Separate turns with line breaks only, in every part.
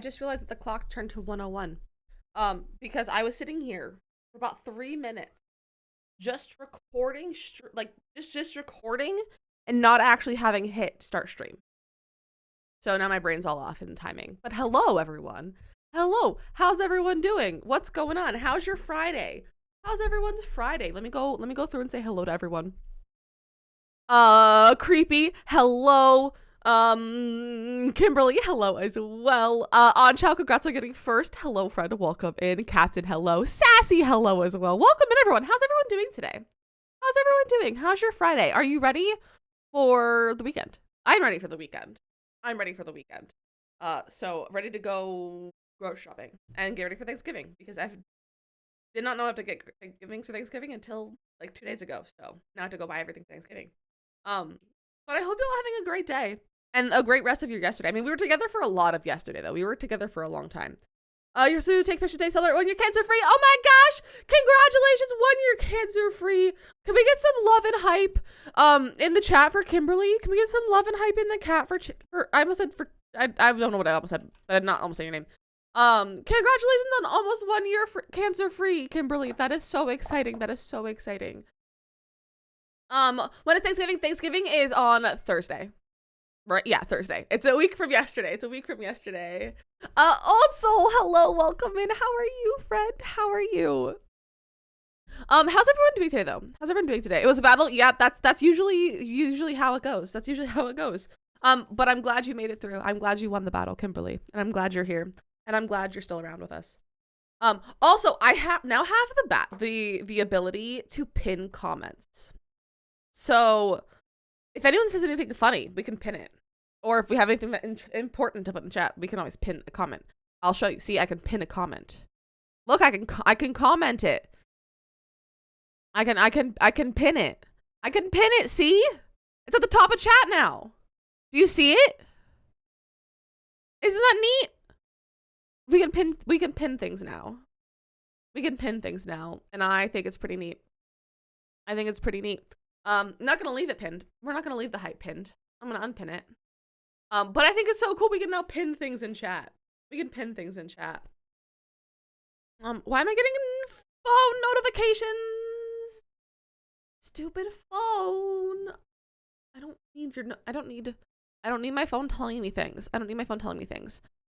I just realized that the clock turned to 1:01. Because I was sitting here for about 3 minutes just recording, just recording and not actually having hit start stream. So now my brain's all off in timing. But hello, everyone. Hello. How's everyone doing? What's going on? How's your Friday? How's everyone's Friday? Let me go through and say hello to everyone. Creepy. Hello. Kimberly, hello as well. On Chow, congrats on getting first. Hello, friend. Welcome in. Captain, hello. Sassy, hello as well. Welcome in, everyone. How's everyone doing today? How's everyone doing? How's your Friday? Are you ready for the weekend? I'm ready for the weekend. So ready to go grocery shopping and get ready for Thanksgiving because I did not know I have to get things for Thanksgiving until like 2 days ago. So now I have to go buy everything for Thanksgiving. But I hope you're all having a great day and a great rest of your yesterday. I mean, we were together for a lot of yesterday, though. We were together for a long time. You're so take pictures today, celebrate when your cancer free. Oh my gosh! Congratulations, when your cancer free. Can we get some love and hype in the chat for Kimberly? Can we get some love and hype in the chat for I almost said for I don't know what I almost said, but I'm not almost saying your name. Congratulations on almost 1 year cancer free, Kimberly. That is so exciting. That is so exciting. When is Thanksgiving? Thanksgiving is on Thursday. Right? Yeah, Thursday. It's a week from yesterday. Old Soul, hello, welcome in. How are you, friend? How are you? How's everyone doing today, though? How's everyone doing today? It was a battle. Yeah, that's usually how it goes. But I'm glad you made it through. I'm glad you won the battle, Kimberly, and I'm glad you're here, and I'm glad you're still around with us. Also, I now have the ability to pin comments. So, if anyone says anything funny, we can pin it. Or if we have anything that important to put in chat, we can always pin a comment. I'll show you. See, I can pin a comment. Look, I can comment it. I can pin it. I can pin it. See? It's at the top of chat now. Do you see it? Isn't that neat? We can pin things now. And I think it's pretty neat. Not gonna leave it pinned. We're not gonna leave the hype pinned. I'm gonna unpin it. But I think it's so cool we can now pin things in chat. Why am I getting phone notifications? Stupid phone. I don't need my phone telling me things. But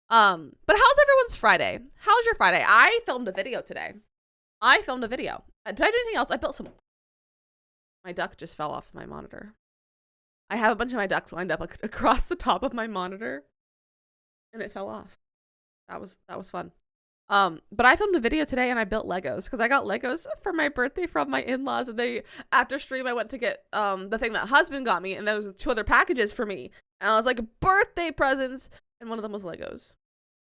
how's everyone's Friday? How's your Friday? I filmed a video today. Did I do anything else? I built some. My duck just fell off my monitor. I have a bunch of my ducks lined up across the top of my monitor, and it fell off. That was fun. But I filmed a video today, and I built Legos because I got Legos for my birthday from my in-laws, and after stream I went to get the thing that husband got me, and there was 2 other packages for me, and I was like, birthday presents, and one of them was Legos.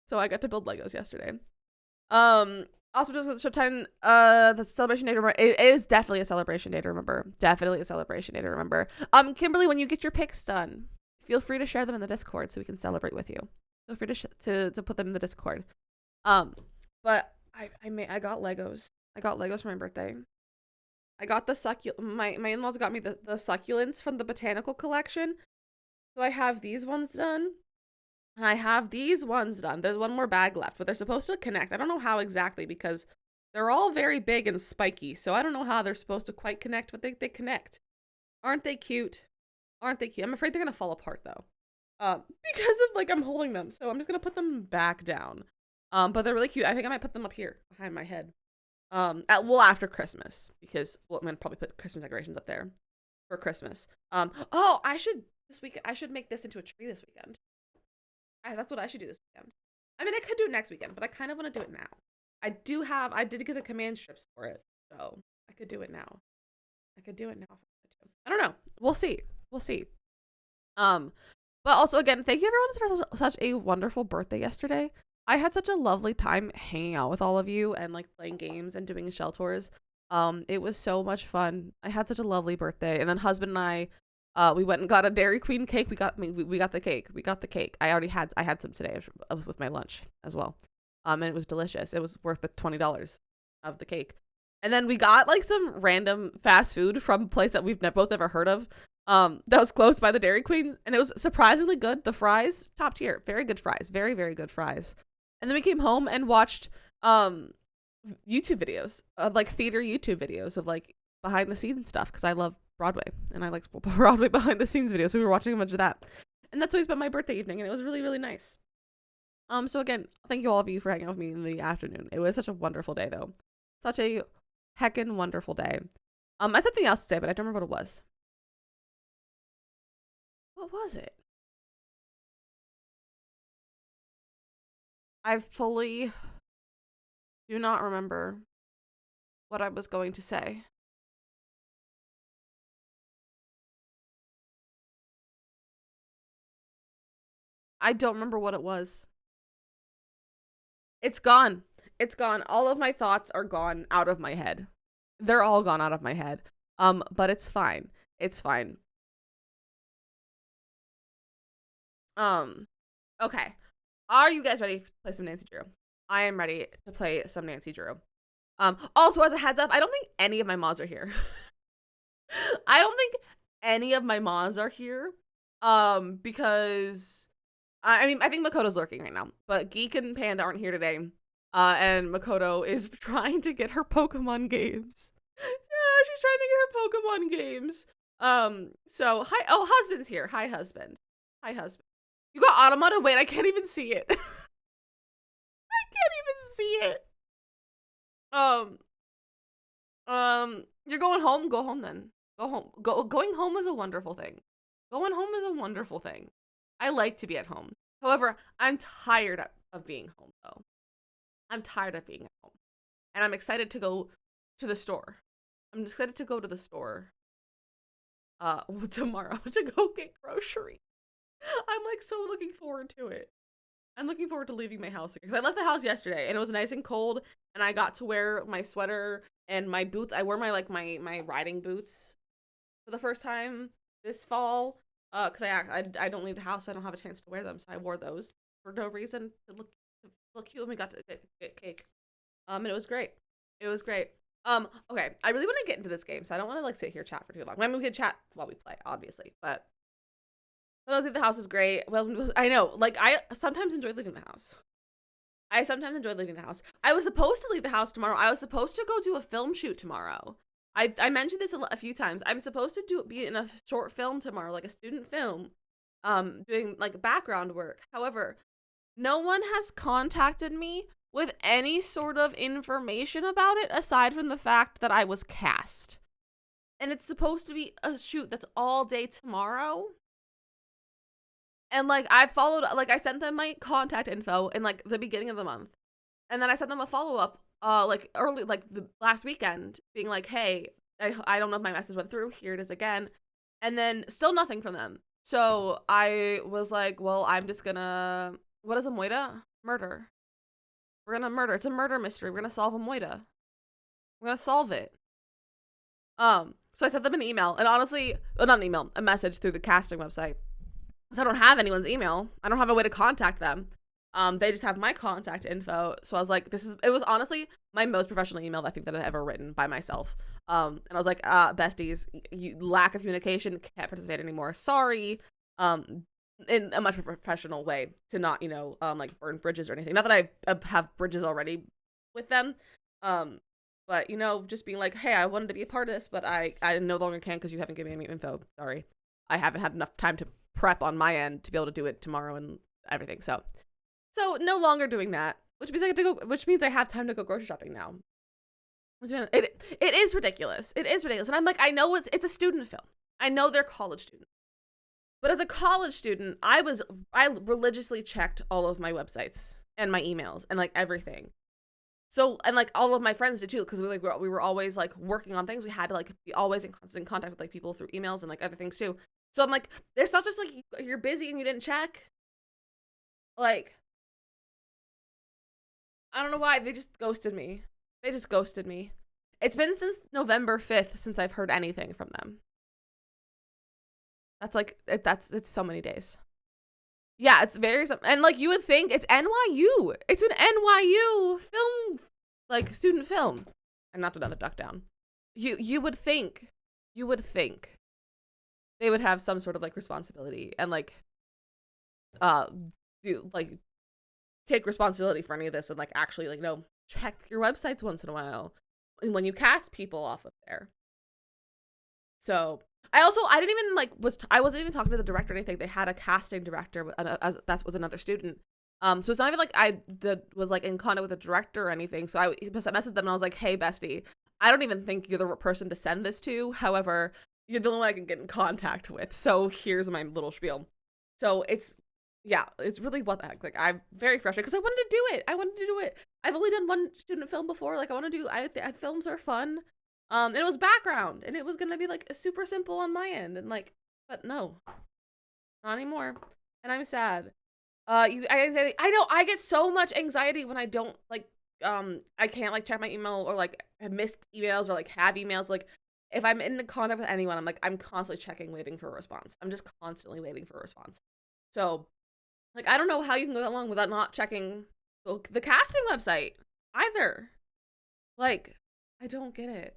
So I got to build Legos yesterday. Also, just Showtime, the celebration day to remember. It is definitely a celebration day to remember. Kimberly, when you get your pics done, feel free to share them in the Discord so we can celebrate with you. Feel free to put them in the Discord. But I got Legos. I got Legos for my birthday. I got the my in-laws got me the succulents from the botanical collection. So I have these ones done. And I have these ones done. There's one more bag left, but they're supposed to connect. I don't know how exactly because they're all very big and spiky. So I don't know how they're supposed to quite connect, but they connect. Aren't they cute? I'm afraid they're going to fall apart though. Because of I'm holding them. So I'm just going to put them back down. But they're really cute. I think I might put them up here behind my head. After Christmas because I'm going to probably put Christmas decorations up there for Christmas. I should make this into a tree this weekend. That's what I should do this weekend. I mean, I could do it next weekend, but I kind of want to do it now. I did get the command strips for it, so I could do it now. I don't know. We'll see. But also, again, thank you everyone for such a wonderful birthday yesterday. I had such a lovely time hanging out with all of you and playing games and doing shell tours. It was so much fun. I had such a lovely birthday, and then husband and I. We went and got a Dairy Queen cake. We got the cake. I had some today with my lunch as well. And it was delicious. It was worth the $20 of the cake. And then we got some random fast food from a place that we've both never heard of. That was close by the Dairy Queen, and it was surprisingly good. The fries, top tier, very good fries, very, very good fries. And then we came home and watched um YouTube videos, like theater YouTube videos of like behind the scenes stuff because I love Broadway and I like Broadway behind the scenes videos. So we were watching a bunch of that, and that's always been my birthday evening, and it was really really nice. So again, thank you all of you for hanging out with me in the afternoon. It was such a wonderful day though, such a heckin' wonderful day. I had something else to say, but I don't remember what it was. What was it? I fully do not remember what I was going to say. I don't remember what it was. It's gone. It's gone. All of my thoughts are gone out of my head. They're all gone out of my head. But it's fine. It's fine. Okay. Are you guys ready to play some Nancy Drew? I am ready to play some Nancy Drew. Also as a heads up, I don't think any of my mods are here. I don't think any of my mods are here. Because I mean, I think Makoto's lurking right now, but Geek and Panda aren't here today. And Makoto is trying to get her Pokemon games. Yeah, she's trying to get her Pokemon games. So hi. Oh, husband's here. Hi, husband. Hi, husband. You got Automata? Wait, I can't even see it. I can't even see it. You're going home? Go home then. Go home. Going home is a wonderful thing. Going home is a wonderful thing. I like to be at home. However, I'm tired of being home though. I'm tired of being at home. And I'm excited to go to the store. I'm excited to go to the store tomorrow to go get groceries. I'm like so looking forward to it. I'm looking forward to leaving my house because I left the house yesterday and it was nice and cold and I got to wear my sweater and my boots. I wore my my riding boots for the first time this fall because I don't leave the house, so I don't have a chance to wear them, so I wore those for no reason to look cute, and we got to get cake. And it was great. It was great. Okay, I really want to get into this game, so I don't want to like sit here chat for too long. I mean, we could chat while we play, obviously, but honestly, the house is great. Well, I know, like I sometimes enjoy leaving the house. I sometimes enjoy leaving the house. I was supposed to leave the house tomorrow. I was supposed to go do a film shoot tomorrow. I mentioned this a few times. I'm supposed to be in a short film tomorrow, like a student film, doing like background work. However, no one has contacted me with any sort of information about it aside from the fact that I was cast. And it's supposed to be a shoot that's all day tomorrow. And like I followed, like I sent them my contact info in like the beginning of the month. And then I sent them a follow-up like early, like the last weekend, being like, hey, I don't know if my message went through, here it is again. And then still nothing from them. So I was like, well, I'm just gonna, what is a moida? Murder. We're gonna murder. It's a murder mystery. We're gonna solve a moida. We're gonna solve it. So I sent them an email, and honestly, well, not an email, a message through the casting website. Because I don't have anyone's email. I don't have a way to contact them. They just have my contact info. So I was like, it was honestly my most professional email I think that I've ever written by myself. And I was like, besties, lack of communication, can't participate anymore. Sorry. In a much more professional way to not, like burn bridges or anything. Not that I have bridges already with them. But, just being like, hey, I wanted to be a part of this, but I no longer can because you haven't given me any info. Sorry. I haven't had enough time to prep on my end to be able to do it tomorrow and everything. So no longer doing that, which means I have time to go grocery shopping now. It is ridiculous. It is ridiculous. And I'm like, I know it's a student film. I know they're college students. But as a college student, I religiously checked all of my websites and my emails and like everything. So, and like all of my friends did too, because we were always like working on things. We had to like be always in constant contact with like people through emails and like other things too. So I'm like, there's not just like you're busy and you didn't check. Like, I don't know why they just ghosted me. They just ghosted me. It's been since November 5th since I've heard anything from them. That's like it's so many days. Yeah, it's very, and like you would think it's NYU. It's an NYU film, like student film. And not another duck down. You would think they would have some sort of like responsibility and like do like take responsibility for any of this and like actually like check your websites once in a while when you cast people off of there. So I didn't even like I wasn't even talking to the director or anything. They had a casting director as that was another student. So it's not even like I was like in contact with the director or anything. So I messaged them and I was like, hey bestie, I don't even think you're the person to send this to. However, you're the only one I can get in contact with. So here's my little spiel. So it's really what the heck. Like I'm very frustrated because I wanted to do it. I've only done one student film before. Like films are fun. And it was background and it was going to be like super simple on my end. And like, but no, not anymore. And I'm sad. I know I get so much anxiety when I don't like, I can't like check my email or like have missed emails or like have emails. Like if I'm in contact with anyone, I'm constantly checking, waiting for a response. I'm just constantly waiting for a response. So like, I don't know how you can go that long without not checking the casting website either. Like, I don't get it.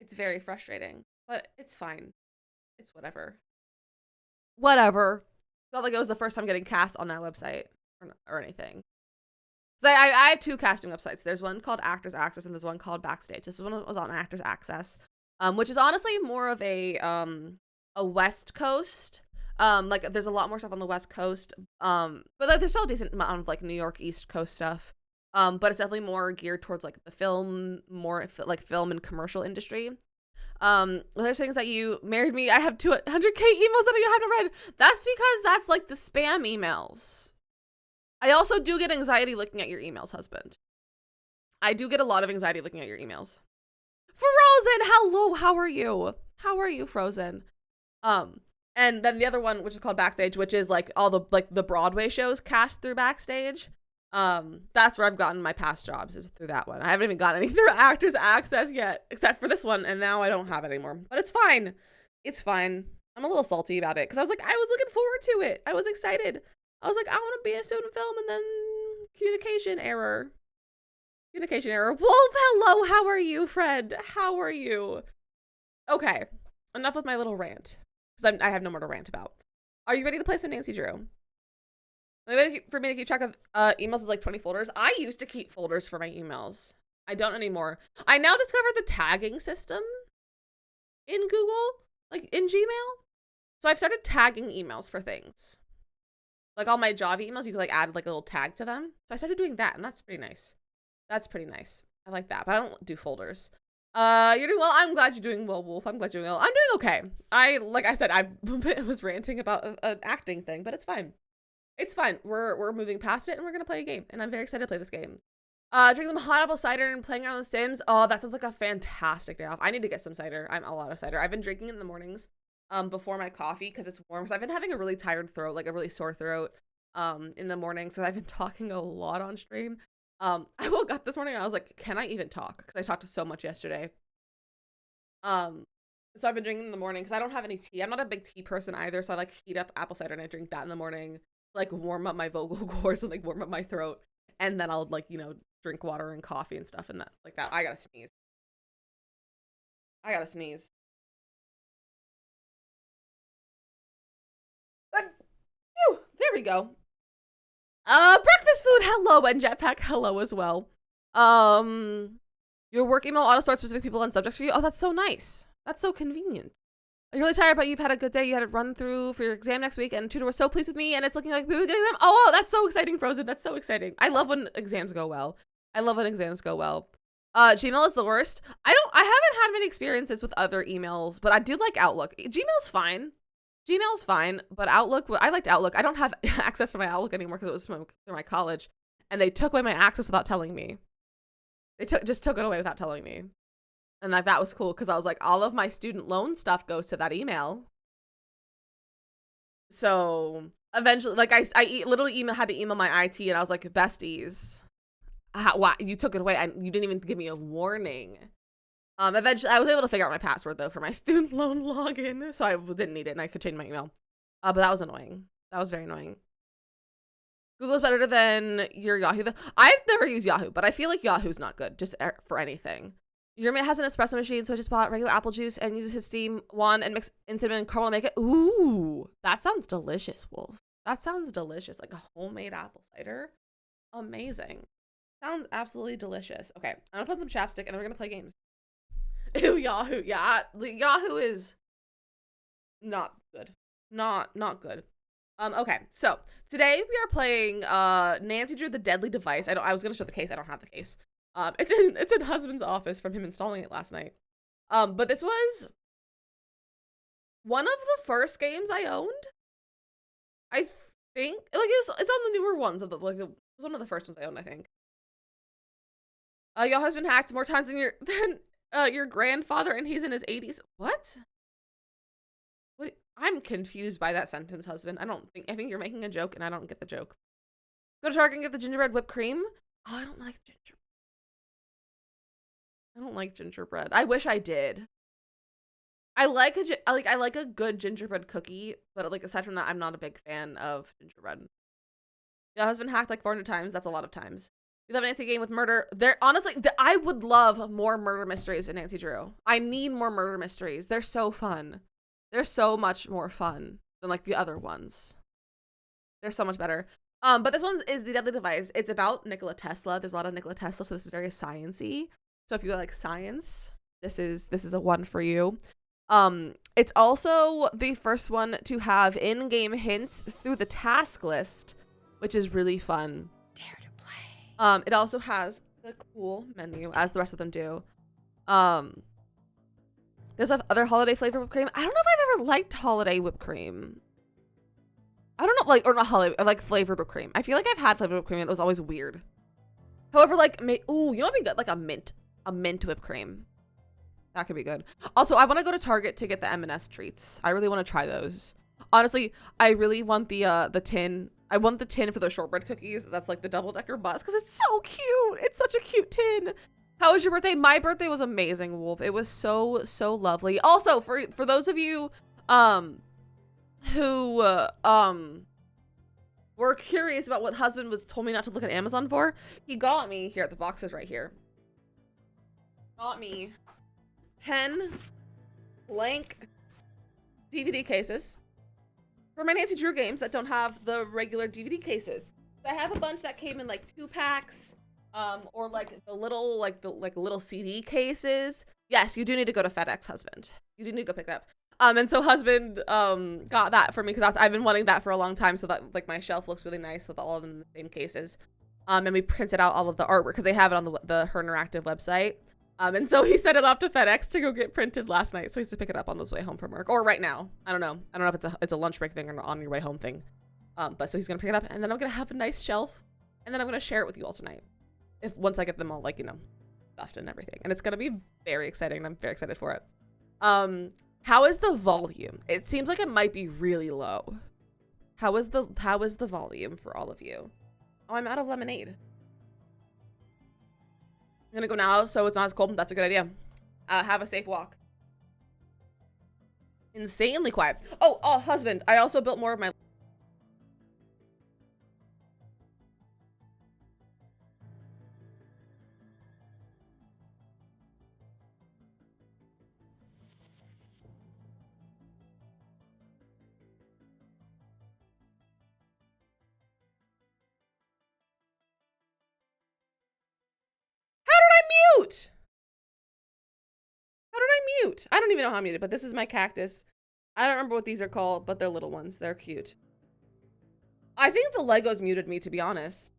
It's very frustrating, but it's fine. It's whatever. It's not like it was the first time getting cast on that website or anything. So I have two casting websites. There's one called Actors Access and there's one called Backstage. This one was on Actors Access, which is honestly more of a West Coast. Like there's a lot more stuff on the West Coast. But like there's still a decent amount of like New York East Coast stuff. But it's definitely more geared towards like the film, more like film and commercial industry. There's things that you married me. I have 200K emails that I haven't read. That's because that's like the spam emails. I also do get anxiety looking at your emails, husband. I do get a lot of anxiety looking at your emails. Frozen, hello, how are you? How are you, Frozen? And then the other one, which is called Backstage, which is like all the Broadway shows cast through Backstage. That's where I've gotten my past jobs, is through that one. I haven't even gotten any through Actors Access yet, except for this one, and now I don't have it anymore. But it's fine. It's fine. I'm a little salty about it because I was looking forward to it. I was excited. I was like, I want to be a student film, and then communication error. Wolf, hello. How are you, friend? How are you? Okay, enough with my little rant because I have no more to rant about. Are you ready to play some Nancy Drew? For me to keep track of emails is like 20 folders. I used to keep folders for my emails. I don't anymore. I now discovered the tagging system in Google, like in Gmail. So I've started tagging emails for things. Like all my job emails, you could like add like a little tag to them. So I started doing that, and that's pretty nice. I like that, but I don't do folders. You're doing well. I'm glad you're doing well, Wolf. I'm glad you're doing well. I'm doing okay. Like I said, I was ranting about an acting thing, but it's fine. It's fine. We're moving past it and we're gonna play a game, and I'm very excited to play this game. Drinking some hot apple cider and playing around The Sims. Oh, that sounds like a fantastic day off. I need to get some cider. I'm all out of cider. I've been drinking in the mornings, before my coffee because it's warm. Because I've been having a really tired throat, like a really sore throat, in the morning. So I've been talking a lot on stream. I woke up this morning and I was like, can I even talk? Because I talked so much yesterday. So I've been drinking in the morning because I don't have any tea. I'm not a big tea person either. So I like heat up apple cider and I drink that in the morning. Like warm up my vocal cords and like warm up my throat, and then I'll like drink water and coffee and stuff and that like that. I gotta sneeze. There we go. Breakfast food, hello, and Jetpack, hello as well. Your work email auto sort specific people and subjects for you. Oh, that's so nice. That's so convenient. You're really tired, but you've had a good day. You had a run through for your exam next week, and tutor was so pleased with me, and it's looking like we would get exam. Oh, that's so exciting, Frozen. That's so exciting. I love when exams go well. Gmail is the worst. I haven't had many experiences with other emails, but I do like Outlook. Gmail's fine, but Outlook, I liked Outlook. I don't have access to my Outlook anymore because it was through my college, and they took away my access without telling me. They just took it away without telling me. And like that was cool because I was like, all of my student loan stuff goes to that email. So eventually, like I literally had to email my IT, and I was like, besties, why you took it away? You didn't even give me a warning. Eventually, I was able to figure out my password though for my student loan login, so I didn't need it, and I could change my email. But that was annoying. That was very annoying. Google's better than your Yahoo. I've never used Yahoo, but I feel like Yahoo's not good just for anything. Your roommate has an espresso machine, so I just bought regular apple juice and uses his steam wand and mix in cinnamon and caramel to make it. Ooh, that sounds delicious, Wolf. That sounds delicious. Like a homemade apple cider. Amazing. Sounds absolutely delicious. Okay, I'm gonna put some chapstick and then we're gonna play games. Ew, Yahoo. Yeah, Yahoo is not good. Not good. Okay, so today we are playing Nancy Drew the Deadly Device. I was gonna show the case, I don't have the case. It's in husband's office from him installing it last night. But this was one of the first games I owned. I think like it's on the newer ones of the like it was one of the first ones I owned, I think. Your husband hacked more times than your grandfather and he's in his 80s. What? What? I'm confused by that sentence, husband. I think you're making a joke and I don't get the joke. Go to Target and get the gingerbread whipped cream. Oh, I don't like gingerbread. I don't like gingerbread. I wish I did. I like a good gingerbread cookie, but like aside from that, I'm not a big fan of gingerbread. Your husband hacked like 400 times. That's a lot of times. You love a Nancy game with murder. There, honestly, I would love more murder mysteries in Nancy Drew. I need more murder mysteries. They're so fun. They're so much more fun than like the other ones. They're so much better. But this one is The Deadly Device. It's about Nikola Tesla. There's a lot of Nikola Tesla, so this is very science-y. So if you like science, this is a one for you. It's also the first one to have in-game hints through the task list, which is really fun.
Dare to play.
It also has the cool menu, as the rest of them do. There's other holiday flavored whipped cream. I don't know if I've ever liked holiday whipped cream. I don't know, like, or not holiday, I like flavored whipped cream. I feel like I've had flavored whipped cream and it was always weird. However, like, ooh, you know what'd be good? Like a mint whipped cream. That could be good. Also, I want to go to Target to get the M&S treats. I really want to try those. Honestly, I really want the tin. I want the tin for the shortbread cookies. That's like the double-decker bus because it's so cute. It's such a cute tin. How was your birthday? My birthday was amazing, Wolf. It was so lovely. Also, for those of you who were curious about what husband told me not to look at Amazon for, he got me here. The box is right here. Got me 10 blank DVD cases for my Nancy Drew games that don't have the regular DVD cases. I have a bunch that came in like 2-packs, or like the little CD cases. Yes, you do need to go to FedEx, husband. You do need to go pick that up. And so husband got that for me because I've been wanting that for a long time, so that like my shelf looks really nice with all of them in the same cases. And we printed out all of the artwork because they have it on the Her Interactive website. And so he sent it off to FedEx to go get printed last night. So he's to pick it up on his way home from work or right now. I don't know if it's a lunch break thing or on your way home thing. But so he's gonna pick it up and then I'm gonna have a nice shelf and then I'm gonna share it with you all tonight. Once I get them all like, you know, stuffed and everything. And it's gonna be very exciting and I'm very excited for it. How is the volume? It seems like it might be really low. How is the volume for all of you? Oh, I'm out of lemonade. I'm gonna go now so it's not as cold. That's a good idea. Have a safe walk. Insanely quiet. Oh, husband, I also built more of my... Mute? How did I mute? I don't even know how I muted, but this is my cactus. I don't remember what these are called, but they're little ones. They're cute. I think the Legos muted me, to be honest.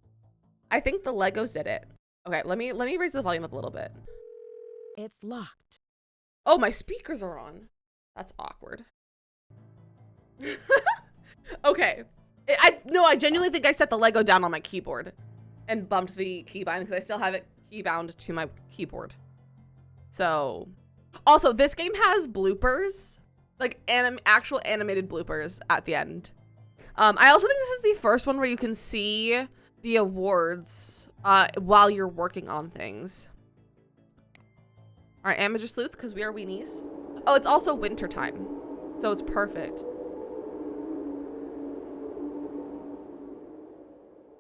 I think the Legos did it. Okay, let me raise the volume up a little bit.
It's locked.
Oh, my speakers are on. That's awkward. Okay. I genuinely think I set the Lego down on my keyboard and bumped the keybind because I still have it keybound to my keyboard. So, also this game has bloopers, like actual animated bloopers at the end. I also think this is the first one where you can see the awards while you're working on things. All right, Amateur Sleuth, because we are weenies. Oh, it's also winter time, so it's perfect.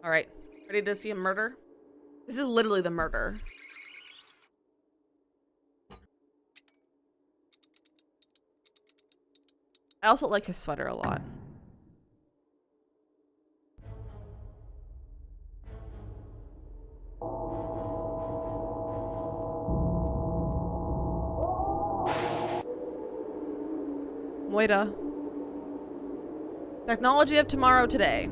All right, ready to see a murder? This is literally the murder. I also like his sweater a lot. Moida. Technology of tomorrow today.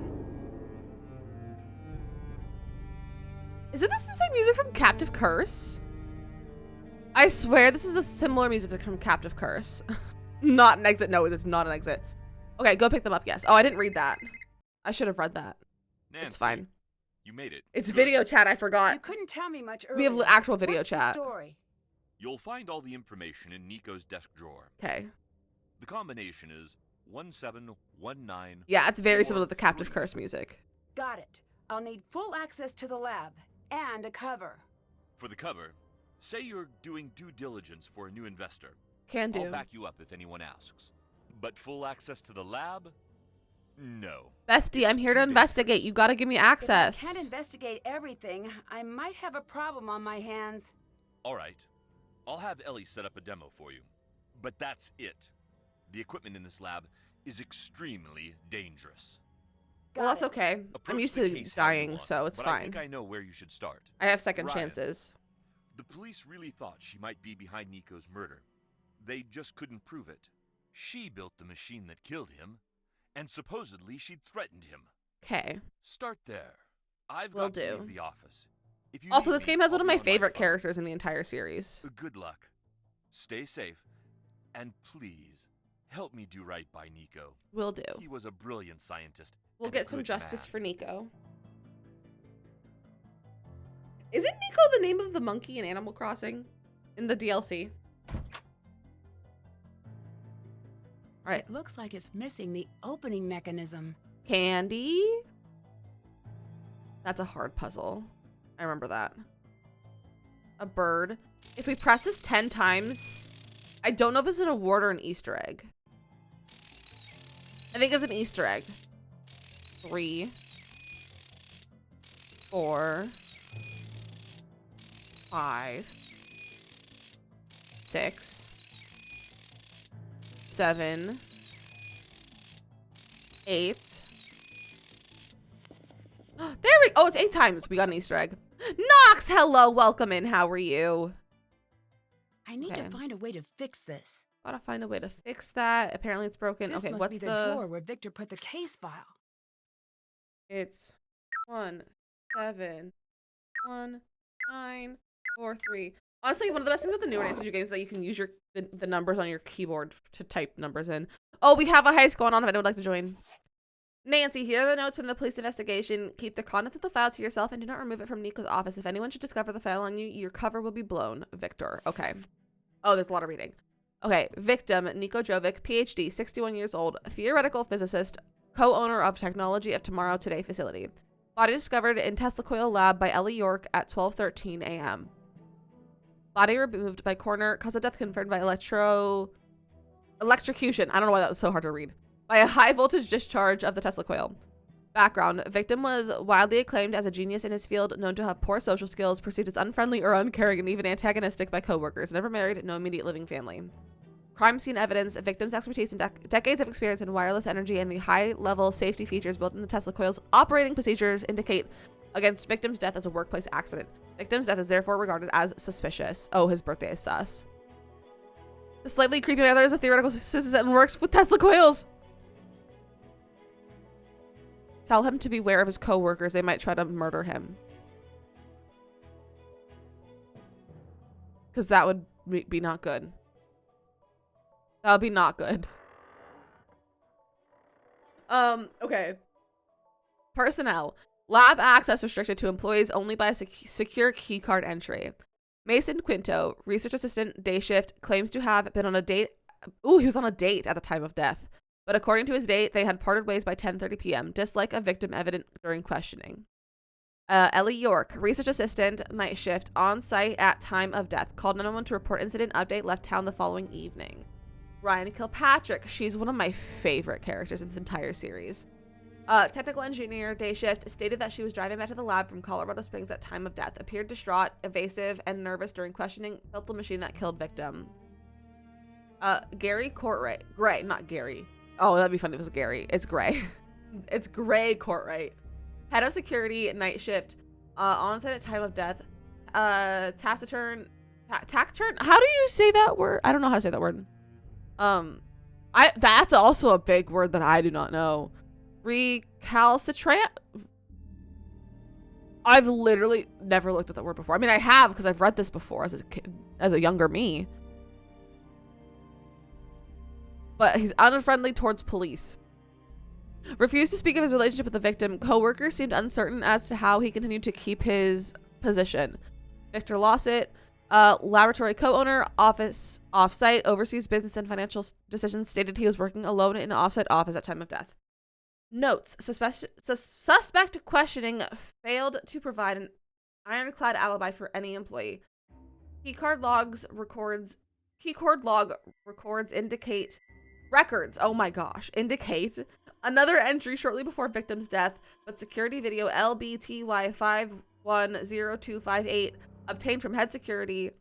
Isn't this the same music from Captive Curse? I swear this is the similar music from Captive Curse. Not an exit. No, it's not an exit. Okay, go pick them up. Yes. Oh, I didn't read that. I should have read that.
Nancy,
It's fine.
You made it.
It's
Good.
video chat. I forgot.
You couldn't tell me much
We
earlier.
have actual video
What's
chat.
The story?
You'll find all the information in Nico's desk drawer.
Okay.
The combination is 1719.
Yeah, it's very similar to the Captive Curse music.
Got it. I'll need full access to the lab and a cover.
For the cover, say you're doing due diligence for a new investor.
Can do.
I'll back you up if anyone asks. But full access to the lab? No.
Bestie,
It's
I'm here to
too
investigate.
dangerous.
You gotta give me access.
If I can't investigate everything, I might have a problem on my hands.
All right. I'll have Ellie set up a demo for you. But that's it. The equipment in this lab is extremely dangerous.
Well, that's okay. I'm
Approach
used
the
to
case how you
dying,
want,
so it's
but
fine.
I think I know where you should start.
I have second
Ryan.
chances.
The police really thought she might be behind Nico's murder. They just couldn't prove it. She built the machine that killed him, and supposedly she'd threatened him.
Okay.
Start there. I've
Will
got to
do.
leave the office. If you
Also,
need
this
me,
game has one
I'll
of
be
my
on
favorite
phone.
characters in the entire series.
Good luck. Stay safe. And please, help me do right by Nico.
Will do.
He was a brilliant scientist.
We'll
and a
get some
good
justice
man.
for Nico. Isn't Nico the name of the monkey in Animal Crossing? In the DLC? Alright.
It looks like it's missing the opening mechanism.
Candy? That's a hard puzzle. I remember that. A bird. If we press this 10 times, I don't know if it's an award or an Easter egg. I think it's an Easter egg. 3, 4, 5, 6, 7, 8. There we oh, it's 8 times. We got an Easter egg. Nox, hello, welcome in. How are you?
I need
Okay.
to find a way to fix this.
Gotta find a way to fix that. Apparently it's broken.
This
Okay,
must
what's
be the drawer where Victor put the case file.
It's 1, 7, 1, 9, 4, 3. Honestly, one of the best things with the newer Nancy games is that you can use the numbers on your keyboard to type numbers in. Oh, we have a heist going on if anyone would like to join. Nancy, here are the notes from the police investigation. Keep the contents of the file to yourself and do not remove it from Nico's office. If anyone should discover the file on you, your cover will be blown. Victor. Okay. Oh, there's a lot of reading. Okay. Victim, Nico Jovic, PhD, 61 years old, theoretical physicist, co-owner of Technology of Tomorrow Today facility. Body discovered in Tesla coil lab by Ellie York at 12:13 a.m. Body removed by coroner. Cause of death confirmed by electrocution. I don't know why that was so hard to read. By a high voltage discharge of the Tesla coil. Background. Victim was widely acclaimed as a genius in his field, known to have poor social skills, perceived as unfriendly or uncaring, and even antagonistic by coworkers. Never married, no immediate living family. Crime scene evidence. Victim's expertise and decades of experience in wireless energy and the high-level safety features built in the Tesla coil's operating procedures indicate against victim's death as a workplace accident. Victim's death is therefore regarded as suspicious. Oh, his birthday is sus. The slightly creepy mother is a theoretical physicist and works with Tesla coils. Tell him to beware of his co-workers. They might try to murder him. Because that would be not good. That would be not good. Okay. Personnel. Lab access restricted to employees only by secure keycard entry. Mason Quinto, research assistant, day shift, claims to have been on a date. Ooh, he was on a date at the time of death. But according to his date, they had parted ways by 10:30 p.m. Dislike of victim evident during questioning. Ellie York, research assistant, night shift, on site at time of death. Called 911 to report incident. Update. Left town the following evening. Ryan Kilpatrick. She's one of my favorite characters in this entire series. Technical engineer, day shift, stated that she was driving back to the lab from Colorado Springs at time of death. Appeared distraught, evasive, and nervous during questioning. Built the machine that killed victim. Gary Courtwright. Gray, not Gary. Oh, that'd be funny if it was Gary. It's Gray. It's Gray Courtwright. Head of security, night shift, on-site at time of death. Taciturn. How do you say that word? I don't know how to say that word. That's also a big word that I do not know. Recalcitrant? I've literally never looked at that word before. I mean, I have because I've read this before as a kid, as a younger me. But he's unfriendly towards police. Refused to speak of his relationship with the victim. Co-workers seemed uncertain as to how he continued to keep his position. Victor Lawsett, laboratory co-owner, office off-site, oversees business and financial decisions, stated he was working alone in an off-site office at time of death. Notes: suspect questioning failed to provide an ironclad alibi for any employee. Keycard log records indicate another entry shortly before victim's death, but security video LBTY510258 obtained from head security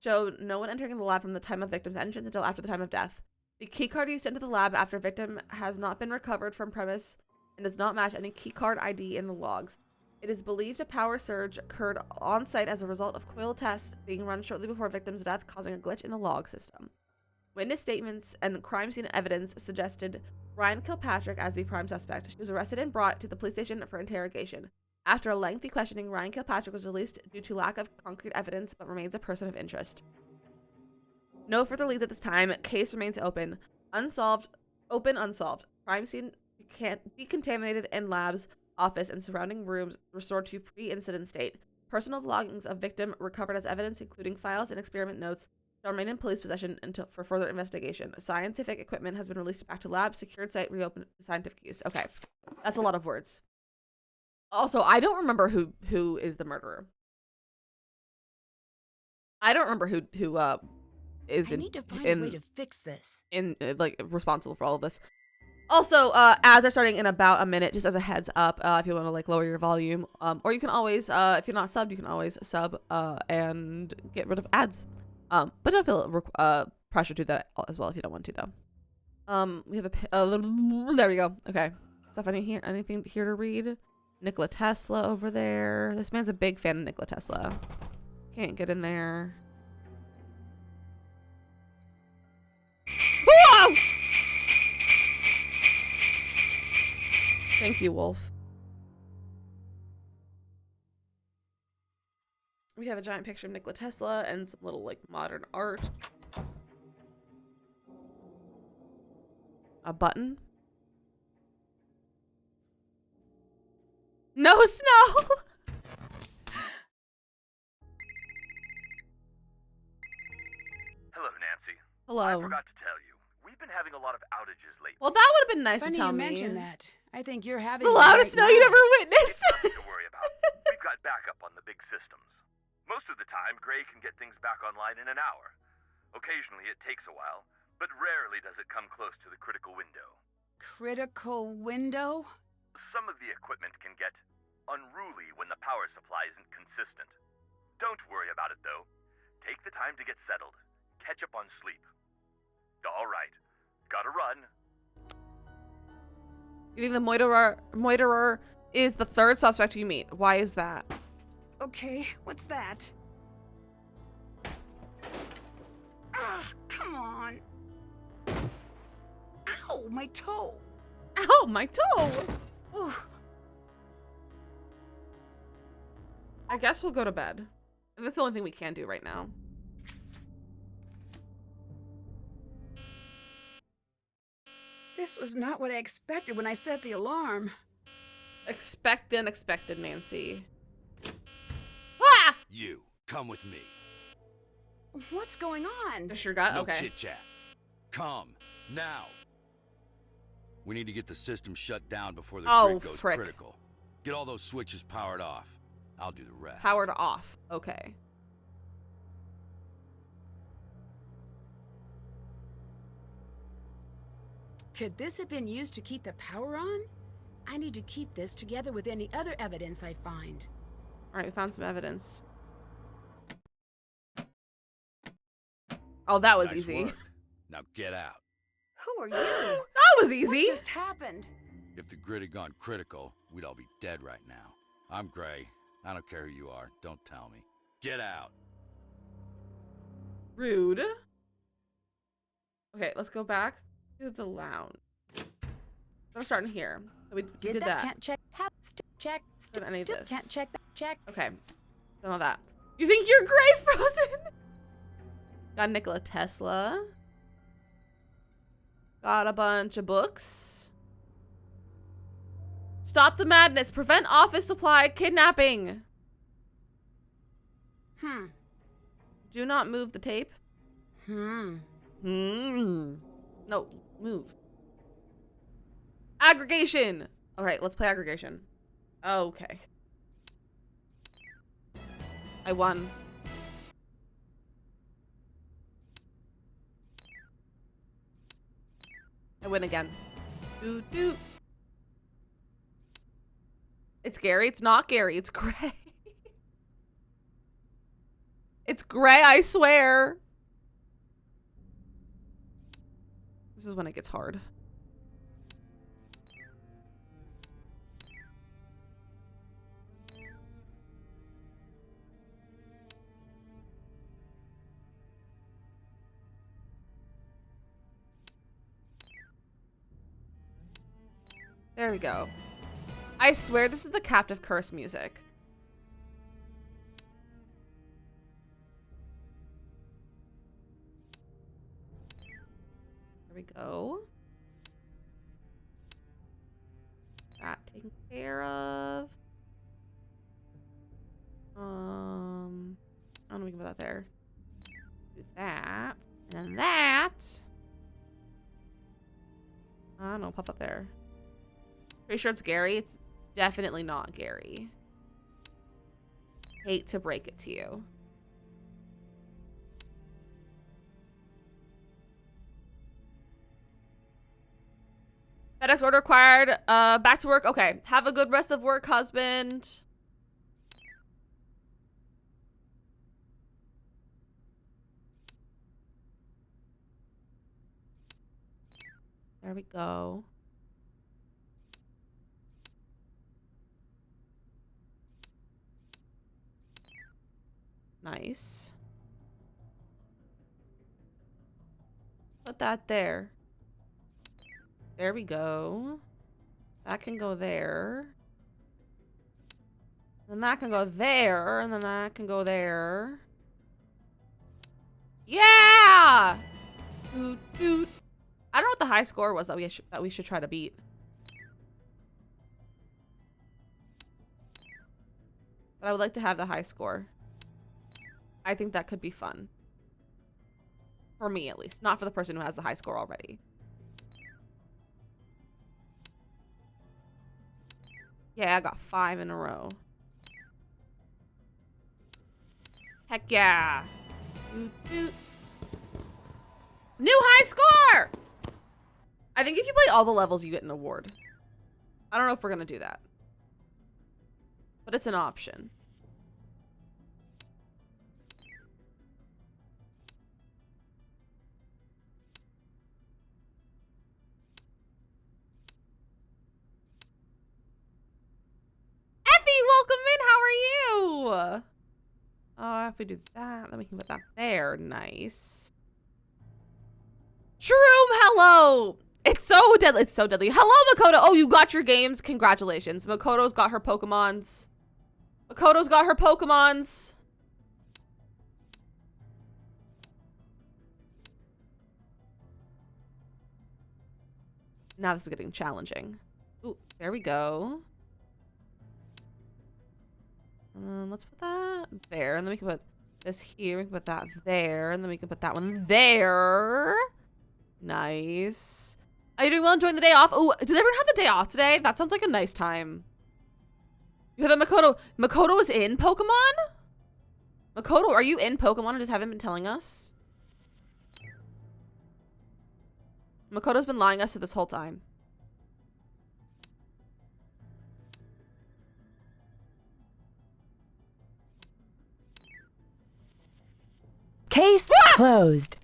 showed no one entering the lab from the time of victim's entrance until after the time of death. The keycard used to enter the lab after victim has not been recovered from premise and does not match any keycard ID in the logs. It is believed a power surge occurred on site as a result of coil tests being run shortly before victim's death, causing a glitch in the log system. Witness statements and crime scene evidence suggested Ryan Kilpatrick as the prime suspect. She was arrested and brought to the police station for interrogation. After a lengthy questioning, Ryan Kilpatrick was released due to lack of concrete evidence, but remains a person of interest. No further leads at this time. Case remains open. Unsolved. Crime scene decontaminated and labs, office, and surrounding rooms restored to pre-incident state. Personal belongings of victim recovered as evidence, including files and experiment notes, shall remain in police possession until for further investigation. Scientific equipment has been released back to lab. Secured site reopened to scientific use. Okay, that's a lot of words. Also, I don't remember who is the murderer. I don't remember who is
I need to find a way to fix this.
like responsible for all of this. Also, ads are starting in about a minute, just as a heads up, if you want to like lower your volume, or you can always, if you're not subbed, you can always sub and get rid of ads. But don't feel pressure to do that as well if you don't want to though. We have there we go. Okay, stuff anything here to read? Nikola Tesla over there. This man's a big fan of Nikola Tesla. Can't get in there. Whoa! Thank you, Wolf. We have a giant picture of Nikola Tesla and some little like modern art. A button. No snow.
Hello, Nancy.
Hello.
I forgot to tell you. We've been having a lot of outages lately.
Well, that would have been nice
Funny
to tell
you
me.
mention that. I think you're having
The
one
loudest
right
snow you'd
now.
ever witnessed.
Nothing to worry about. We've got backup on the big systems. Most of the time, Gray can get things back online in an hour. Occasionally, it takes a while, but rarely does it come close to the critical window.
Critical window?
Some of the equipment can get unruly when the power supply isn't consistent. Don't worry about it, though. Take the time to get settled. Catch up on sleep. All right. Gotta run.
You think the moiterer is the third suspect you meet? Why is that?
Okay, what's that? Ah, come on. Ow, my toe.
Ow, my toe!
Ooh.
I guess we'll go to bed. And that's the only thing we can do right now.
This was not what I expected when I set the alarm.
Expect the unexpected, Nancy. Ah!
You, come with me.
What's going on?
Just your gut?
No
Okay.
chit-chat. Come, now. We need to get the system shut down before the
Oh,
grid goes
frick.
critical. Get all those switches powered off. I'll do the rest.
Powered off. Okay.
Could this have been used to keep the power on? I need to keep this together with any other evidence I find.
Alright, we found some evidence. Oh, that was
Nice
easy.
work. Now get out.
Who are you?
That was easy.
What just happened?
If the grid had gone critical, we'd all be dead right now. I'm Gray. I don't care who you are. Don't tell me. Get out.
Rude. Okay, let's go back To the lounge. I'm starting here. So we
Did that? Can't check. Check.
Did any of
Still
this.
can't check that. Check.
Okay. Done all that. You think you're Gray Frozen? Got Nikola Tesla. Got a bunch of books. Stop the madness. Prevent office supply kidnapping. Do not move the tape. No, move. Aggregation. All right, let's play aggregation. Okay. I won. I win again. Doot, doot. It's Gary. It's not Gary. It's Gray. It's Gray, I swear. This is when it gets hard. There we go. I swear this is the Captive Curse music. There we go. That taken care of. I don't know, we can put that there. Do that. And then that. I don't know, pop up there. Pretty sure it's Gary. It's definitely not Gary. Hate to break it to you. FedEx order acquired. Back to work. Okay. Have a good rest of work, husband. There we go. Nice. Put that there. There we go. That can go there. Then that can go there. And then that can go there. Yeah! Doot, doot. I don't know what the high score was that we should try to beat. But I would like to have the high score. I think that could be fun. For me, at least. Not for the person who has the high score already. Yeah, I got 5 in a row. Heck yeah. Doot, doot. New high score! I think if you play all the levels, you get an award. I don't know if we're going to do that. But it's an option. Welcome in. How are you? Oh, if we do that, then we can put that there. Nice. Shroom, hello. It's so deadly. It's so deadly. Hello, Makoto. Oh, you got your games. Congratulations. Makoto's got her Pokemons. Makoto's got her Pokemons. Now this is getting challenging. Ooh, there we go. Let's put that there, and then we can put this here. We can put that there, and then we can put that one there. Nice. Are you doing well enjoying the day off? Oh, does everyone have the day off today? That sounds like a nice time. You hear that, Makoto? Makoto is in Pokemon? Makoto, are you in Pokemon and just haven't been telling us? Makoto's been lying us to this whole time.
Case closed.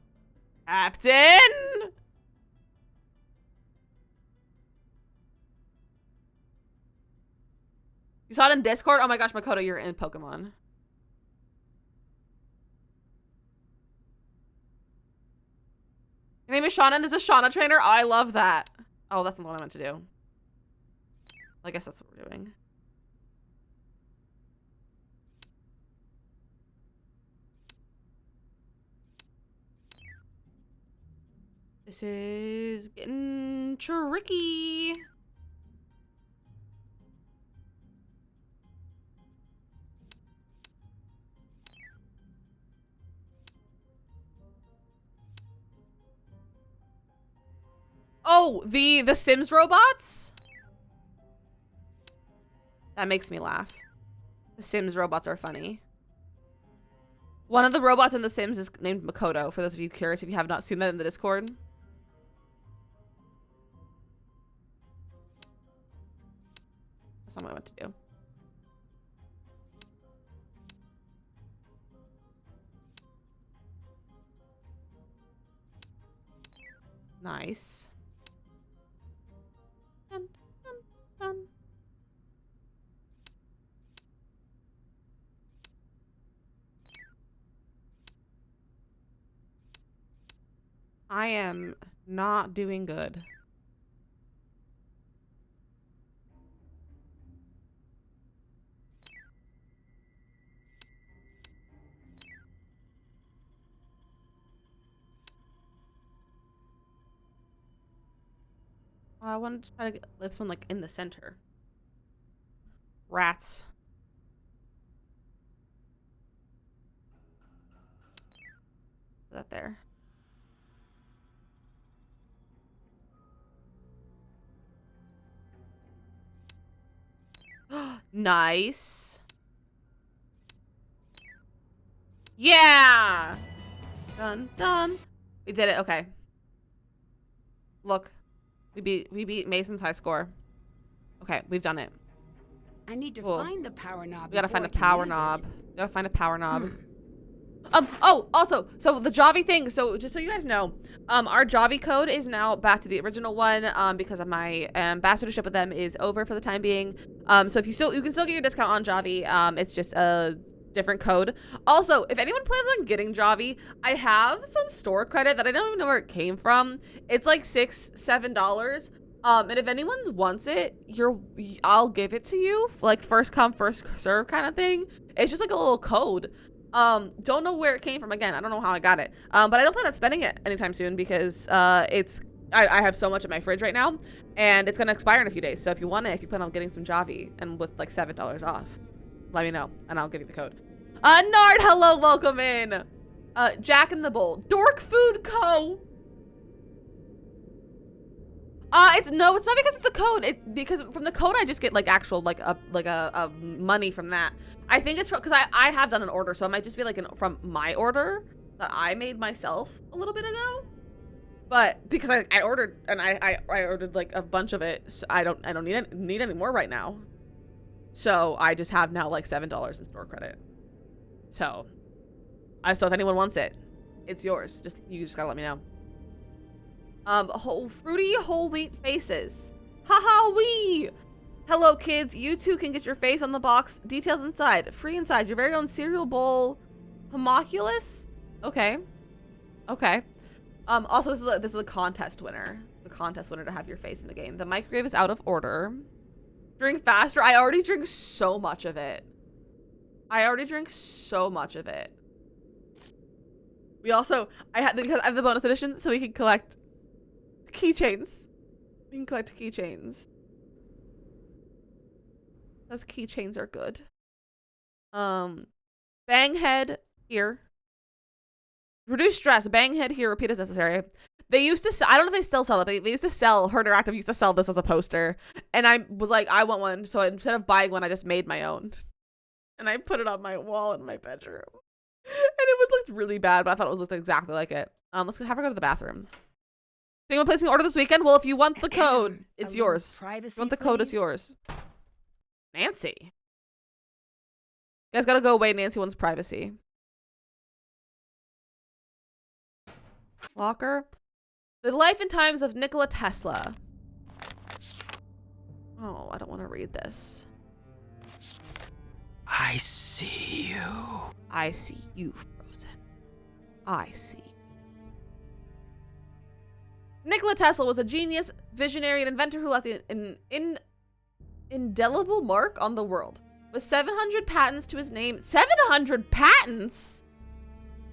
Captain! You saw it in Discord? Oh my gosh, Makoto, you're in Pokemon. Your name is Shauna and there's a Shauna trainer. Oh, I love that. Oh, that's not what I meant to do. I guess that's what we're doing. This is getting tricky. Oh, the Sims robots? That makes me laugh. The Sims robots are funny. One of the robots in The Sims is named Makoto, for those of you curious if you have not seen that in the Discord. That's not what I meant to do. Nice. Dun, dun, dun. I am not doing good. I wanted to try to get this one like in the center. Rats. Put that there. Nice. Yeah. Done. Done. We did it. Okay. Look, we beat Mason's high score. Okay, we've done it.
I need to
Cool.
find the power knob.
We gotta
before
find
I
a
can
power
use it.
knob. We gotta find a power knob. Oh, also, so the Javi thing, so just so you guys know, our Javi code is now back to the original one, because of my ambassadorship with them is over for the time being. So if you can still get your discount on Javi, it's just a different code. Also, if anyone plans on getting Javi, I have some store credit that I don't even know where it came from. It's like $6-7. And if anyone wants it, I'll give it to you, like first come, first serve kind of thing. It's just like a little code. Don't know where it came from. Again, I don't know how I got it. But I don't plan on spending it anytime soon because I have so much in my fridge right now and it's gonna expire in a few days. So if you want it, if you plan on getting some Javi and with like $7 off, let me know and I'll give you the code. Nard, hello, welcome in. Jack in the Bowl, Dork Food Co. It's not because of the code. It's because from the code I just get like actual like a money from that. I think it's because I have done an order, so it might just be like from my order that I made myself a little bit ago. But because I ordered and I ordered like a bunch of it, so I don't need any more right now. So I just have now like $7 in store credit. So if anyone wants it, it's yours. You just gotta let me know. Fruity whole wheat faces. Haha wee! Hello kids, you too can get your face on the box. Details inside. Free inside. Your very own cereal bowl. Homunculus? Okay. Okay. Also this is a contest winner. The contest winner to have your face in the game. The microwave is out of order. Drink faster. I already drink so much of it. We also because I have the bonus edition, so we can collect keychains. Those keychains are good. Bang head here. Reduce stress. Bang head here. Repeat as necessary. They used to I don't know if they still sell it, but they used to sell, Her Interactive used to sell this as a poster. And I was like, I want one. So instead of buying one, I just made my own. And I put it on my wall in my bedroom. And it looked really bad, but I thought it looked exactly like it. Let's have her go to the bathroom. Anyone placing an order this weekend? Well, if you want the code, it's yours.
Privacy,
if you want the code, it's
please?
yours. Nancy. You guys gotta go away. Nancy wants privacy. Locker. The life and times of Nikola Tesla. Oh, I don't want to read this.
I see you.
I see you, Frozen. I see. Nikola Tesla was a genius, visionary, and inventor who left an indelible mark on the world. With 700 patents to his name, 700 patents?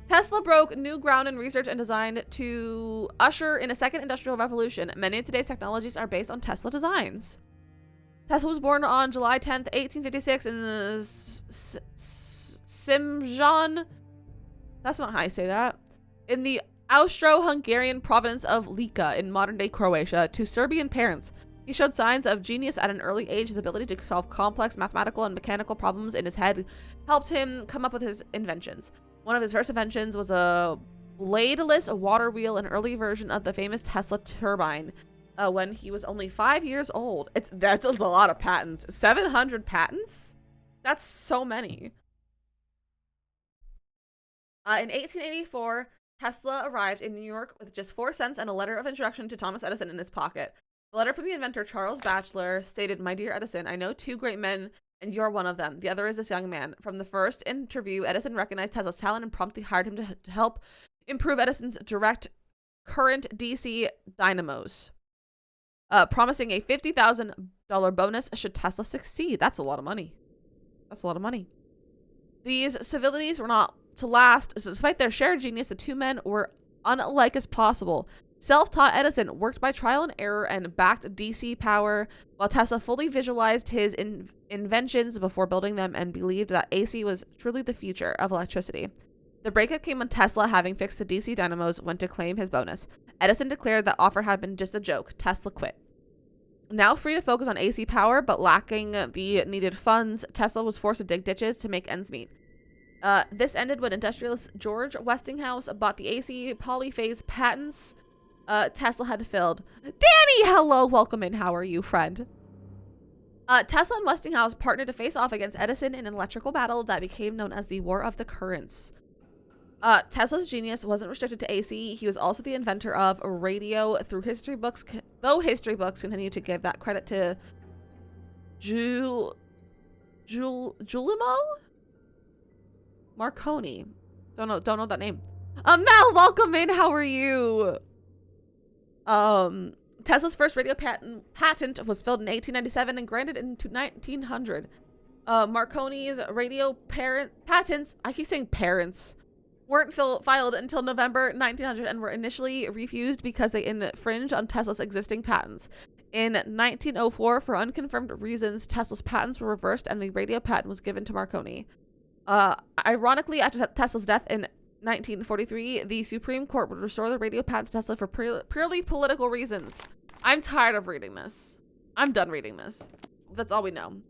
Tesla broke new ground in research and design to usher in a second industrial revolution. Many of today's technologies are based on Tesla designs. Tesla was born on July 10th, 1856 in the Simjan. That's not how I say that. In the Austro-Hungarian province of Lika in modern-day Croatia to Serbian parents. He showed signs of genius at an early age. His ability to solve complex mathematical and mechanical problems in his head helped him come up with his inventions. One of his first inventions was a bladeless water wheel, an early version of the famous Tesla turbine, when he was only 5 years old. That's a lot of patents. 700 patents? That's so many. In 1884, Tesla arrived in New York with just 4 cents and a letter of introduction to Thomas Edison in his pocket. The letter from the inventor, Charles Batchelor, stated, "My dear Edison, I know 2 great men, and you're one of them. The other is this young man." From the first interview, Edison recognized Tesla's talent and promptly hired him to help improve Edison's direct current DC dynamos, promising a $50,000 bonus should Tesla succeed. That's a lot of money. That's a lot of money. These civilities were not to last, so despite their shared genius, the 2 men were unlike as possible. Self-taught Edison worked by trial and error and backed DC power, while Tesla fully visualized his inventions before building them and believed that AC was truly the future of electricity. The breakup came when Tesla, having fixed the DC dynamos, went to claim his bonus. Edison declared that offer had been just a joke. Tesla quit. Now free to focus on AC power, but lacking the needed funds, Tesla was forced to dig ditches to make ends meet. This ended when industrialist George Westinghouse bought the AC polyphase patents Tesla had filled. Danny, hello, welcome in. How are you, friend? Tesla and Westinghouse partnered to face off against Edison in an electrical battle that became known as the War of the Currents. Tesla's genius wasn't restricted to AC. He was also the inventor of radio through history books, though history books continue to give that credit to Giulimo Marconi. Don't know that name. Mel, welcome in. How are you? Tesla's first radio patent was filled in 1897 and granted into 1900. Marconi's radio patents, I keep saying parents, weren't filed until November 1900 and were initially refused because they infringed on Tesla's existing patents. In 1904, for unconfirmed reasons, Tesla's patents were reversed and the radio patent was given to Marconi. Ironically, after Tesla's death in 1943, the Supreme Court would restore the radio patent to Tesla for purely political reasons. I'm tired of reading this. I'm done reading this. That's all we know.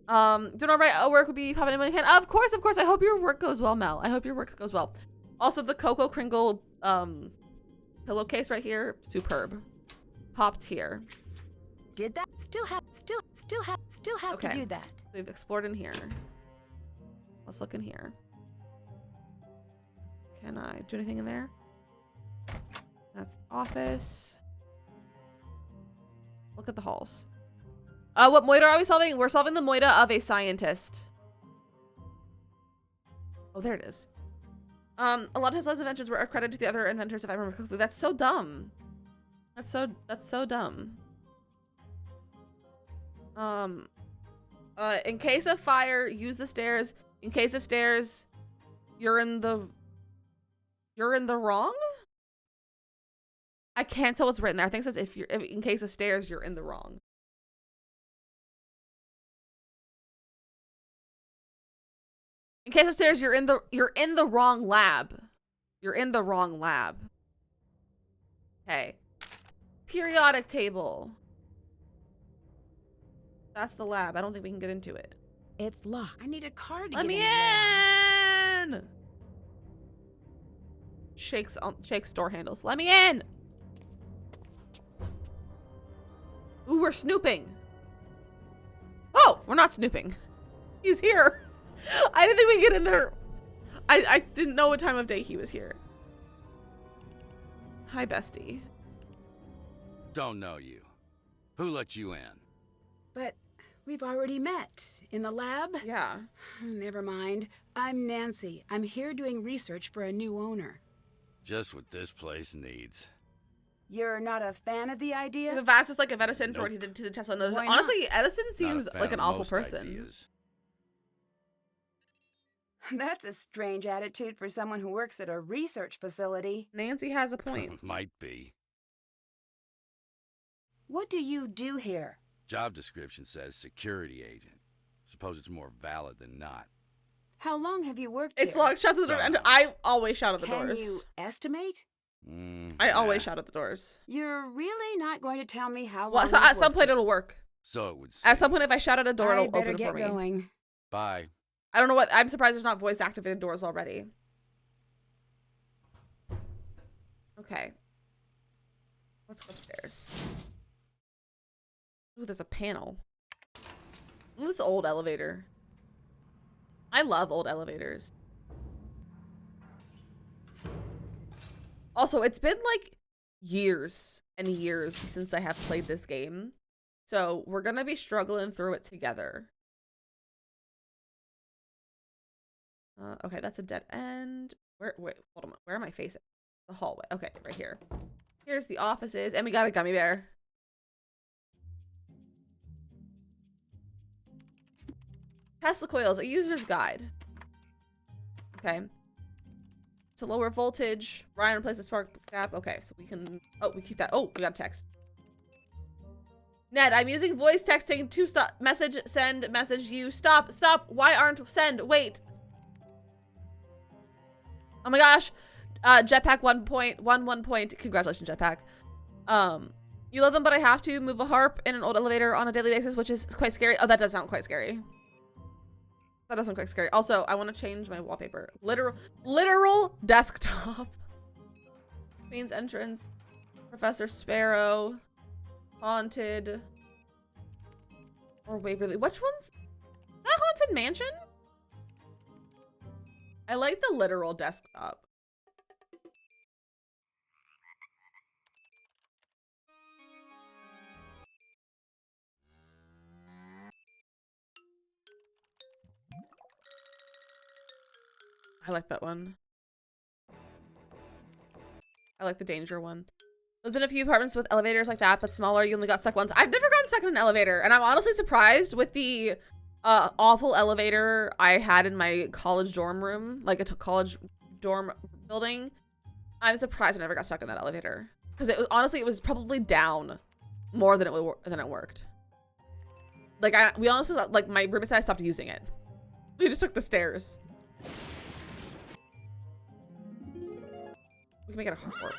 Doing all right at work would be popping in when you can. Of course. I hope your work goes well, Mel. I hope your work goes well. Also, the Coco Kringle pillowcase right here, superb. Top tier.
Did that? Still have
Okay.
to do that.
We've explored in here. Let's look in here. Can I do anything in there? That's the office. Look at the halls. What moida are we solving? We're solving the moida of a scientist. Oh, there it is. A lot of Tesla's inventions were accredited to the other inventors, if I remember correctly. That's so dumb. That's so dumb. In case of fire, use the stairs. In case of stairs, you're in the wrong? I can't tell what's written there. I think it says if in case of stairs, you're in the wrong. In case of stairs, you're in the wrong lab. You're in the wrong lab. Okay. Periodic table. That's the lab. I don't think we can get into it.
It's locked. I need a card to
Let
get
me
in.
Shakes door handles. Let me in. Ooh, we're snooping. Oh, we're not snooping. He's here. I didn't think we could get in there. I didn't know what time of day he was here. Hi, bestie.
Don't know you. Who let you in?
But we've already met. In the lab?
Yeah.
Never mind. I'm Nancy. I'm here doing research for a new owner.
Just what this place needs.
You're not a fan of the idea?
The vast is like a venison for
Nope.
what he did to the Tesla. No,
Why not?
honestly, Edison
Not a
seems
fan
like an
of
awful
most
person.
ideas.
That's a strange attitude for someone who works at a research facility.
Nancy has a point.
Might be.
What do you do here?
Job description says security agent. Suppose it's more valid than not.
How long have you worked
It's
here?
locked. Shout to the door. And
Don't.
I always shout at the
Can
doors.
you estimate?
I always
Nah.
shout at the doors.
You're really not going to tell me how
Well,
long
so
you've
at some
worked
point
here?
it'll work.
So it would
At
seem.
some point, if I shout at a door,
I
it'll
better
open
get
for me.
going.
Bye.
I don't know what. I'm surprised there's not voice activated doors already. Okay. Let's go upstairs. Ooh, there's a panel. Ooh, this old elevator. I love old elevators. Also, it's been like years and years since I have played this game. So we're gonna be struggling through it together. Okay, that's a dead end. Wait, hold on. Where am I facing? The hallway. Okay, right here. Here's the offices, and we got a gummy bear. Tesla coils, a user's guide. Okay. To lower voltage, Ryan replaces spark gap. Okay, so we can. Oh, we keep that. Oh, we got a text. Ned, I'm using voice texting to stop. Message, send, message you. Stop, stop. Why aren't send? Wait. Oh my gosh. Jetpack 1.11 point. Congratulations, Jetpack. You love them, but I have to move a harp in an old elevator on a daily basis, which is quite scary. Oh, that does sound quite scary. That does sound quite scary. Also, I want to change my wallpaper. Literal desktop. Queen's entrance. Professor Sparrow. Haunted. Or Waverly. Which one's that? Haunted Mansion? I like the literal desktop. I like that one. I like the danger one. Lives in a few apartments with elevators like that, but smaller. You only got stuck once. I've never gotten stuck in an elevator, and I'm honestly surprised with the awful elevator I had in my college dorm room, like a college dorm building. I'm surprised I never got stuck in that elevator because it was honestly it was probably down more than it worked. Like we honestly like my roommate and I stopped using it. We just took the stairs. We can make it a harp.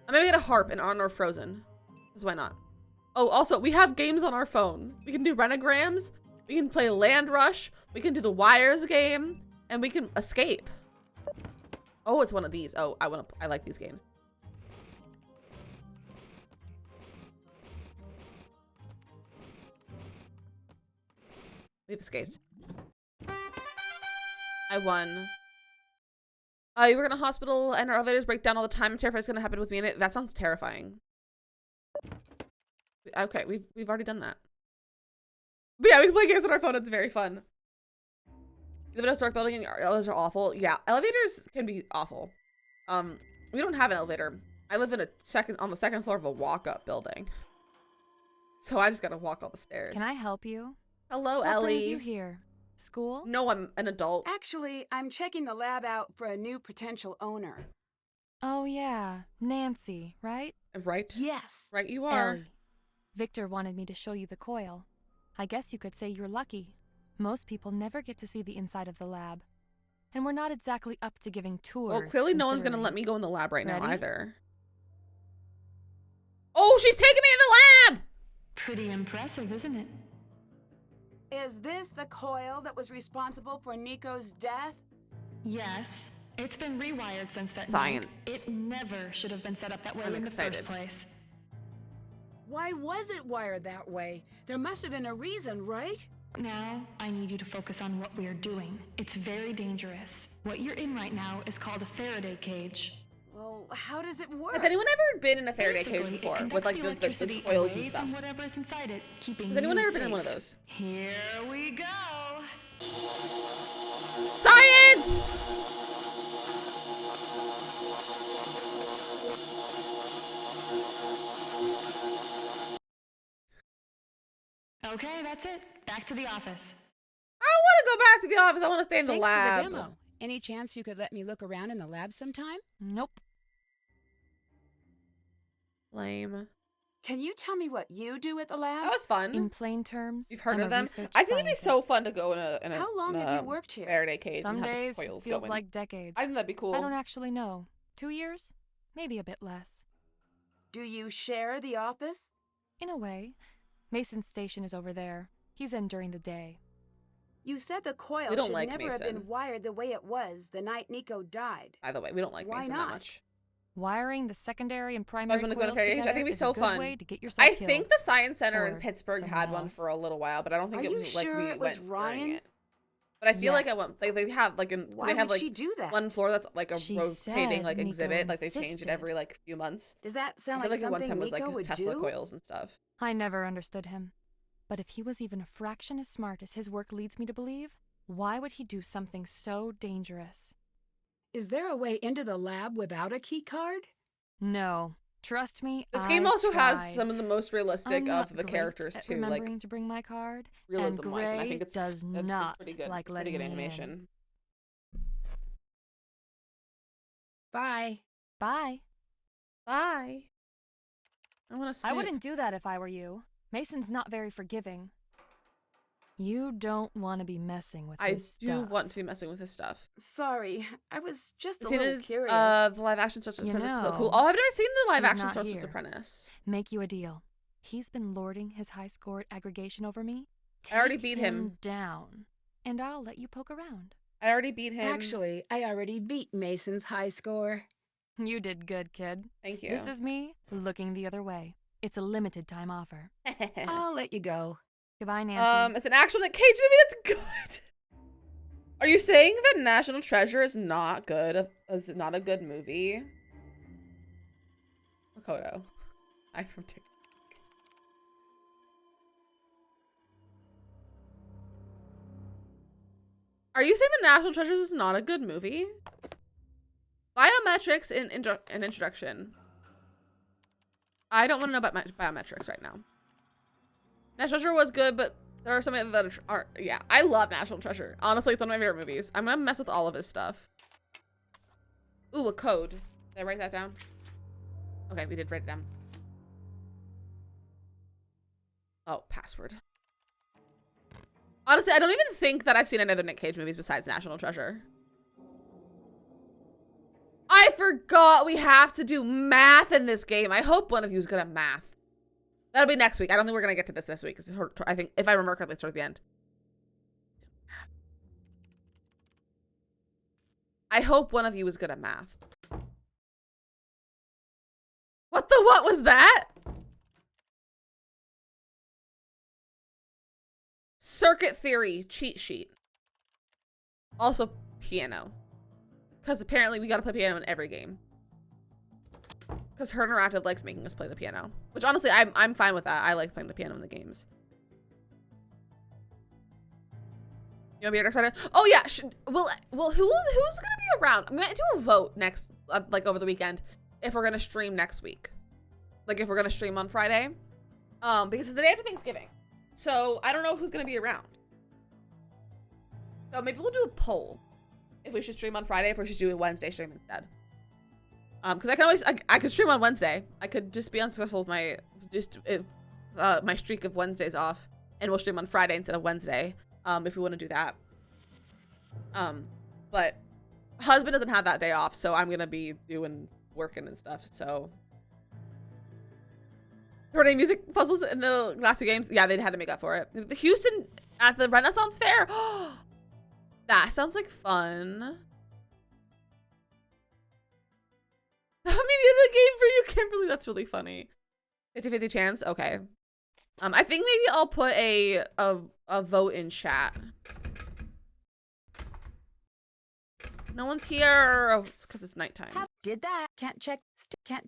I'm gonna get a harp in honor of Frozen. Because why not? Oh, also, we have games on our phone. We can do Renagrams. We can play Land Rush. We can do the Wires game. And we can escape. Oh, it's one of these. Oh, I like these games. We've escaped. I won. You work in a hospital and our elevators break down all the time. I'm terrified it's gonna happen with me in it. That sounds terrifying. Okay, we've already done that. But yeah, we can play games on our phone. It's very fun. You live in a historic building and your elevators are awful. Yeah, elevators can be awful. We don't have an elevator. I live in on the second floor of a walk-up building. So I just gotta walk all the stairs.
Can I help you?
Hello,
What
Ellie.
brings you here? School?
No, I'm an adult.
Actually, I'm checking the lab out for a new potential owner.
Oh yeah, Nancy, right?
Right?
Yes.
Right you are.
Ellie. Victor wanted me to show you the coil. I guess you could say you're lucky. Most people never get to see the inside of the lab. And we're not exactly up to giving tours.
Well, clearly no one's gonna
considering.
let me go in the lab right now
Ready?
either. Oh, she's taking me in the lab!
Pretty impressive, isn't it?
Is this the coil that was responsible for Nico's death?
Yes. It's been rewired since that
Science.
night. It never should have been set up that way
I'm
in
excited.
the first place.
Why was it wired that way? There must have been a reason, right?
Now, I need you to focus on what we are doing. It's very dangerous. What you're in right now is called a Faraday cage.
Well, how does it work?
Has anyone ever been in a Faraday cage
Basically, it
before? With
conducts
like the
electricity
coils
away
and stuff?
from whatever is inside it, keeping
Has anyone
you
ever been in
safe.
one of those?
Here we go.
Science!
Okay, that's it. Back to the office.
I don't want to go back to the office. I want to stay in the
Thanks
lab.
for the demo. Any chance you could let me look around in the lab sometime?
Nope.
Lame.
Can you tell me what you do at the lab?
That was fun.
In plain terms,
You've heard
I'm
of
a
them?
research
I think it'd be so
scientist.
fun to go in a
How long have you worked here?
Faraday cage
Some
and have
days
the coils
feels
going.
like decades.
I think that'd be cool.
I don't actually know. 2 years? Maybe a bit less.
Do you share the office?
In a way. Mason's station is over there. He's in during the day.
You said the coil
We don't
should
like
never have
Mason.
been wired the way it was the night Nico died.
By the way, we don't like
Why
Mason
not?
that much.
Wiring the secondary and
I
primary
was gonna go to
coils
Faraday cage. I
together
think it'd be
is
so
a good
fun.
way to get yourself
I
killed.
think the Science Center in
Or
Pittsburgh
someone
had one
else.
for a little while, but I don't think
Are
it
you
was like
sure
we
it was
went during
Ryan?
it. But I feel like I
Yes.
went. They have like
Why
they have
would
like
she do that?
one floor that's like a
She
rotating
said
like
Nico
exhibit. Like they change it
insisted.
every like few months.
Does that
I
sound
feel
like
like at one
something
time was
Nico
like
would
Tesla
do?
coils and stuff.
I never understood him. But if he was even a fraction as smart as his work leads me to believe, why would he do something so dangerous?
Is there a way into the lab without a key card?
No. Trust me,
This game
I've
also has
tried.
some of the most realistic
I'm not
of the
great
characters
at
too,
remembering
like
to bring my card, and
realism wise. And I
Gray
think it's
does
it's
not
pretty good.
like
It's pretty
letting
good
me in.
animation.
Bye.
Bye.
Bye. I want to.
I wouldn't do that if I were you. Mason's not very forgiving. You don't want to be messing with
I
his
do
stuff.
want to be messing with his stuff.
Sorry, I was just a
Seen
little
his
curious.
the live action Sorcerer's
You
Apprentice is so
know,
cool. Oh, I've never seen the live
he's
action
not
Sorcerer's
here.
Apprentice.
Make you a deal. He's been lording his high score at aggregation over me.
I already
Take
beat him.
down, and I'll let you poke around.
I already beat him.
Actually, I already beat Mason's high score.
You did good, kid.
Thank you.
This is me looking the other way. It's a limited time offer.
I'll let you go.
Goodbye, Nancy.
It's an actual Nick Cage movie. That's good. Are you saying that National Treasure is not good? Is it not a good movie? Makoto. I'm from TikTok. Are you saying that National Treasures is not a good movie? Biometrics in introduction. I don't want to know about biometrics right now. National Treasure was good, but there are some that are yeah. I love National Treasure. Honestly, it's one of my favorite movies. I'm gonna mess with all of his stuff. Ooh, a code. Did I write that down? Okay, we did write it down. Oh, password. Honestly, I don't even think that I've seen any other Nick Cage movies besides National Treasure. I forgot we have to do math in this game. I hope one of you is good at math. That'll be next week. I don't think we're going to get to this week. I think, if I remember correctly, it's towards the end. I hope one of you is good at math. What was that? Circuit theory cheat sheet. Also piano. Because apparently we got to play piano in every game. Because Her Interactive likes making us play the piano. Which honestly, I'm fine with that. I like playing the piano in the games. You want to be our next Friday? Oh yeah. Well, who's gonna be around? I'm gonna do a vote next, like over the weekend, if we're gonna stream next week. Like if we're gonna stream on Friday, because it's the day after Thanksgiving. So I don't know who's gonna be around. So maybe we'll do a poll if we should stream on Friday, if we should do a Wednesday stream instead. Because I can always I could stream on Wednesday. I could just be unsuccessful with my streak of Wednesdays off, and we'll stream on Friday instead of Wednesday. If we want to do that. But husband doesn't have that day off, so I'm gonna be working and stuff. So Friday music puzzles in the last two games, yeah, they had to make up for it. The Houston at the Renaissance Fair. That sounds like fun. Maybe the game for you, Kimberly. That's really funny. 50-50 chance. Okay. I think maybe I'll put a vote in chat. No one's here. Oh, it's because it's nighttime.
Did that. Can't check that.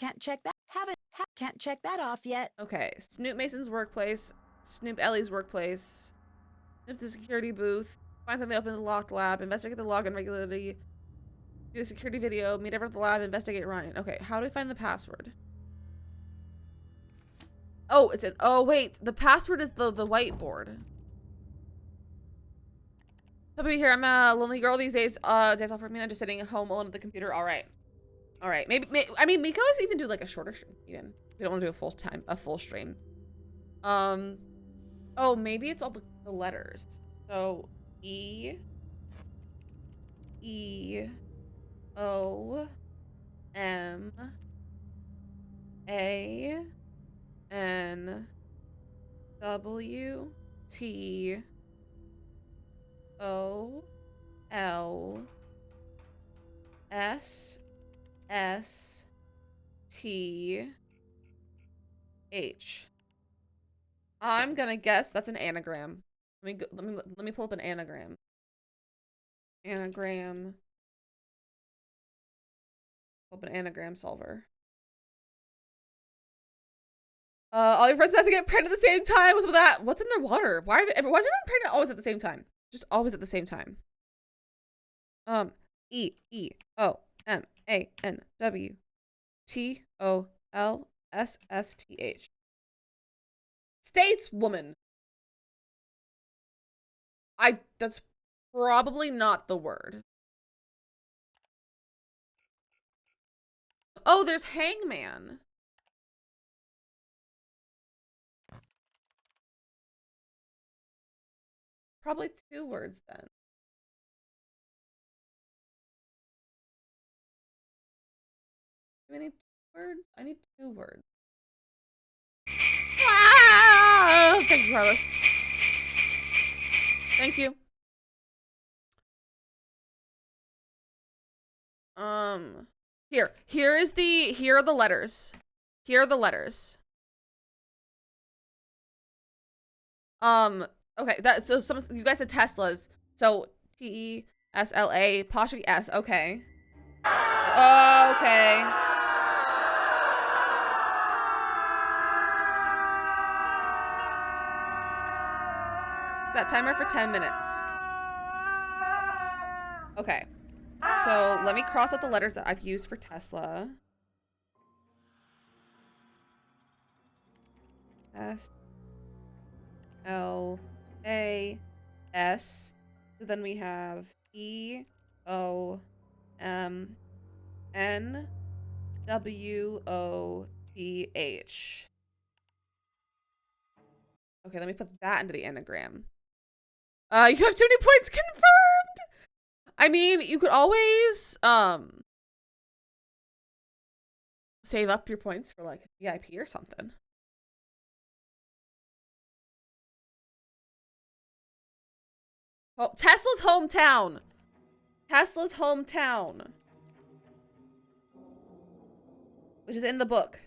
Can't check that off yet.
Okay. Snoop Mason's workplace. Snoop Ellie's workplace. Snoop the security booth. Find something open in the locked lab. Investigate the log and regularly. Do the security video. Meet everyone at the lab. Investigate Ryan. Okay. How do I find the password? Oh, it's oh wait, the password is the whiteboard. Somebody here, I'm a lonely girl these days. Days off for me, I'm just sitting at home alone at the computer. All right. All right, I mean, we can always even do like a shorter stream even. We don't want to do a full stream. Oh, maybe it's all the letters. So E O M A N W T O L S S T H. I'm gonna guess that's an anagram. Let me pull up an anagram. Anagram. Pull up an anagram solver. All your friends have to get pregnant at the same time. What's with that? What's in their water? Why is everyone pregnant always at the same time? Just always at the same time. E O M A N W T O L S S T H. Stateswoman. That's probably not the word. Oh, there's hangman. Probably 2 words then. Do we need 2 words? I need 2 words. Ah! Thank you, Carlos. Thank you. Here are the letters. Here are the letters. Okay, so you guys said Teslas. So Tesla, apostrophe S, okay. Okay. Set timer for 10 minutes. Okay. So let me cross out the letters that I've used for Tesla. S L A S. So then we have E O M N W O T H. Okay, let me put that into the anagram. You have 2 new points confirmed. I mean, you could always save up your points for like VIP or something. Oh, Tesla's hometown. Tesla's hometown. Which is in the book.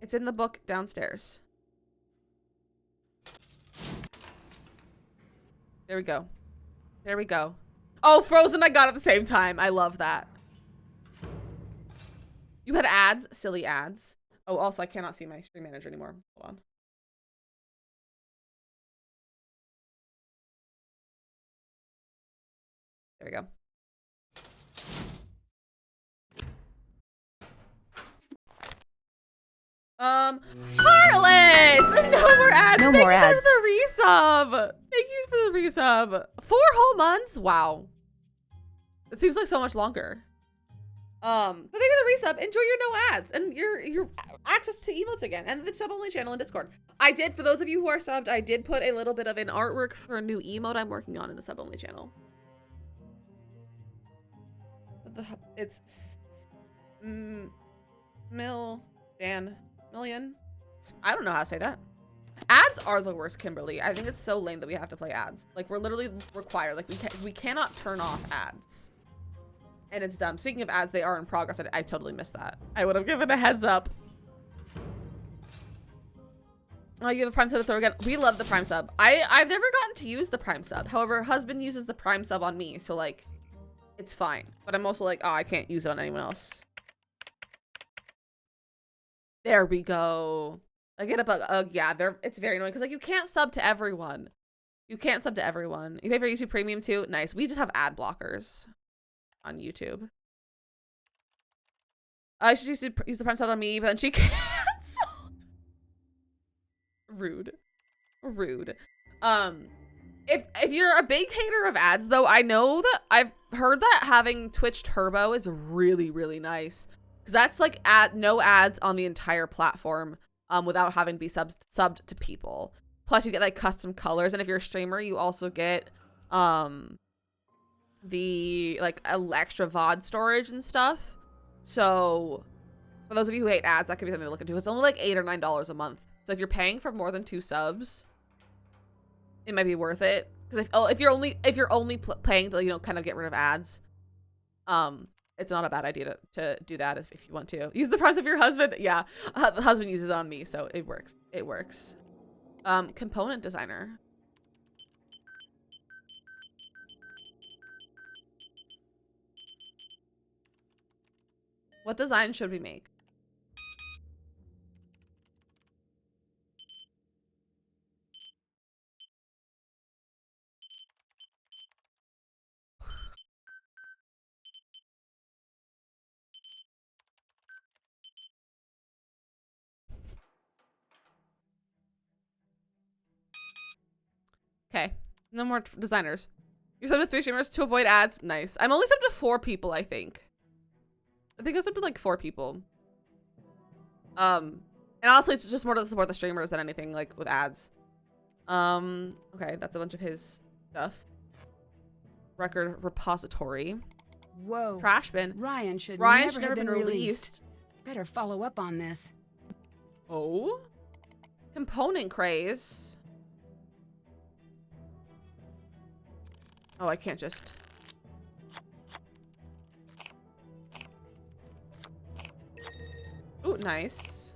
It's in the book downstairs. There we go. There we go. Oh, Frozen I got at the same time. I love that. You had ads? Silly ads. Oh, also I cannot see my stream manager anymore. Hold on. There we go. Heartless! No more ads.
No
Thank
more
you
ads.
for the resub. Thank you for the resub. 4 whole months? Wow. It seems like so much longer. But thank you for the resub. Enjoy your no ads and your access to emotes again and the sub only channel in Discord. I did, for those of you who are subbed, I did put a little bit of an artwork for a new emote I'm working on in the sub only channel. It's million. I don't know how to say that. Ads are the worst, Kimberly. I think it's so lame that we have to play ads. Like, we're literally required. Like, we cannot turn off ads. And it's dumb. Speaking of ads, they are in progress. I totally missed that. I would have given a heads up. Oh, you have a Prime sub to throw again. We love the Prime sub. I've never gotten to use the Prime sub. However, husband uses the Prime sub on me. So, like, it's fine. But I'm also like, oh, I can't use it on anyone else. There we go. I get a bug. Yeah, it's very annoying because like you can't sub to everyone. You can't sub to everyone. You pay for YouTube Premium too? Nice. We just have ad blockers on YouTube. I should use the Prime sale on me, but then she canceled. Rude. If you're a big hater of ads, though, I know that I've heard that having Twitch Turbo is really, really nice. Because that's like no ads on the entire platform without having to be subbed to people. Plus, you get like custom colors. And if you're a streamer, you also get the like extra VOD storage and stuff. So for those of you who hate ads, that could be something to look into. It's only like $8 or $9 a month. So if you're paying for more than 2 subs, it might be worth it. Because if you're only paying to, you know, kind of get rid of ads, it's not a bad idea to do that if you want to. Use the price of your husband. Yeah, the husband uses it on me, so it works. It works. Component designer. What design should we make? Okay, no more designers. You're subbed to 3 streamers to avoid ads. Nice. I'm only subbed to 4 people, I think. I think I subbed to like 4 people. And honestly, it's just more to support the streamers than anything like with ads. Okay, that's a bunch of his stuff. Record repository.
Whoa.
Trash bin.
Ryan should
Ryan
never have been released. Better follow up on this.
Oh? Component craze. Oh, I can't just... Ooh, nice.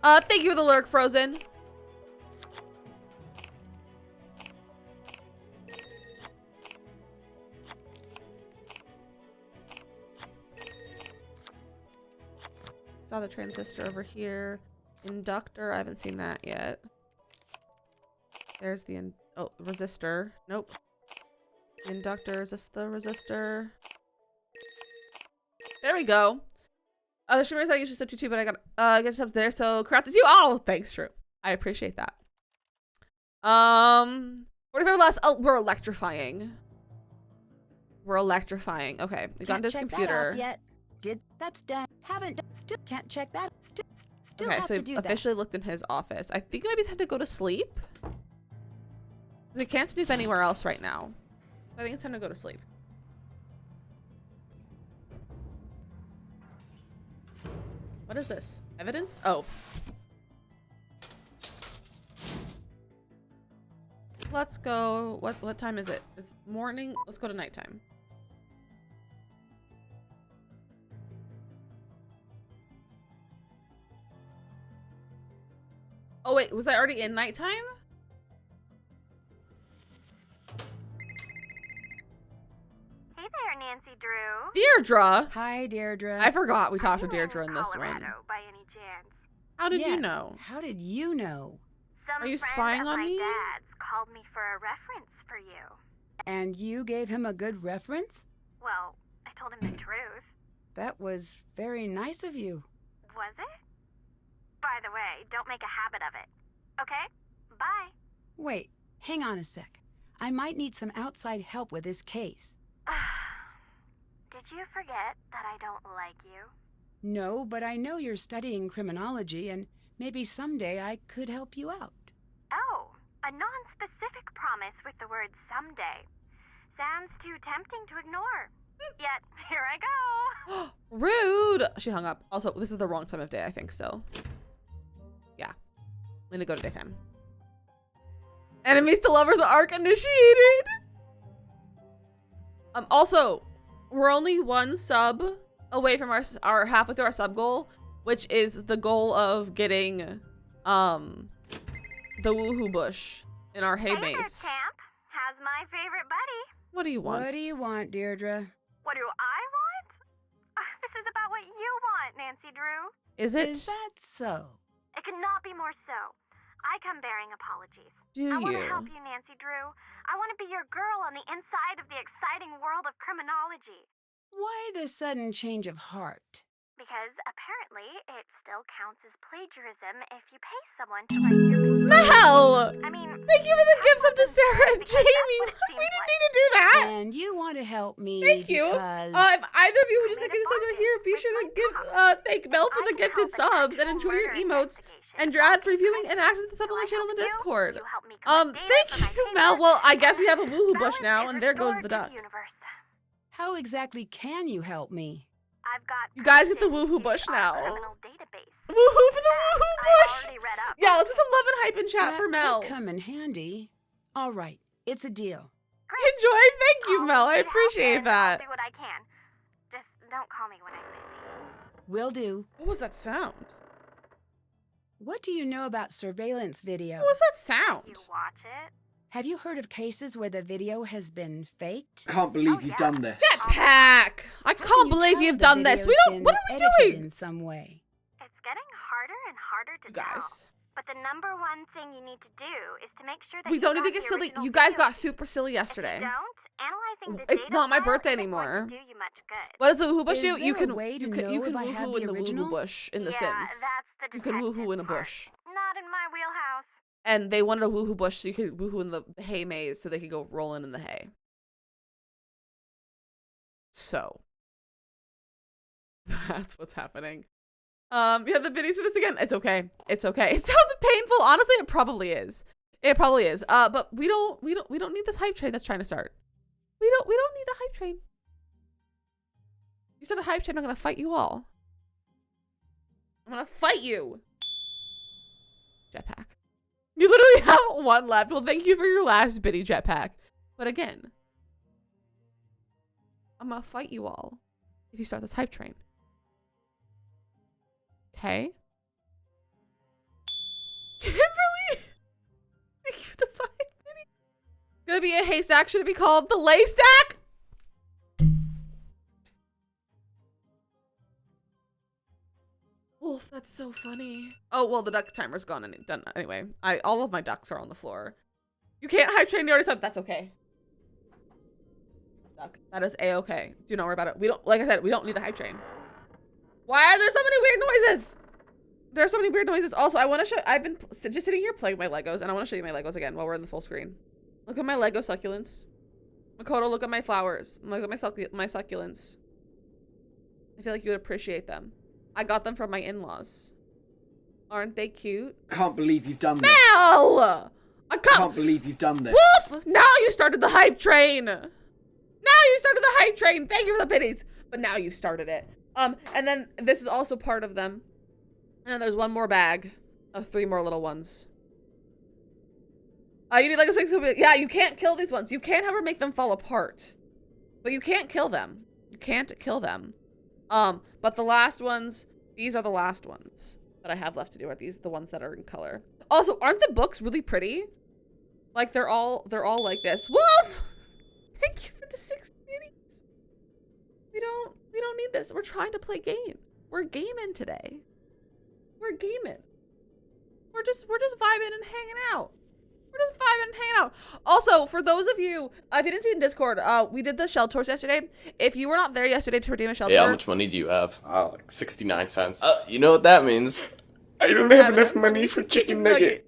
Thank you for the lurk, Frozen. Saw the transistor over here. Inductor, I haven't seen that yet. There's the resistor. Nope. Inductor, is this the resistor? There we go. The streamers I usually sub to too, but I got get subs there, so congrats to you all. Thanks, True. I appreciate that. 45 less. Oh, we're electrifying. We're electrifying. Okay, we got into his computer.
That off yet. That's done. Haven't still can't check that. Still
okay,
have
so
to do
we've officially looked in his office. I think maybe it's time to go to sleep. We can't snoop anywhere else right now. I think it's time to go to sleep. What is this? Evidence? Oh. Let's go. What time is it? It's morning. Let's go to nighttime. Oh wait, was I already in nighttime?
Hey there, Nancy Drew.
Deirdre.
Hi, Deirdre.
I forgot we talked to
Are you
Deirdre in this
Colorado,
one.
by any chance?
How did you
Yes.
know?
How did you know?
Some
Are you
friend
spying
of
on
my
me?
dad's called me for a reference for you.
And you gave him a good reference?
Well, I told him the truth.
That was very nice of you.
Was it? By the way, don't make a habit of it. Okay? Bye.
Wait, hang on a sec. I might need some outside help with this case.
Did you forget that I don't like you?
No, but I know you're studying criminology, and maybe someday I could help you out.
Oh, a non-specific promise with the word someday. Sounds too tempting to ignore. Yet, here I go.
Rude. She hung up. Also, this is the wrong time of day, I think, so. Yeah. I'm gonna go to daytime. Enemies to lovers arc initiated. Also, we're only 1 sub away from our halfway through our sub goal, which is the goal of getting the woohoo bush in our hay
Hey there,
maze.
champ. How's my favorite buddy?
What do you want?
What do you want, Deirdre?
What do I want? This is about what you want, Nancy Drew.
Is it?
Is that so?
It could not be more so. I come bearing apologies.
Do
I want to
you?
help you, Nancy Drew. I want to be your girl on the inside of the exciting world of criminology.
Why the sudden change of heart?
Because apparently it still counts as plagiarism if you pay someone to write your piece.
The hell?
I mean,
Thank you for the gifts up to
capitalism's
Sarah and
good because that's
Jamie.
what it
We
seems
didn't
like.
need to do that.
And you want to help me
Thank you.
because...
If either of you who just
I
got
made a
gifted subs are
bargain
here, be
with
sure to
my
give
top.
thank Mel for
I
the
can
gifted
help an
subs and
actual
enjoy your
murder
emotes
investigation
and Drad for
solve
viewing
crime.
and access to the
So
supplement
I
channel in the
help you,
Discord.
you help me collect data
Thank
for my
you,
paper,
Mel. Well, I guess we
and
have a woohoo bush
balance
now,
is
and there goes
restored
the
to
duck.
universe.
How exactly can you help me?
I've got
You guys get the
access
woohoo
to
bush
our
now.
criminal database.
Woohoo for the
In fact,
woohoo
I've
bush!
already read up
Yeah,
on
let's get some
it.
love and hype in chat
That
for Mel.
could come in handy. All right, it's a deal.
Great.
Enjoy. Thank you,
I'll
Mel. I
need help,
appreciate
and
that.
I'll do what I can. Just don't call me when I'm busy.
Will do.
What was that sound?
What do you know about surveillance video?
What was that sound?
You watch it.
Have you heard of cases where the video has been faked?
Can't believe you've done this.
Jetpack! I
How
can't
can you
believe
tell
you've
the
done this. We
video's
don't.
been
What are we
edited
doing?
in some way?
It's getting harder and harder to
You
tell.
guys.
But the number one thing you need to do is to make sure that
We
you
don't need
got
to get
the
silly.
original
You guys
video.
got super silly yesterday.
If you don't, analyzing the
It's
data
not my
file
birthday
isn't going to
anymore.
do you much good.
What does the woohoo bush
Is
do?
there
You
a
can
way to
you can
know if I have
woohoo in
the
the woohoo
original?
bush in The
yeah,
Sims.
that's the
You can woohoo
detective
in a
part.
bush.
Not in my wheelhouse.
And they wanted a woohoo bush so you could woohoo in the hay maze so they could go rolling in the hay. So that's what's happening. Yeah, the biddies for this again. It's okay. It's okay. It sounds painful. Honestly, it probably is. It probably is. But we don't need this hype train that's trying to start. We don't need the hype train. You start a hype train, I'm gonna fight you all. I'm gonna fight you. Jetpack. You literally have one left. Well, thank you for your last biddy, Jetpack. But again, I'm gonna fight you all if you start this hype train. Okay? Kimberly! Thank you for the 5 biddy. Gonna be a haystack. Should it be called the lay stack? Wolf, that's so funny. Oh, well, the duck timer's gone and done anyway. All of my ducks are on the floor. You can't hype train, you already said that's okay. Stuck. That is a-okay. Do not worry about it. We don't, like I said, we don't need the hype train. Why are there so many weird noises? There are so many weird noises. Also, I want to show, I've been just sitting here playing with my Legos, and I want to show you my Legos again while we're in the full screen. Look at my Lego succulents. Makoto, look at my flowers. Look at my succulents. I feel like you would appreciate them. I got them from my in-laws. Aren't they cute?
Can't believe you've done this.
Mel!
Can't believe you've done this.
Wolf! Now you started the hype train! Now you started the hype train! Thank you for the biddies! But now you started it. And then this is also part of them. And then there's one more bag of 3 more little ones. You need like a 6. Yeah, you can't kill these ones. You can't ever make them fall apart. But you can't kill them. You can't kill them. But the last ones, these are the last ones that I have left to do. Are these the ones that are in color? Also, aren't the books really pretty? Like they're all like this. Wolf! Thank you for the 6 biddies. We don't need this. We're trying to play game. We're gaming today. We're gaming. We're just vibing and hanging out. We're just vibing and hanging out. Also, for those of you, if you didn't see in Discord, we did the shell tours yesterday. If you were not there yesterday to redeem a shell
Hey,
tour.
how much money do you have? Like 69 cents. You know what that means.
I don't have enough money for chicken nugget.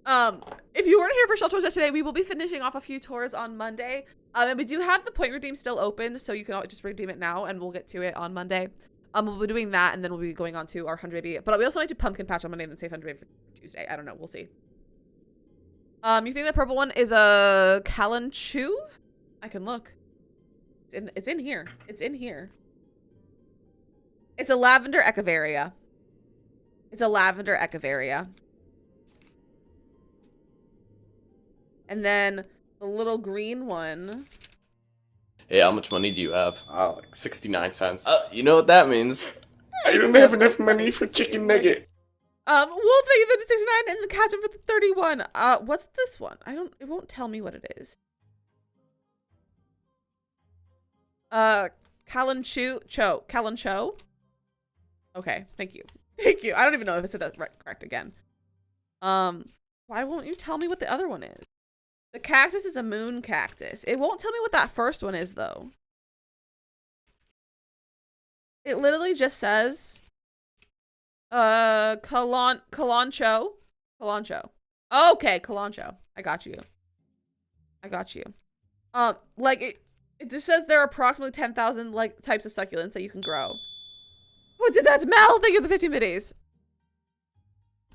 If you weren't here for shell tours yesterday, we will be finishing off a few tours on Monday. And we do have the point redeem still open, so you can just redeem it now, and we'll get to it on Monday. We'll be doing that, and then we'll be going on to our 100 baby. But we also might do pumpkin patch on Monday and then save 100 baby for Tuesday. I don't know. We'll see. You think the purple one is a Kalanchu? I can look. It's in here. It's in here. It's a lavender echeveria. It's a lavender echeveria. And then the little green one.
Hey, how much money do you have? Like 69 cents. You know what that means.
I don't have enough money for chicken nugget.
We'll take the 69 and the captain for the 31. What's this one? It won't tell me what it is. Kalancho? Okay, thank you. Thank you. I don't even know if it said that correct again. Why won't you tell me what the other one is? The cactus is a moon cactus. It won't tell me what that first one is, though. It literally just says, Kalancho. Kalancho. Okay, Kalancho. I got you. Like, it just says there are approximately 10,000, like, types of succulents that you can grow. Who did that? Mel, thank you for the 15 biddies.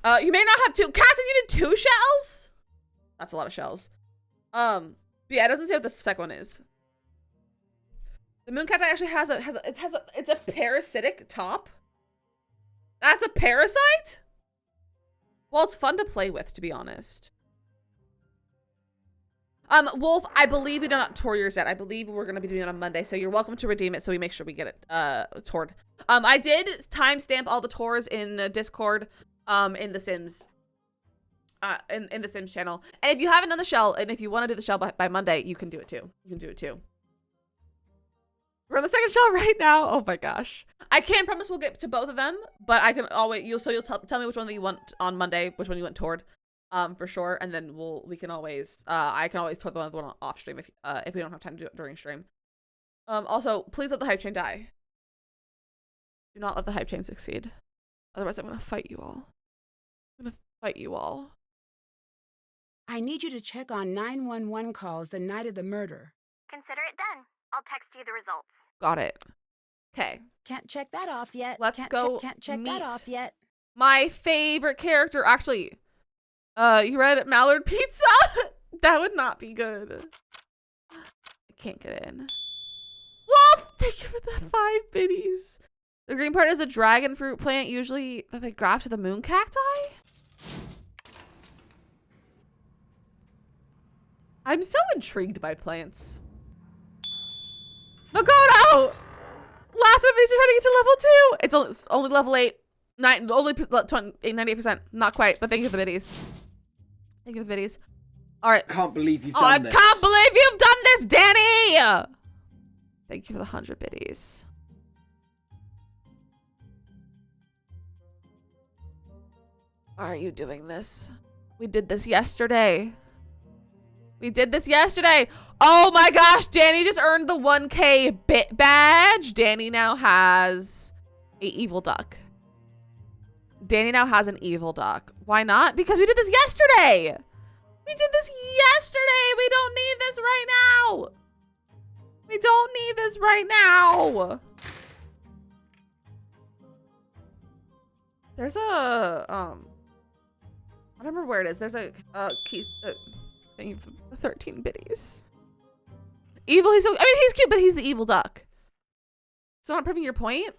You may not have two. Captain, you did 2 shells? That's a lot of shells. But yeah, it doesn't say what the second one is. The moon cactus actually it's a parasitic top. That's a parasite? Well, it's fun to play with, to be honest. Wolf, I believe we do not tour yours yet. I believe we're going to be doing it on Monday, so you're welcome to redeem it so we make sure we get it, toured. I did timestamp all the tours in Discord, in The Sims. In the Sims channel. And if you haven't done the shell, and if you want to do the shell by Monday, you can do it too. We're on the second shell right now. Oh my gosh. I can't promise we'll get to both of them, but I can always, you'll tell me which one that you want on Monday, which one you want toward, for sure. And then we can always, I can always tour the one off stream if we don't have time to do it during stream. Also, please let the hype chain die. Do not let the hype chain succeed. Otherwise, I'm going to fight you all.
I need you to check on 911 calls the night of the murder.
Consider it done. I'll text you the results.
Got it. Okay.
Can't check that off yet.
Let's go
Can't check
meet
that off yet.
my favorite character. Actually, you read Mallard Pizza? That would not be good. I can't get in. Wolf, thank you for the 5 biddies. The green part is a dragon fruit plant, usually that they graft to the moon cacti. I'm so intrigued by plants. Makoto! Last one, trying to get to level 2. It's only level 8. Only 98%. Not quite, but thank you for the biddies. Thank you for the biddies. All right.
Can't believe you've done this.
I can't believe you've done this, Danny! Thank you for the 100 biddies. Why are you doing this? We did this yesterday. Oh my gosh, Danny just earned the 1K bit badge. Danny now has an evil duck. Why not? Because we did this yesterday. We don't need this right now. There's a, I don't remember where it is. There's a key, thing for the 13 biddies. Evil, he's cute, but he's the evil duck. So not proving your point?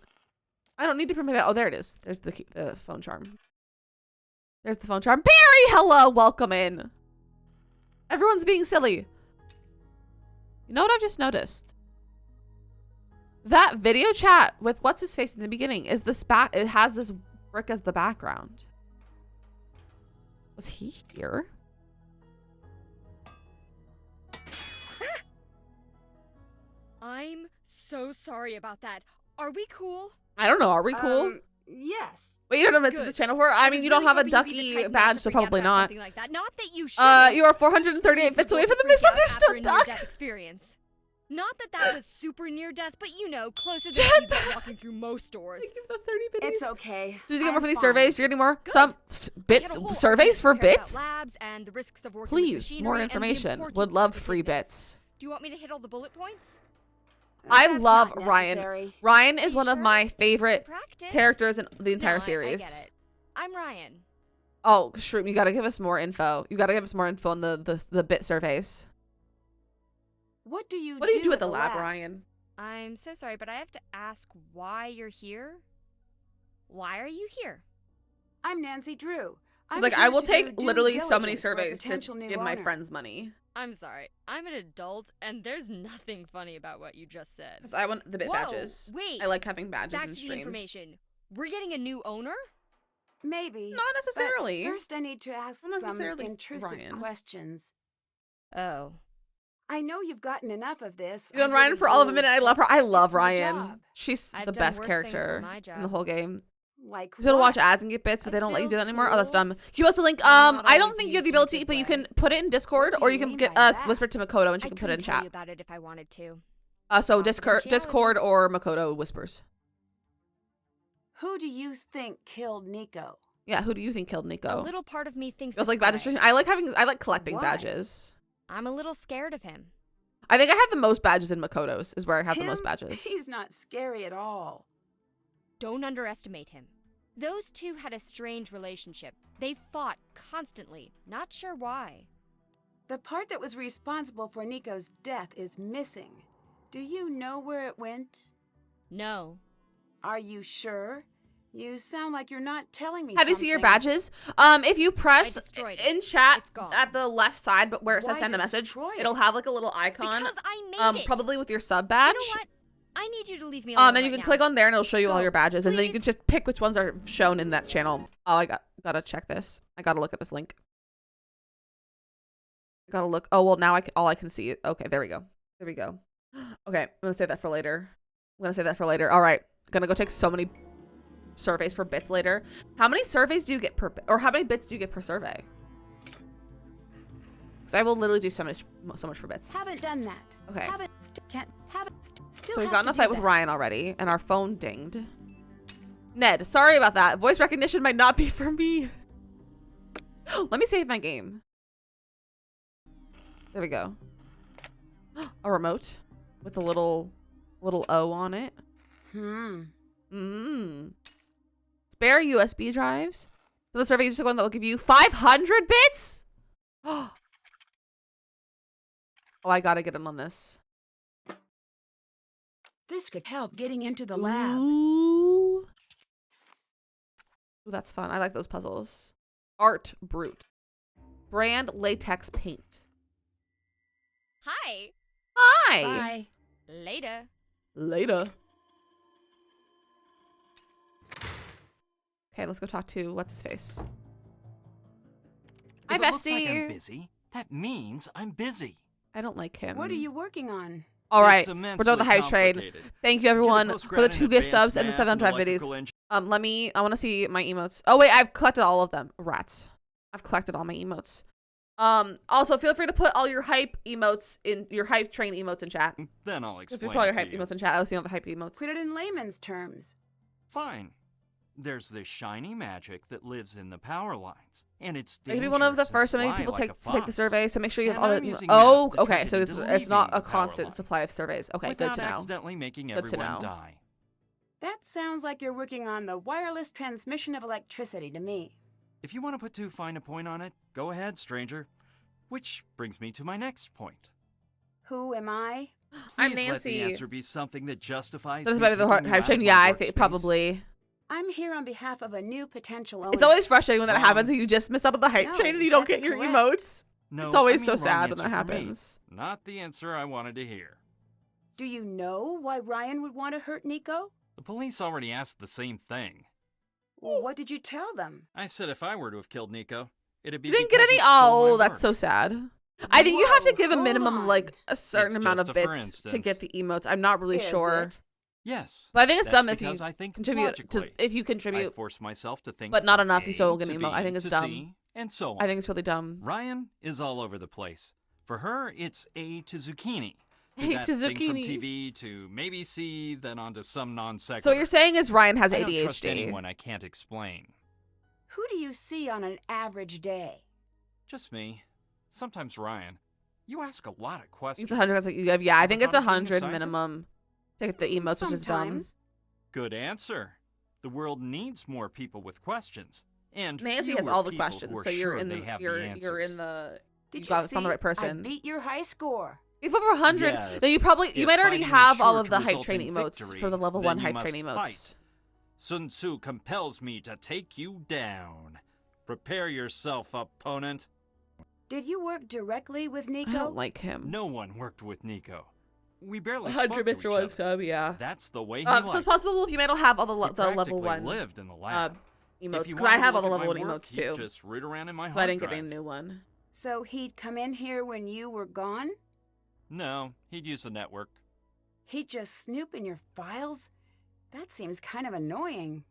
I don't need to prove it. Oh, there it is. There's the phone charm. Barry, hello, welcome in. Everyone's being silly. You know what I've just noticed? That video chat with what's his face in the beginning is it has this brick as the background. Was he here?
I'm so sorry about that. Are we cool?
I don't know. Are we cool?
Yes.
Wait, you don't know if it's the channel for? I mean, you don't have a ducky badge, so probably not.
Like that. Not that you should.
You are 438 bits away from the misunderstood duck.
Experience. Not that that was super near death, but you know, closer than you get walking through most stores.
Thank you for the 30 bits.
It's okay.
So did you get more for these surveys? You're getting more? Some bits? Surveys for bits?
Labs and the risks of working
Please,
with
more information. Would love free bits.
Do you want me to hit all the bullet points?
I love Ryan. Ryan is one of my favorite characters in the entire series.
I get it. I'm Ryan.
Oh, Shroom, you gotta give us more info. You gotta give us more info on the bit surveys.
What do you
do at the lab, Ryan?
I'm so sorry, but I have to ask why you're here. Why are you here?
I'm Nancy Drew.
It's like, I will take literally so many surveys to give my friends money.
I'm sorry. I'm an adult, and there's nothing funny about what you just said.
Because I want the bit badges.
Wait.
I like having badges
Back
in
to
streams.
the information. We're getting a new owner?
Maybe.
Not necessarily.
But first, I need to ask some intrusive questions.
Oh.
I know you've gotten enough of this.
You know, Ryan for all of a minute. I love her. I love Ryan. She's the best character in the whole game.
Like
You gotta watch
what?
ads and get bits, but they
Like
don't let you do that
build
anymore. Oh, that's dumb.
tools?
Can you post a link?
Not
I don't
always
think you have the
using
ability, but you can
today.
put it in Discord,
What do
or
you
you can
mean
get
by that?
whisper to Makoto, and she
I
can put it in
couldn't tell
chat.
you about it if I wanted to.
So Discord
Confidentiality.
or Makoto whispers.
Who do you think killed Nico?
Yeah, who do you think killed
A
Nico?
little part of me thinks
It was
it's
like badge
Gray.
destruction. I like collecting
Why?
badges.
I'm a little scared of him.
I think I have the most badges in Makoto's. Is where I have the most
Him?
badges.
He's not scary at all.
Don't underestimate him. Those two had a strange relationship. They fought constantly, not sure why.
The part that was responsible for Nico's death is missing. Do you know where it went?
No.
Are you sure? You sound like you're not telling me
How do you see your
something.
badges? If you press
destroyed
in
it.
chat
It's gone.
at the left side, but where it says
Why
send a message,
destroy it?
it'll have like a little icon.
Because I made it.
Probably with your sub badge.
You know what? I need you to leave me alone
And you
right
can
now.
click on there and it'll show you all
Go,
your badges, and then you can
please.
just pick which ones are shown in that channel. Oh, I gotta check this. I gotta look at this link. I gotta look. Oh well, now all I can see. Okay, there we go. There we go. Okay, I'm gonna save that for later. All right, gonna go take so many surveys for bits later. How many surveys do you get per, or how many bits do you get per survey? Because I will literally do so much for bits.
Haven't done that.
Okay.
Still
So we
have
got in
to
a
do
fight with
that.
Ryan already, and our phone dinged. Ned, sorry about that. Voice recognition might not be for me. Let me save my game. There we go. A remote with a little O on it. Spare USB drives. So the survey you just took one that will give you 500 bits. Oh, I gotta get in on this.
This could help getting into the lab.
Ooh, that's fun. I like those puzzles. Art Brute. Brand latex paint.
Hi.
Hi.
Bye.
Later.
Later. Okay, let's go talk to what's his face. Hi,
If it looks like
bestie.
I'm busy, that means I'm busy.
I don't like him.
What are you working on?
All right,
It's
we're done with
immensely
the hype train.
complicated.
Thank you
Get a
everyone
postgrad
for the
in
2 gift
advanced
subs and the
math
7
and
drive
electrical
videos.
engineering.
I want to see my emotes. Oh wait, I've collected all of them. Rats. I've collected all my emotes. Also feel free to put all your hype emotes in your hype train emotes in chat.
Then I'll
If you
explain
put all your
it
hype
to you.
emotes in chat, I'll see all the hype emotes.
Put it in layman's terms.
Fine. There's this shiny magic that lives in the power lines, and it's
It could be one of the
dangerous and
first so many
sly
people
like
take
a
to take the
fox.
survey, so make sure you have
And
all
I'm
the
using
Oh,
math to
okay,
trick
so
it
it's
into
not
leaving
a
the power
constant
lines
supply of surveys. Okay, good
without
to know.
accidentally making
Good to
everyone
know.
die.
That sounds like you're working on the wireless transmission of electricity to me.
If you want to put too fine a point on it, go ahead, stranger. Which brings me to my next point.
Who am I?
I'm
Please let the
Nancy.
answer be something that justifies
So this
me
might be the
kicking you
hype
out
train.
of
Yeah,
my
I think
workspace.
probably.
I'm here on behalf of a new potential owner.
It's always frustrating when that
Wrong.
happens and you just miss out on the hype
No,
train and you don't
that's
get your
correct.
emotes.
No,
It's always
I
so
mean wrong
sad when that
answer for me.
happens.
Not the answer I wanted to hear.
Do you know why Ryan would want to hurt Nico?
The police already asked the same thing.
Well, what did you tell them?
I said if I were to have killed Nico, it'd be
You didn't get
because
any.
he stole
Oh,
my
that's
work.
so sad. I think you have to
Whoa,
give a
hold
minimum of
on.
like a certain
It's
amount
just
of
a for
bits to
instance.
get the emotes. I'm not really
Is
sure,
it?
Yes.
but I think it's
That's
dumb if you
because I think
contribute to.
logically.
If you
I
contribute,
force myself to think
but not
from
enough, you
A
still will get an
to
emote. I
B
think it's
to
dumb.
C, and so on.
I think it's really dumb.
Ryan is all over the place. For her, it's A to zucchini. To
A
that
to
thing from
zucchini.
TV to maybe C, then on to some non sequitur.
So what you're saying is Ryan has
I don't trust
ADHD.
anyone I can't explain.
Who do you see on an average day?
Just me. Sometimes Ryan. You ask a lot of questions.
It's 100. Yeah, I
Ever
think it's
thought of being a
100
scientist?
minimum to get the emotes, which is dumb.
Sometimes.
Good answer. The world needs more people with questions. And
Nancy has
fewer
all the
people who
questions,
are
so you're
sure
in
they
the
have
you're
the
you're in
answers.
the.
Did
you
you
got
see?
found the right person.
I beat your high score.
If over 100,
Yes.
then you
If
might already
fighting is
have all
sure
of
to
the hype
result
train
in
emotes
victory,
for the level
then
1
you
hype
must
train emotes.
fight. Sun Tzu compels me to take you down. Prepare yourself, opponent.
Did you work directly with Nico?
I don't like him.
No one worked with Nico. We barely
100
spoke to
bits
each
for one
other.
sub, yeah.
That's the way he
So
liked
it's possible if you might not have all the,
He
the level
practically
1
lived in the lab.
emotes,
If you
because I
wanted to
have all the
look at
level
my
1
work,
emotes
you'd
too.
just root around in my
So I
hard
didn't get
drive.
any new one.
So he'd come in here when you were gone?
No, he'd use the network.
He'd just snoop in your files? That seems kind of annoying.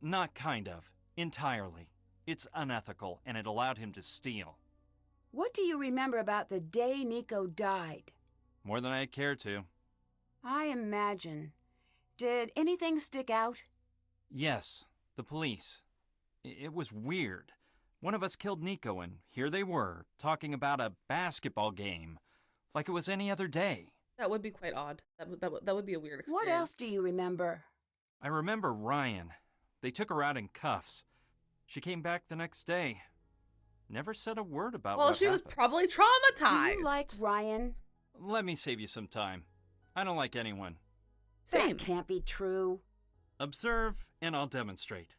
Not kind of. Entirely. It's unethical, and it allowed him to steal.
What do you remember about the day Nico died?
More than I'd care to.
I imagine. Did anything stick out?
Yes, the police. It was weird. One of us killed Nico, and here they were, talking about a basketball game, like it was any other day.
That would be quite odd. That would be a weird experience.
What else do you remember?
I remember Ryan. They took her out in cuffs. She came back the next day. Never said a word about
Well,
what
she was
happened.
probably traumatized.
Do you like Ryan?
Let me save you some time. I don't like anyone.
Same.
That can't be true.
Observe, and I'll demonstrate.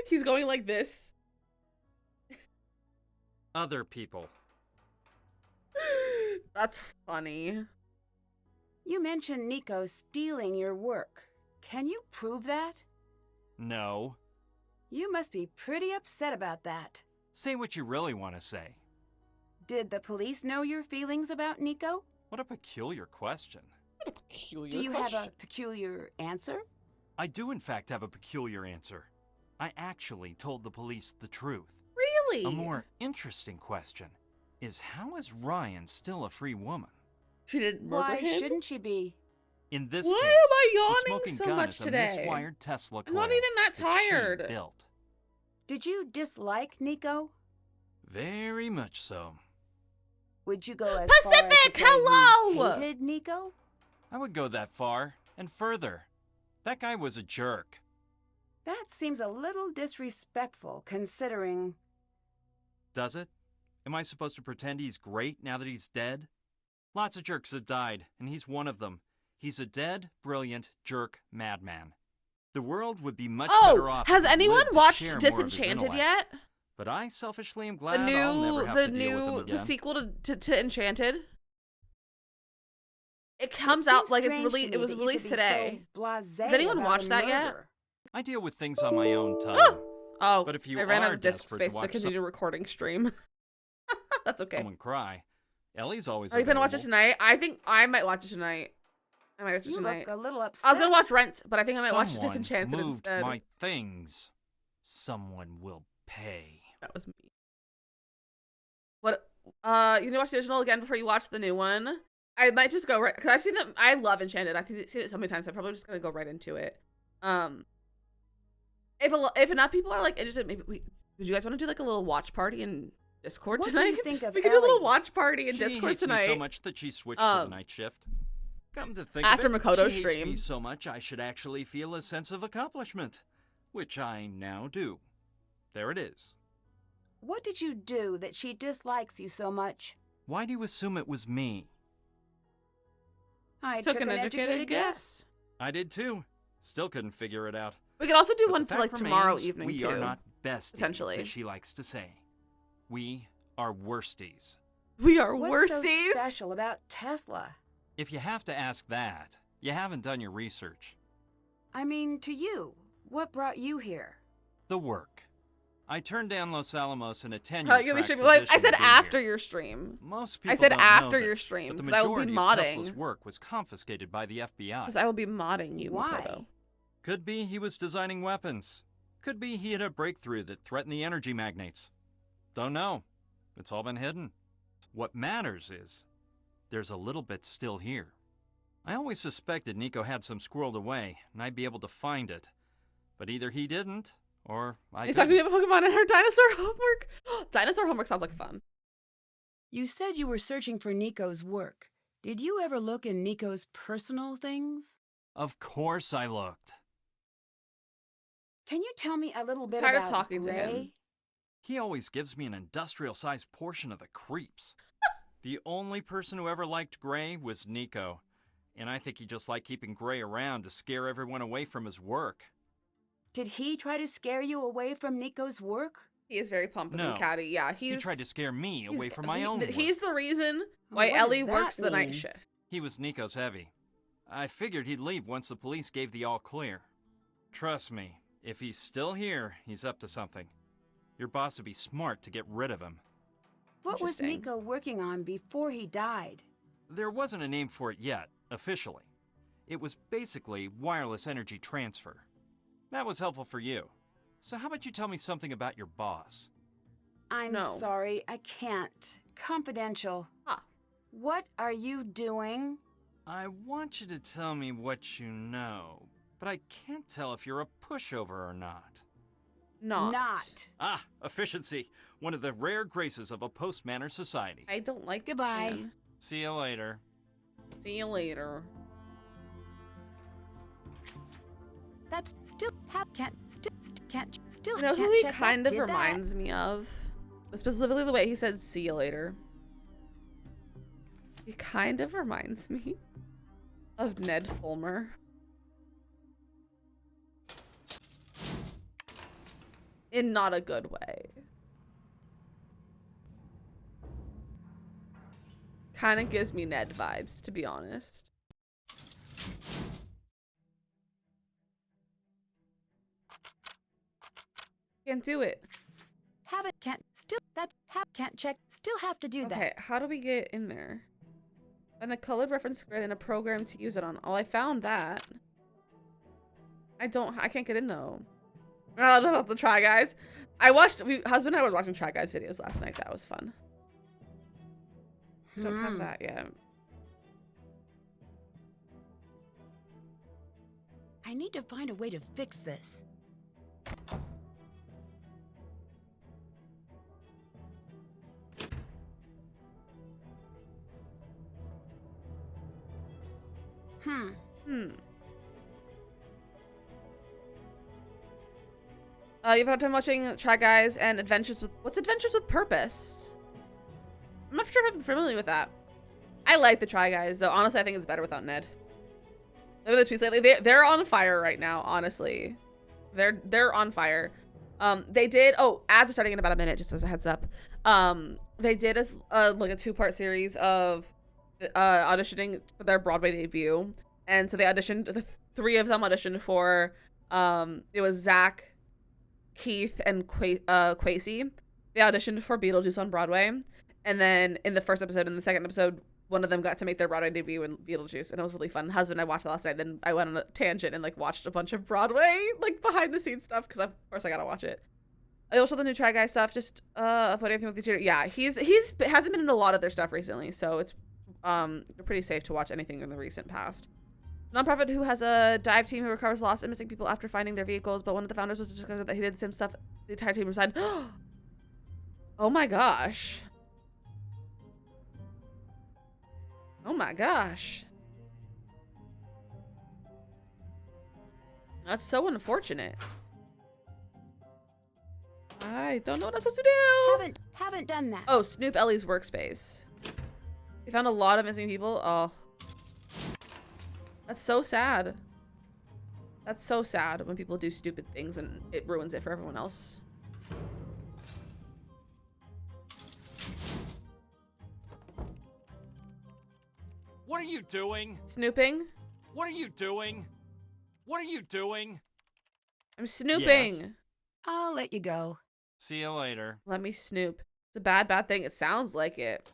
He's going like this.
Other people.
That's funny.
You mentioned Nico stealing your work. Can you prove that?
No.
You must be pretty upset about that.
Say what you really want to say.
Did the police know your feelings about Nico?
What a peculiar question.
Do you have a peculiar answer?
I do in fact have a peculiar answer. I actually told the police the truth.
Really?
A more interesting question is, how is Ryan still a free woman?
She didn't murder
Why
him?
shouldn't she be?
In this
Why
case,
am I
the
yawning
smoking
so
gun
much
is a
today?
miswired Tesla
I'm
coil
not even that
she
tired.
built.
Did you dislike Nico?
Very much so.
Would you go as
Pacific,
far as to say
hello!
you hated Nico?
I would go that far and further. That guy was a jerk.
That seems a little disrespectful, considering...
Does it? Am I supposed to pretend he's great now that he's dead? Lots of jerks have died, and he's one of them. He's a dead, brilliant, jerk madman. The world would be much better off.
Has
if he
anyone
lived to
watched
share more of his
Disenchanted
intellect.
yet?
But I selfishly am glad I'll never have to deal with him again.
The sequel to Enchanted. It comes
It
out
seems
like it's
strange to
released.
me
It was
that you
released
could be
today.
so blasé
Has anyone
about
watched
a
that yet?
murder.
I deal with things on my own time.
Oh,
But if you
I ran out
are
of disk
desperate to
space to
watch
continue recording stream. That's okay.
someone cry, Ellie's always
Are you gonna watch it
available.
tonight? I think I might watch it tonight. I might watch it
You
tonight.
look a little upset.
I was gonna watch Rent, but I think I might watch
Someone
Disenchanted
moved
instead.
my things. Someone will pay.
That was me. What? You need to watch the original again before you watch the new one. I might just go right because I've seen them. I love Enchanted. I've seen it so many times. I'm probably just gonna go right into it. If enough people are like interested, maybe would you guys want to do like a little watch party in Discord
What do
tonight?
you think of
we could do a little
Ellie?
watch party in
She
Discord
hates
tonight.
me so much that she switched to the night shift. Come to think
After
of it,
Makoto's
she hates
stream.
me so much I should actually feel a sense of accomplishment, which I now do. There it is.
What did you do that she dislikes you so much?
Why do you assume it was me?
I took an educated guess.
I did too. Still couldn't figure it out.
We could also do
But
one
the
to
fact
like tomorrow
remains,
evening
we
too.
are not besties,
potentially.
as she likes to say. We are worsties.
We are
What's so
worsties.
special about Tesla?
If you have to ask that, you haven't done your research.
I mean, to you. What brought you here?
The work. I turned down Los Alamos in a tenure
You'll be
track
streaming. Well, I
position
said
to be
after
here.
your stream.
Most people
I said
don't know
after your
this,
stream
but the
because I will be
majority of Tesla's
modding.
work was confiscated by the FBI.
Because I will be modding you,
Why?
Makoto.
Could be he was designing weapons. Could be he had a breakthrough that threatened the energy magnates. Don't know. It's all been hidden. What matters is, there's a little bit still here. I always suspected Nico had some squirreled away, and I'd be able to find it. But either he didn't, or I
It's not gonna
couldn't.
be a Pokemon in her dinosaur homework. Dinosaur homework sounds like fun.
You said you were searching for Nico's work. Did you ever look in Nico's personal things?
Of course I looked.
Can you tell me a little bit
Tired of
about
talking to him.
Gray?
He always gives me an industrial-sized portion of the creeps. The only person who ever liked Gray was Nico, and I think he just liked keeping Gray around to scare everyone away from his work.
Did he try to scare you away from Nico's work?
He is very pompous
No.
and catty. Yeah,
He tried to scare me away from my own work.
He's the reason why
What does
Ellie
that
works the night
mean?
shift.
He was Nico's heavy. I figured he'd leave once the police gave the all clear. Trust me, if he's still here, he's up to something. Your boss would be smart to get rid of him.
What was
Interesting.
Nico working on before he died?
There wasn't a name for it yet, officially. It was basically wireless energy transfer. That was helpful for you. So how about you tell me something about your boss?
I'm
No.
sorry, I can't. Confidential.
Huh.
What are you doing?
I want you to tell me what you know, but I can't tell if you're a pushover or not.
Not.
Ah, efficiency. One of the rare graces of a post-manner society.
I don't like
Goodbye.
him.
See you later.
See you later.
That's still can't
You know who he kind of reminds me of? Specifically the way he said "see you later." He kind of reminds me of Ned Fulmer. In not a good way. Kind of gives me Ned vibes, to be honest. Can't do it.
Still have to do that.
Okay, how do we get in there? And a colored reference grid and a program to use it on. Oh, I found that. I can't get in though. I'll have to try, guys. Husband and I were watching Try Guys videos last night. That was fun. Don't have that yet.
I need to find a way to fix this.
You've had time watching Try Guys and what's Adventures with Purpose? I'm not sure if I'm familiar with that. I like the Try Guys though. Honestly, I think it's better without Ned. Look at the tweets lately. They're on fire right now, honestly. They're on fire. They did ads are starting in about a minute, just as a heads up. They did like a 2-part series of auditioning for their Broadway debut. And so they auditioned, the 3 of them auditioned for it was Zach, Keith, and Quasi. They auditioned for Beetlejuice on Broadway, and then in the first episode and the second episode, one of them got to make their Broadway debut in Beetlejuice, and it was really fun. Husband and I watched it last night, then I went on a tangent and like watched a bunch of Broadway like behind the scenes stuff because of course I gotta watch it. I also the new Try Guy stuff, just avoiding everything with the tutor. Yeah, he's hasn't been in a lot of their stuff recently, so it's pretty safe to watch anything in the recent past. Nonprofit who has a dive team who recovers lost and missing people after finding their vehicles, but one of the founders was discovered that he did the same stuff. The entire team resigned. Oh my gosh. Oh my gosh. That's so unfortunate. I don't know what I'm supposed to do.
Haven't done that.
Oh, Snoop Ellie's workspace. They found a lot of missing people. Oh. That's so sad. That's so sad when people do stupid things and it ruins it for everyone else.
What are you doing?
Snooping?
What are you doing? What are you doing?
I'm snooping.
Yes.
I'll let you go.
See you later.
Let me snoop. It's a bad thing. It sounds like it.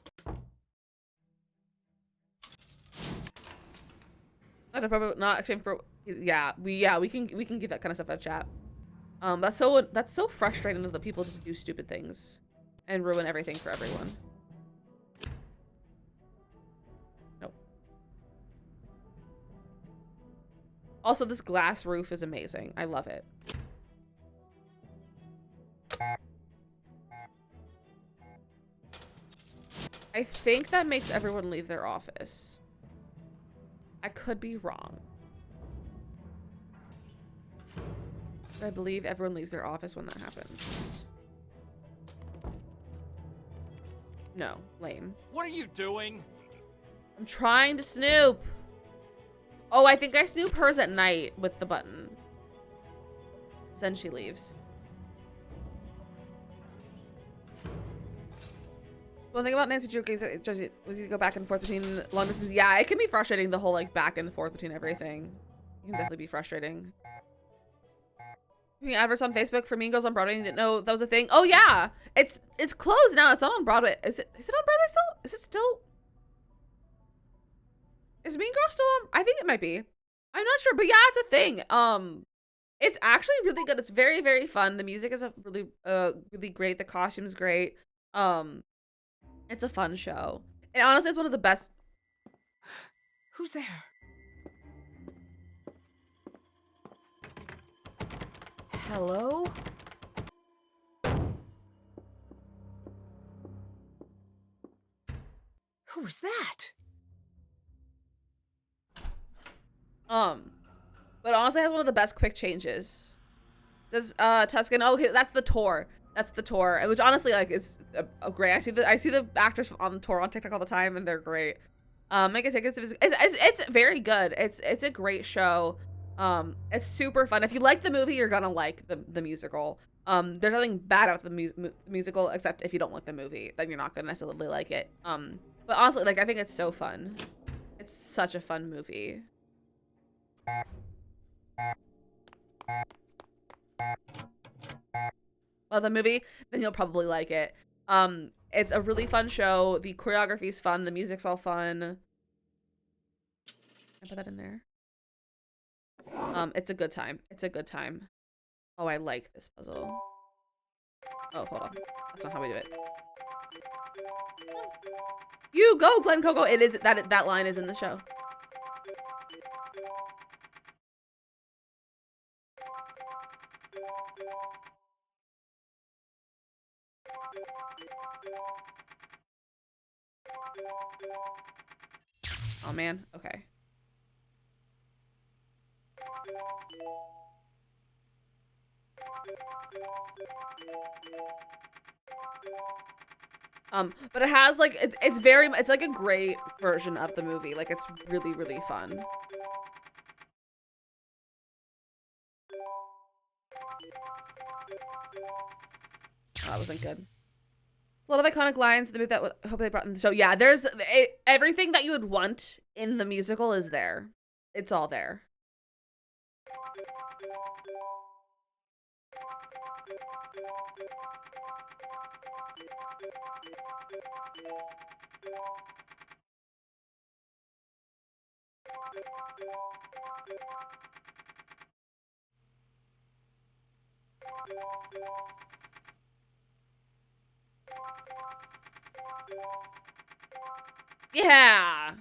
Not actually for we can give that kind of stuff a chat. That's so frustrating that people just do stupid things and ruin everything for everyone. Nope. Also, this glass roof is amazing. I love it. I think that makes everyone leave their office. I could be wrong. But I believe everyone leaves their office when that happens. No, lame.
What are you doing?
I'm trying to snoop. Oh, I think I snoop hers at night with the button. Then she leaves. One thing about Nancy Drew games is that you go back and forth between long distance. Yeah, it can be frustrating, the whole like back and forth between everything. It can definitely be frustrating. Doing adverts on Facebook for Mean Girls on Broadway. You didn't know that was a thing. Oh yeah, it's closed now. It's not on Broadway. Is it on Broadway still? Is it still? Is Mean Girls still on? I think it might be. I'm not sure, but yeah, it's a thing. It's actually really good. It's very, very fun. The music is really, really great. The costume's great. It's a fun show. And honestly, it's one of the best.
Who's there? Hello? Who was that?
But honestly, it has one of the best quick changes. Does Tuscan? Oh, okay, that's the tour. That's the tour, which honestly, like, it's great. I see the actors on the tour on TikTok all the time, and they're great. Mega Tickets it's very good. It's a great show. It's super fun. If you like the movie, you're gonna like the musical. There's nothing bad about the musical except if you don't like the movie, then you're not gonna necessarily like it. But honestly, like, I think it's so fun. It's such a fun movie. Well, the movie, then you'll probably like it. It's a really fun show. The choreography's fun. The music's all fun. I put that in there. It's a good time. It's a good time. Oh, I like this puzzle. Oh, hold on. That's not how we do it. You go, Glen Coco. It is that line is in the show. Oh man. Okay. But it has like it's like a great version of the movie. Like, it's really, really fun. Oh, that wasn't good. A lot of iconic lines in the movie that I hope they brought in the show. Yeah, there's everything that you would want in the musical is there. It's all there. Yeah.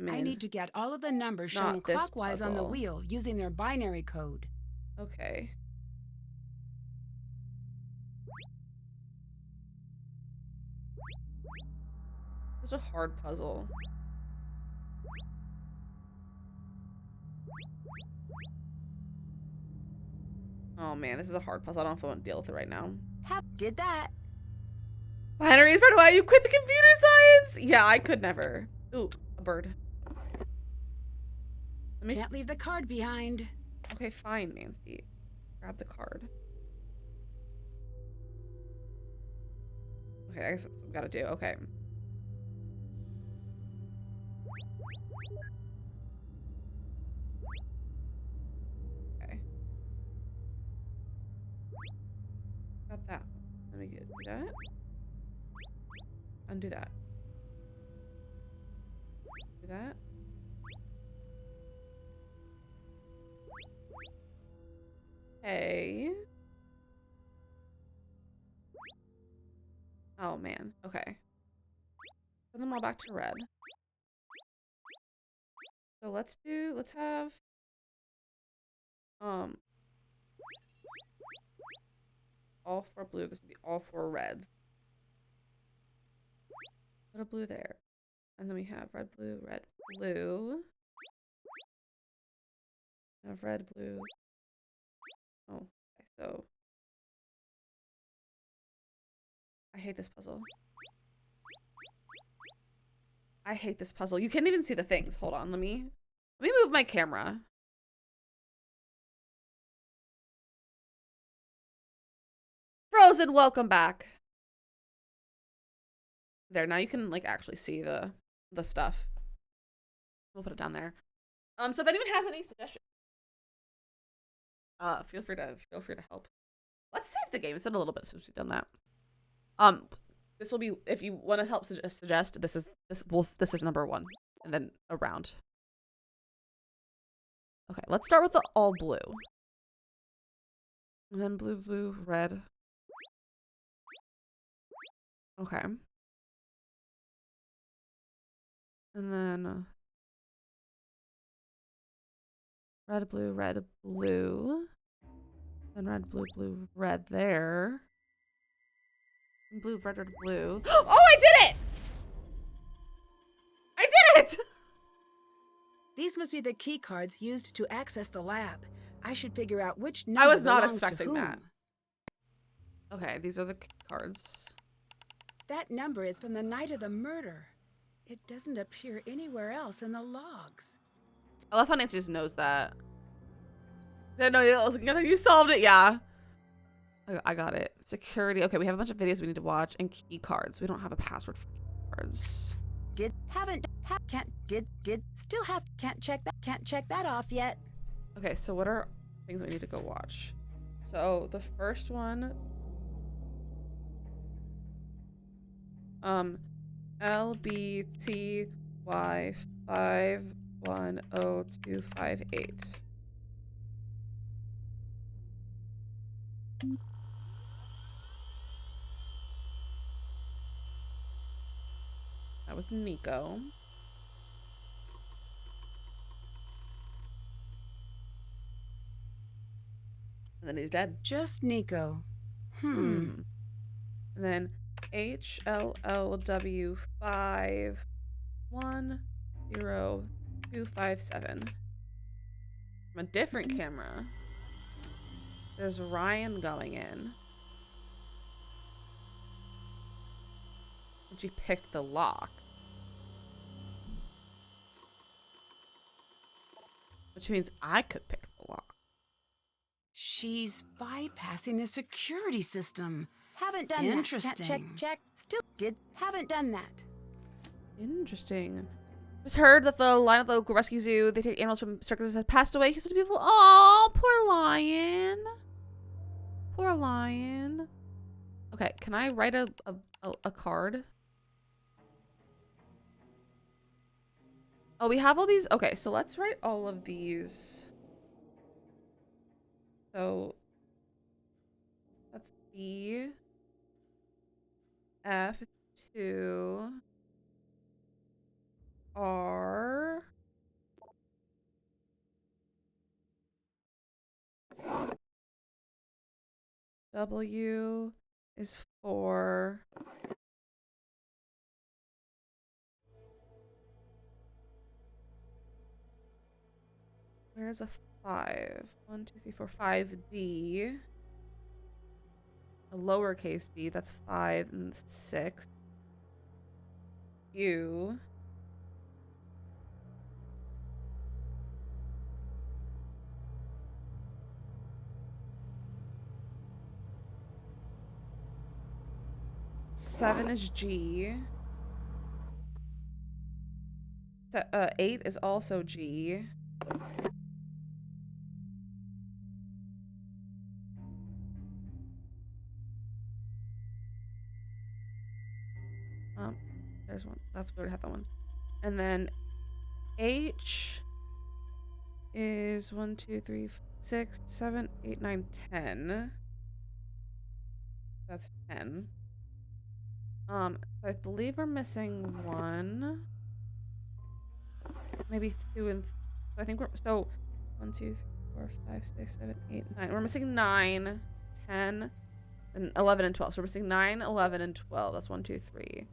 I need to get all of the numbers shown
Not this
clockwise on the
puzzle.
wheel using their binary code.
Okay. Such a hard puzzle. Oh man, this is a hard puzzle. I don't know if I want to deal with it right now.
Did that.
Binary is part of why you quit the computer science. Yeah, I could never. Ooh, a bird. Let me
Can't leave the card behind.
Okay, fine, Nancy. Grab the card. Okay, I guess that's what we gotta do. Okay. Okay. Got that. Let me do that. Undo that. Do that. Okay. Oh man. Okay. Send them all back to red. So let's have all 4 blue. This would be all 4 reds. Put a blue there. And then we have red, blue, red, blue. We have red, blue. Oh, okay, so I hate this puzzle. I hate this puzzle. You can't even see the things. Hold on, let me move my camera. Frozen, welcome back. There, now you can like actually see the stuff. We'll put it down there. So if anyone has any suggestions, feel free to help. Let's save the game. It's been a little bit since we've done that. This will be, if you want to help suggest, this is number 1, and then a round. Okay, let's start with the all blue. And then blue, blue, red. Okay. And then red, blue, red, blue. Then red, blue, blue, red there. And blue, red, red, blue. Oh, I did it! I did it!
These must be the key cards used to access the lab. I should figure out which
I
number
was not
belongs
expecting
to whom.
that. Okay, these are the cards.
That number is from the night of the murder. It doesn't appear anywhere else in the logs.
I love how Nancy just knows that. Yeah, no, you solved it, yeah. I got it. Security. Okay, we have a bunch of videos we need to watch and key cards. We don't have a password for key cards.
Can't check that off yet.
Okay, so what are things we need to go watch? So the first one, LBTY 510258. That was Nico. And then he's dead.
Just Nico.
And then HLLW 510257. From a different camera. There's Ryan going in. And she picked the lock. Which means I could pick the lock.
She's bypassing the security system.
Haven't done
Interesting.
that. Check. Still haven't done that.
Interesting. Just heard that the lion at the local rescue zoo, they take animals from circuses, has passed away. He's such a beautiful. Oh, poor lion. Poor lion. Okay, can I write a card? Oh, we have all these. Okay, so let's write all of these. So that's B, F, 2, R, W is 4. Where's a 5? 1, 2, 3, 4, 5D. A lowercase d, that's 5 and 6. U. Seven is G. 8 is also G. There's one. That's where we have that one. And then H is 1, 2, 3, 6, 7, 8, 9, 10. That's 10. I believe we're missing 1. Maybe 2 and I think we're 1, 2, 3, 4, 5, 6, 7, 8, 9. We're missing 9, 10, and 11 and 12. So we're missing 9, 11, and 12. That's 1, 2, 3,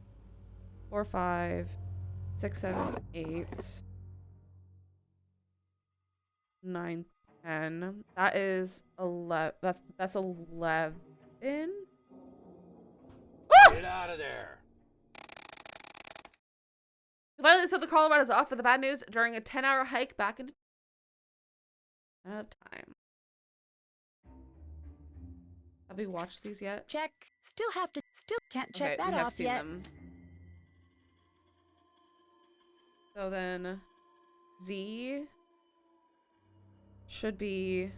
4, 5, 6, 7, 8, 9, 10. That is 11. That's 11.
Get out of there.
Finally, so the Colorado is off for the bad news during a 10-hour hike back into out of time. Have we watched these yet?
Check. Still can't check
Okay,
that
we have
off
seen
yet.
them. So then Z should be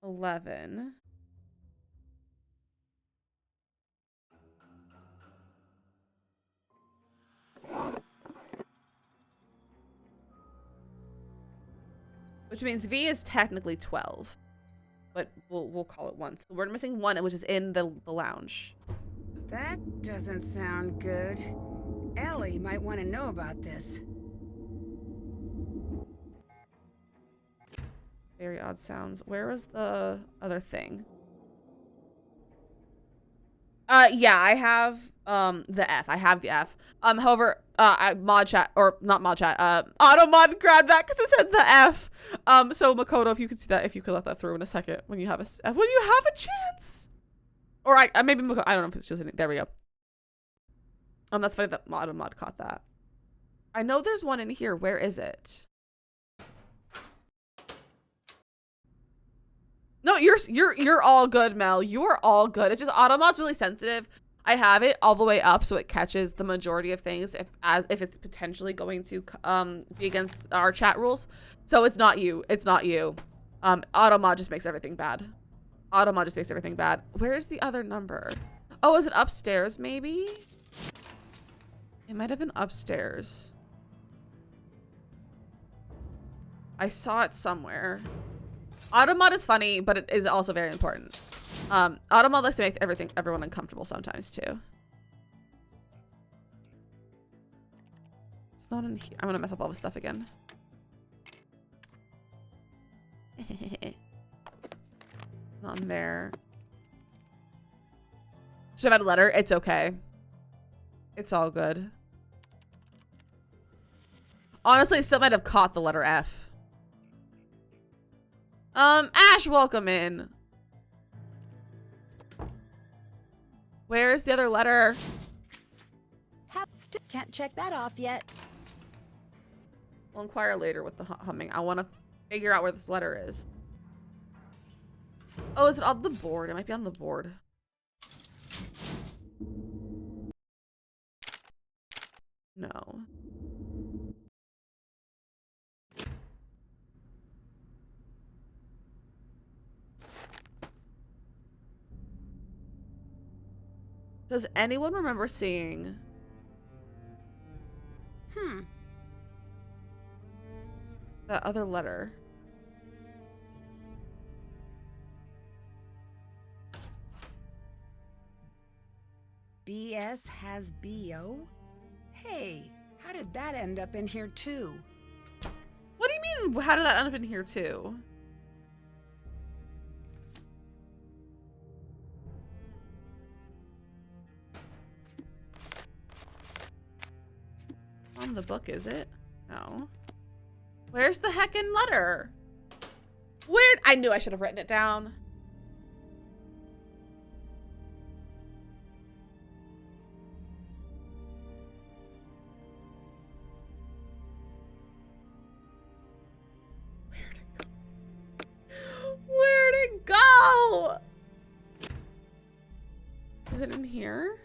11. which means V is technically 12. But we'll call it 1. So we're missing 1, which is in the lounge.
That doesn't sound good. Ellie might want to know about this.
Very odd sounds. Where was the other thing? Yeah, I have the F. I have the F. However, mod chat, or not mod chat, auto mod grabbed that because it said the F. So Makoto, if you could see that, if you could let that through in a second when you have a chance. Or maybe Makoto, I don't know if it's just there we go. That's funny that auto mod caught that. I know there's one in here. Where is it? No, you're all good, Mel. You're all good. It's just Automod's really sensitive. I have it all the way up so it catches the majority of things if it's potentially going to be against our chat rules. So it's not you. It's not you. Automod just makes everything bad. Automod just makes everything bad. Where's the other number? Oh, is it upstairs maybe? It might have been upstairs. I saw it somewhere. Automod is funny, but it is also very important. Automod likes to make everyone uncomfortable sometimes too. It's not in here. I'm gonna mess up all this stuff again. Not in there. Should have had a letter. It's okay. It's all good. Honestly, I still might have caught the letter F. Ash, welcome in. Where's the other letter?
Still can't check that off yet.
We'll inquire later with the humming. I want to figure out where this letter is. Oh, is it on the board? It might be on the board. No. Does anyone remember seeing that other letter?
BS has BO? Hey, how did that end up in here too?
What do you mean, how did that end up in here too? On the book, is it? No. Where's the heckin' letter? Weird. I knew I should have written it down. Where'd it go? Is it in here?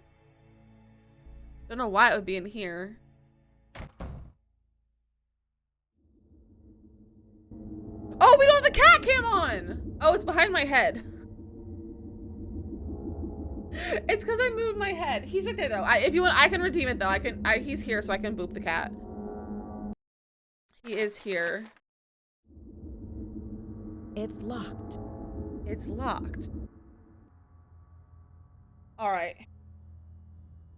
Don't know why it would be in here. Oh, we don't have the cat cam on. Oh, it's behind my head. It's because I moved my head. He's right there though. If you want, I can redeem it though. He's here, so I can boop the cat. He is here.
It's locked.
It's locked. All right.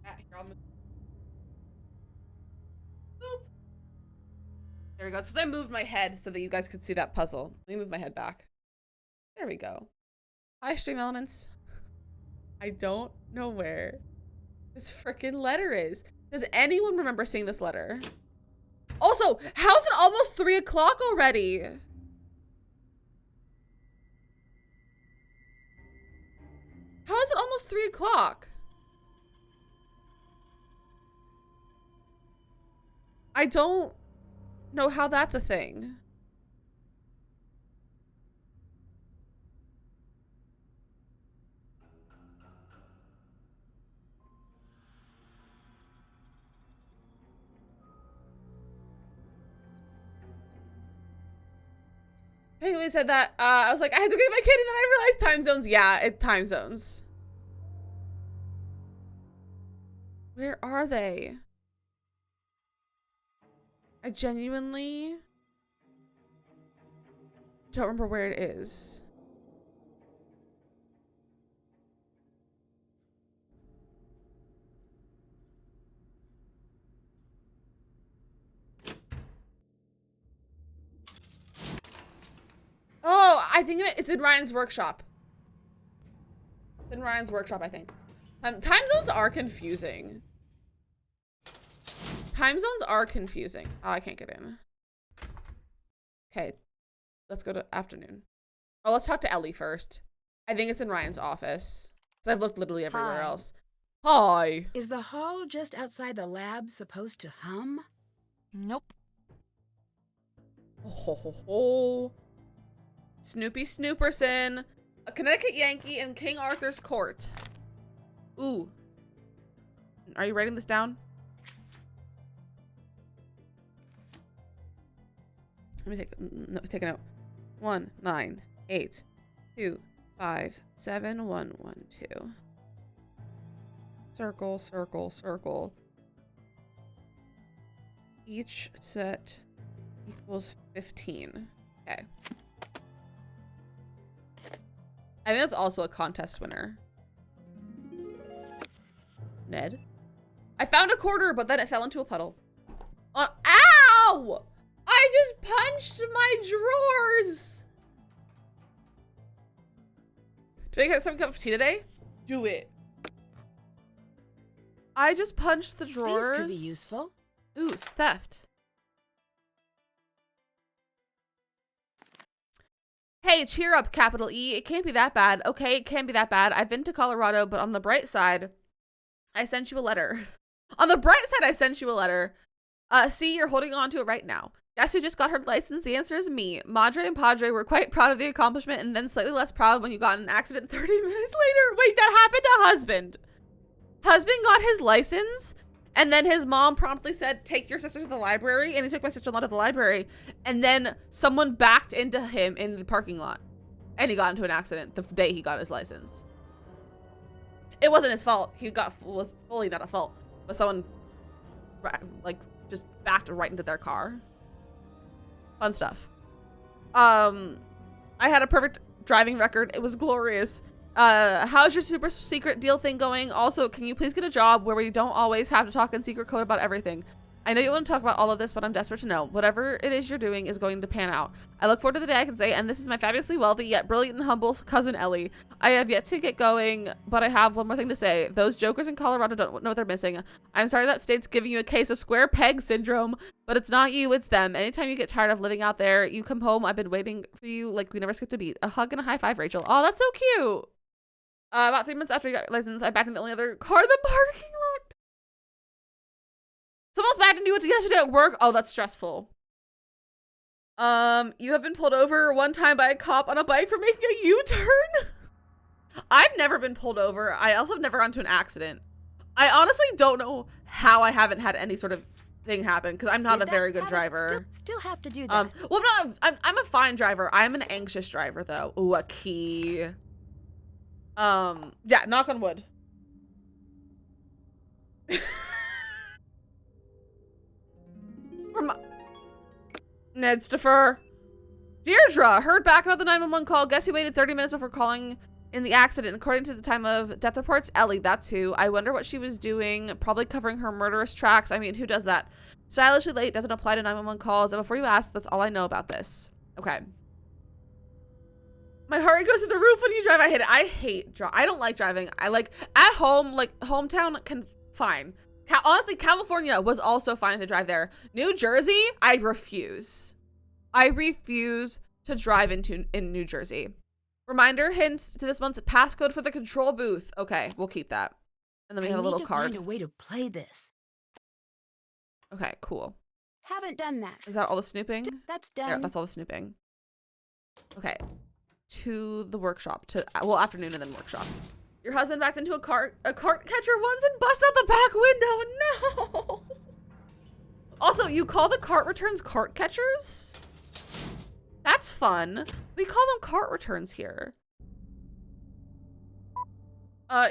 Here, I'll move. Boop. There we go. It's because I moved my head so that you guys could see that puzzle. Let me move my head back. There we go. Hi, Stream Elements. I don't know where this freaking letter is. Does anyone remember seeing this letter? Also, how's it almost 3 o'clock already? How is it almost 3 o'clock? I don't know how that's a thing. Anyway, said that, I was like, I had to get my kid, and then I realized time zones. Yeah, it's time zones. Where are they? I genuinely don't remember where it is. Oh, I think it's in Ryan's workshop. It's in Ryan's workshop, I think. Time zones are confusing. Time zones are confusing. Oh, I can't get in. Okay, let's go to afternoon. Oh, let's talk to Ellie first. I think it's in Ryan's office. Because I've looked literally everywhere else. Hi.
Is the hall just outside the lab supposed to hum?
Nope.
Oh, ho, ho, ho. Snoopy Snooperson, a Connecticut Yankee, and King Arthur's Court. Ooh. Are you writing this down? Let me take a note. 1 9 8 2 5 7 1 1 2. Circle, circle, circle. Each set equals 15. Okay. I think that's also a contest winner. Ned. I found a quarter, but then it fell into a puddle. Ow! I just punched my drawers. Do I have some cup of tea today? Do it. I just punched the drawers.
These could be useful.
Ooh, theft. Hey, cheer up, capital E. It can't be that bad. Okay, it can't be that bad. I've been to Colorado, but on the bright side, I sent you a letter. On the bright side, I sent you a letter. See, you're holding on to it right now. Guess who just got her license? The answer is me. Madre and Padre were quite proud of the accomplishment and then slightly less proud when you got in an accident 30 minutes later. Wait, that happened to husband. Husband got his license, and then his mom promptly said, take your sister to the library, and he took my sister-in-law to the library, and then someone backed into him in the parking lot, and he got into an accident the day he got his license. It wasn't his fault. Was fully not a fault, but someone like just backed right into their car. Fun stuff. I had a perfect driving record. It was glorious. How's your super secret deal thing going? Also, can you please get a job where we don't always have to talk in secret code about everything? I know you want to talk about all of this, but I'm desperate to know. Whatever it is you're doing is going to pan out. I look forward to the day I can say, and this is my fabulously wealthy yet brilliant and humble cousin Ellie. I have yet to get going, but I have one more thing to say. Those jokers in Colorado don't know what they're missing. I'm sorry that state's giving you a case of square peg syndrome, but it's not you, it's them. Anytime you get tired of living out there, you come home. I've been waiting for you like we never skipped a beat. A hug and a high five, Rachel. Oh, that's so cute. About 3 months after you got your license, I backed into the only other car in the parking lot. Someone else backed into it yesterday at work. Oh, that's stressful. You have been pulled over one time by a cop on a bike for making a U-turn. I've never been pulled over. I also have never gone to an accident. I honestly don't know how I haven't had any sort of thing happen because I'm not a very good driver.
Still have to do that.
Well, I'm a fine driver. I'm an anxious driver though. Ooh, a key. Yeah, knock on wood. Ned's defer. Deirdre, heard back about the 911 call. Guess who waited 30 minutes before calling in the accident? According to the time of death reports, Ellie, that's who. I wonder what she was doing. Probably covering her murderous tracks. I mean, who does that? Stylishly late doesn't apply to 911 calls. And before you ask, that's all I know about this. Okay. My heart rate goes to the roof when you drive. I hate it. I hate I don't like driving. I like at home, like hometown can fine. Honestly, California was also fine to drive there. New Jersey, I refuse. I refuse to drive in New Jersey. Reminder hints to this month's passcode for the control booth. Okay, we'll keep that. And then we have a little card.
Find a way to play this.
Okay, cool.
Haven't done that.
Is that all the snooping?
That's done.
Yeah, that's all the snooping. Okay. To the workshop. Well, afternoon and then workshop. Your husband backed into a cart catcher once and busted out the back window. No. Also, you call the cart returns cart catchers? That's fun. We call them cart returns here.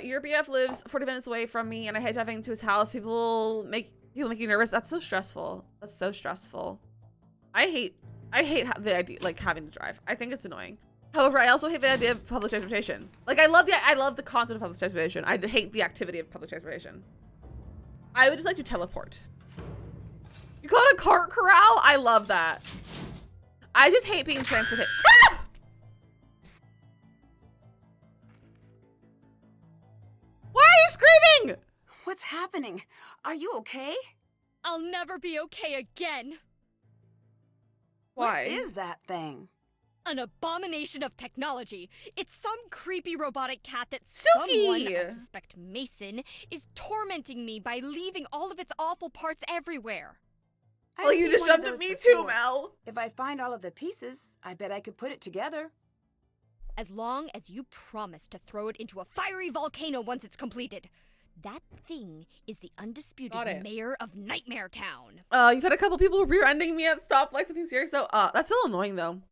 Your BF lives 40 minutes away from me and I hate driving to his house. People make you nervous. That's so stressful. That's so stressful. I I hate the idea, like, having to drive. I think it's annoying. However, I also hate the idea of public transportation. Like, I love the concept of public transportation. I hate the activity of public transportation. I would just like to teleport. You call it a cart corral? I love that. I just hate being transported. Ah! Why are you screaming?
What's happening? Are you okay?
I'll never be okay again.
Why?
What is that thing?
An abomination of technology. It's some creepy robotic cat that
Suki!
someone, I suspect Mason, is tormenting me by leaving all of its awful parts everywhere.
Well, you just jumped at me too, Mel.
If I find all of the pieces, I bet I could put it together.
As long as you promise to throw it into a fiery volcano once it's completed. That thing is the undisputed mayor of Nightmare Town.
You've had a couple people rear-ending me at stoplights and things here, so that's still annoying though.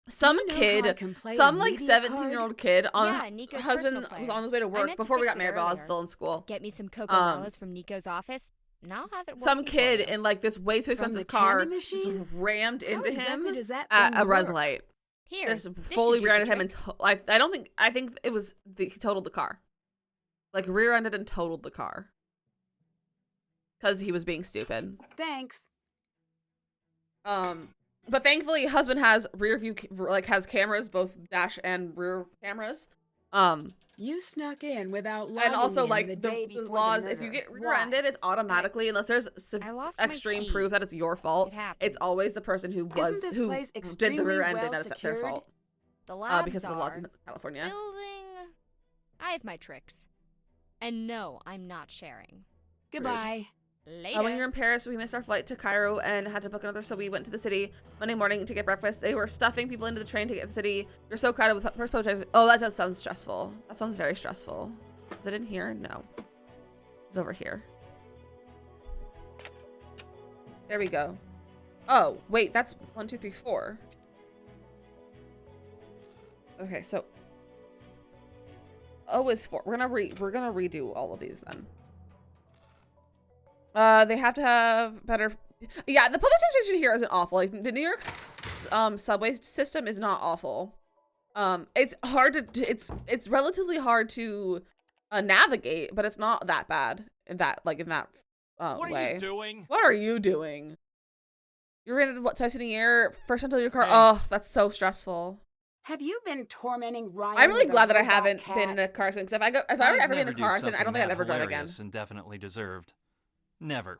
Some kid, some like 17-year-old kid on
Nico's
husband was on his way to work before we got married while I was still in school.
Get me some Cocomellos from Nico's office, and I'll have it working
some kid
for you.
in like this way too expensive car just rammed into him at a red light.
Here,
just
this
fully
should do the
rear-ended him and
trick.
I think it was he totaled the car. Like rear-ended and totaled the car. Because he was being stupid.
Thanks.
But thankfully, husband has rear view, like has cameras, both dash and rear cameras.
You snuck in without logging
and also
in
like
the
the
day before
laws,
the
if you
murder.
get rear-ended, it's automatically, unless there's extreme
key.
proof that it's your fault,
It happens.
it's always the person who was
Isn't this
who
place
did the
extremely
rear-ending
well
that it's their
secured?
fault.
The labs
Because of the laws in
are
California.
building. I have my tricks. And no, I'm not sharing.
Goodbye.
Later.
When we were in Paris, we missed our flight to Cairo and had to book another, so we went to the city Monday morning to get breakfast. They were stuffing people into the train to get to the city. They're so crowded with first protesters. Oh, that does sound stressful. That sounds very stressful. Is it in here? No. It's over here. There we go. Oh, wait, that's 1, 2, 3, 4. Okay, so O is 4. We're gonna redo all of these then. They have to have better. Yeah, the public transportation here isn't awful. Like the New York subway system is not awful. It's hard to it's relatively hard to navigate, but it's not that bad in that
What
way.
are you doing?
What are you doing? You're in what twice in a year? First until your car.
Hey.
Oh, that's so stressful.
Have you been tormenting Ryan?
I'm really
with a
glad that I
robot
haven't
cat?
been in a car accident. Because if I were
I'd
ever be in a
never do
car accident, I don't think I'd
something
ever
that
drive again.
hilarious and definitely deserved. Never.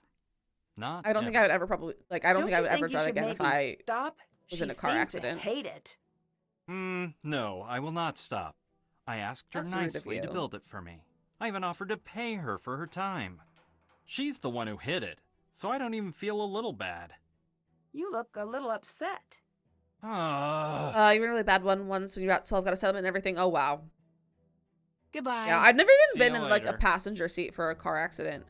Not.
I don't think I would ever probably like. I don't think I would ever drive again if I
stop?
was in
She
a car
seems
accident.
To hate it.
No, I will not stop. I asked her
That's rude of
nicely to
you.
build it for me. I even offered to pay her for her time. She's the one who hid it, so I don't even feel a little bad.
You look a little upset.
You were in a really bad one once when you were at 12, got a settlement and everything. Oh wow.
Goodbye.
Yeah, I've never
See
even
you
been in like a
later.
passenger seat for a car accident.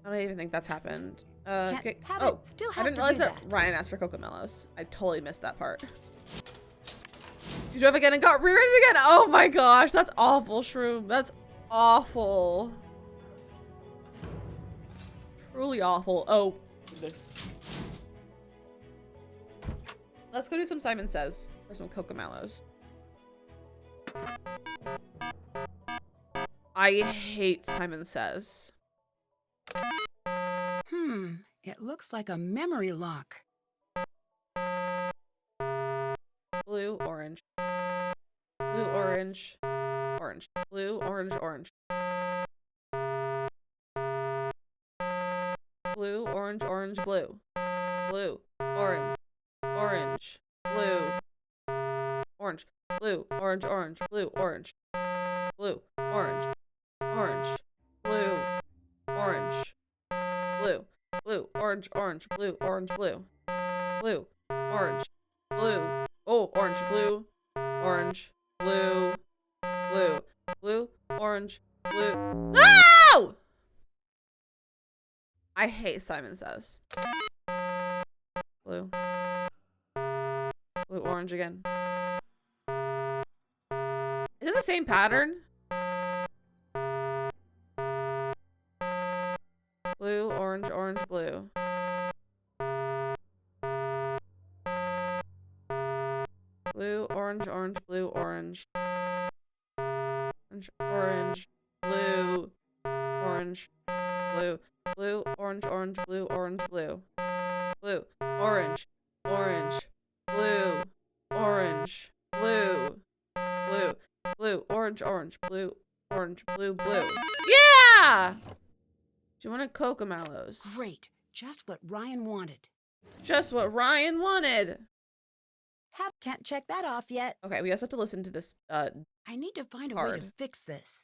I don't even think that's happened.
Can't
Okay.
have
Oh,
it. Still
I
have
didn't
to
realize
do
that
that.
Ryan asked for Cocomellos. I totally missed that part. You drove again and got rear-ended again. Oh my gosh, that's awful, Shroom. That's awful. Truly awful. Oh, goodness. Let's go do some Simon Says for some Cocomellos. I hate Simon Says.
It looks like a memory lock.
Blue, orange. Blue, orange. Orange. Blue, orange, orange. Blue, orange, orange, blue. Blue, orange, orange, blue. Orange, blue, orange, orange, blue, orange. Blue, orange, orange, blue, orange, blue. Blue, orange, orange, blue, orange, blue. Blue, orange, blue. Oh, orange, blue, orange, blue, blue, blue, orange, blue. No! I hate Simon Says. Blue. Blue, orange again. Is it the same pattern? Blue, orange, orange, blue. orange, blue, orange. Orange, orange, blue, orange, blue, blue, orange, orange, blue, orange, blue, blue, orange, orange, blue, orange, blue, blue, blue, orange, orange, blue, orange, blue, blue. Yeah! Do you want a Cocomellos?
Great. Just what Ryan wanted.
Just what Ryan wanted.
Can't check that off yet.
Okay, we also have to listen to this
I need to find a way to fix this.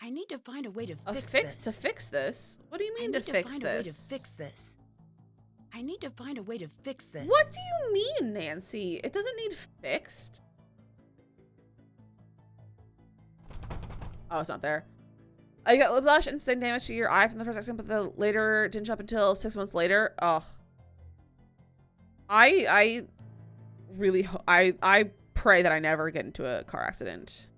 I need to find a way to fix this.
To fix this? What do you mean to fix this?
I need to find a way to fix this.
What do you mean, Nancy? It doesn't need fixed. Oh, it's not there. You got whiplash and instant damage to your eye from the first accident, but the later didn't show up until 6 months later. Oh. I really I pray that I never get into a car accident.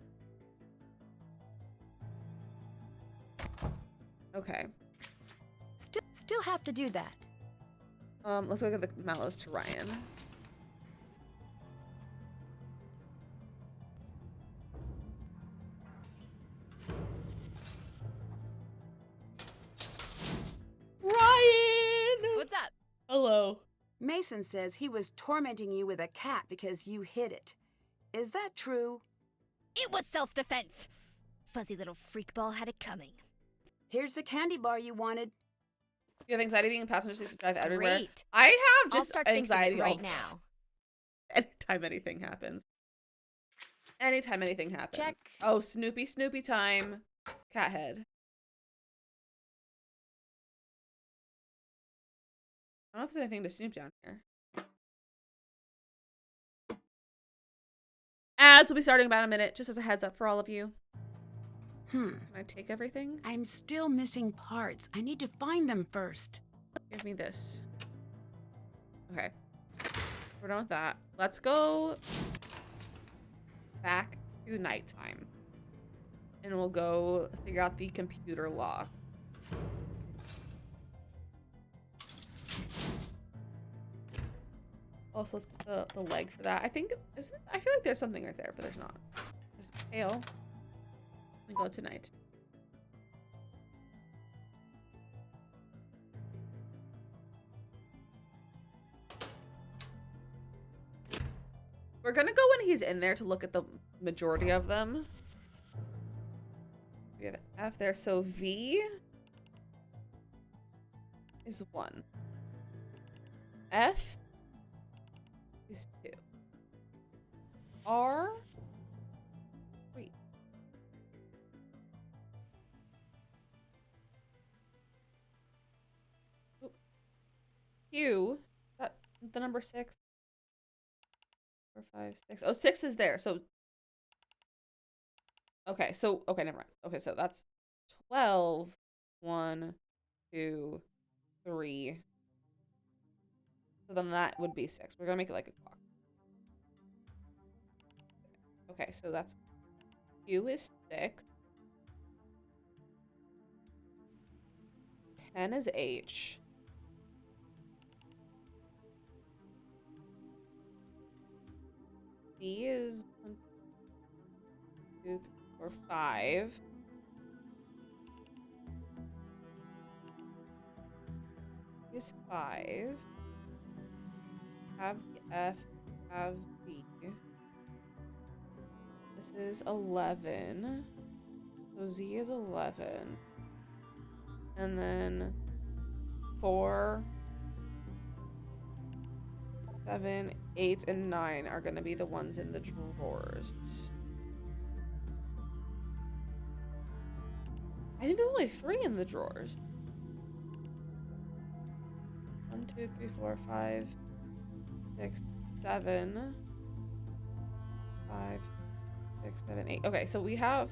Okay.
Still have to do that.
Let's go get the mallows to Ryan. Ryan!
What's up?
Hello.
Mason says he was tormenting you with a cat because you hid it. Is that true?
It was self-defense. Fuzzy little freakball had it coming.
Here's the candy bar you wanted.
You have anxiety being in passenger seat to drive everywhere?
Great.
I have
I'll
just
start
anxiety
fixing it
all
right
the time.
now.
Anytime anything happens. Anytime anything happens.
Check.
Oh, Snoopy time. Cat head. I don't know if there's anything to snoop down here. Ads will be starting in about a minute, just as a heads up for all of you. Can I take everything?
I'm still missing parts. I need to find them first.
Give me this. Okay. We're done with that. Let's go back to nighttime. And we'll go figure out the computer lock. Also, let's get the leg for that. I think, I feel like there's something right there, but there's not. There's a tail. We go tonight. We're gonna go when he's in there to look at the majority of them. We have F there, so V is 1. F is 2. R 3. Oop. Q, that the number 6. 4, 5, 6. Oh, 6 is there. So okay, never mind. Okay, so that's 12. 1, 2, 3. So then that would be 6. We're gonna make it like a clock. Okay, so that's Q is 6. 10 is H. B is 1, 2, 3, 4, 5. Is 5. Have the F, have B. This is 11. So Z is 11. And then 4, 7, 8, and 9 are going to be the ones in the drawers. I think there's only 3 in the drawers. 1, 2, 3, 4, 5, 6, 7, 5, 6, 7, 8. Okay, so we have.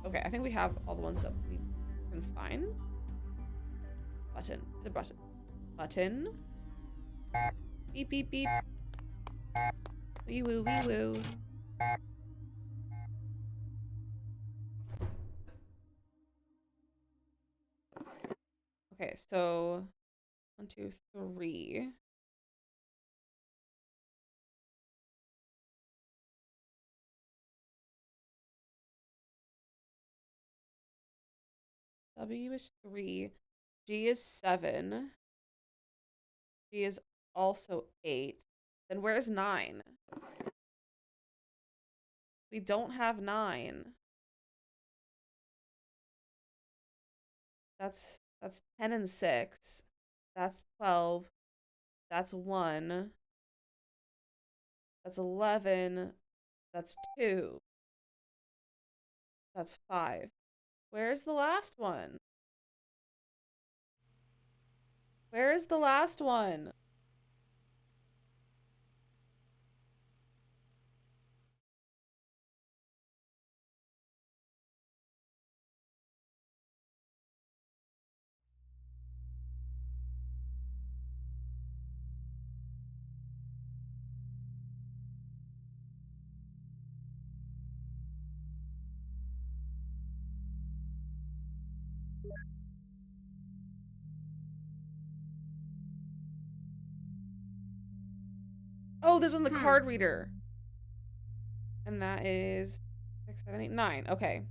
Okay, I think we have all the ones that we can find. Button. The button. Button. Beep, beep, beep. Wee woo, wee woo. Okay, so 1, 2, 3. W is 3. G is 7. G is also 8. Then where's 9? We don't have 9. That's 10 and 6. That's 12. That's 1. That's 11. That's 2. That's 5. Where's the last one? Where is the last one? Oh, there's on the card reader. And that is 6, 7, 8, 9. Okay.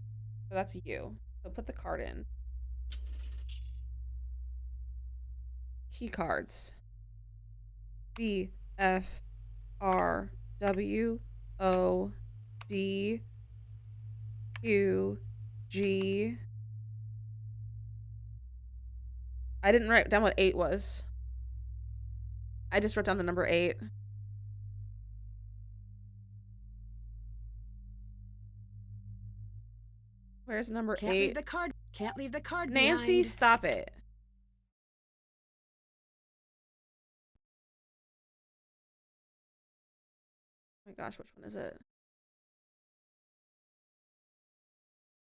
So that's you. So put the card in. Key cards. B, F, R, W, O, D, Q, G. I didn't write down what 8 was. I just wrote down the number 8. Where's number 8?
Can't leave the card. Can't leave the card
Nancy,
behind.
stop it. Oh my gosh, which one is it?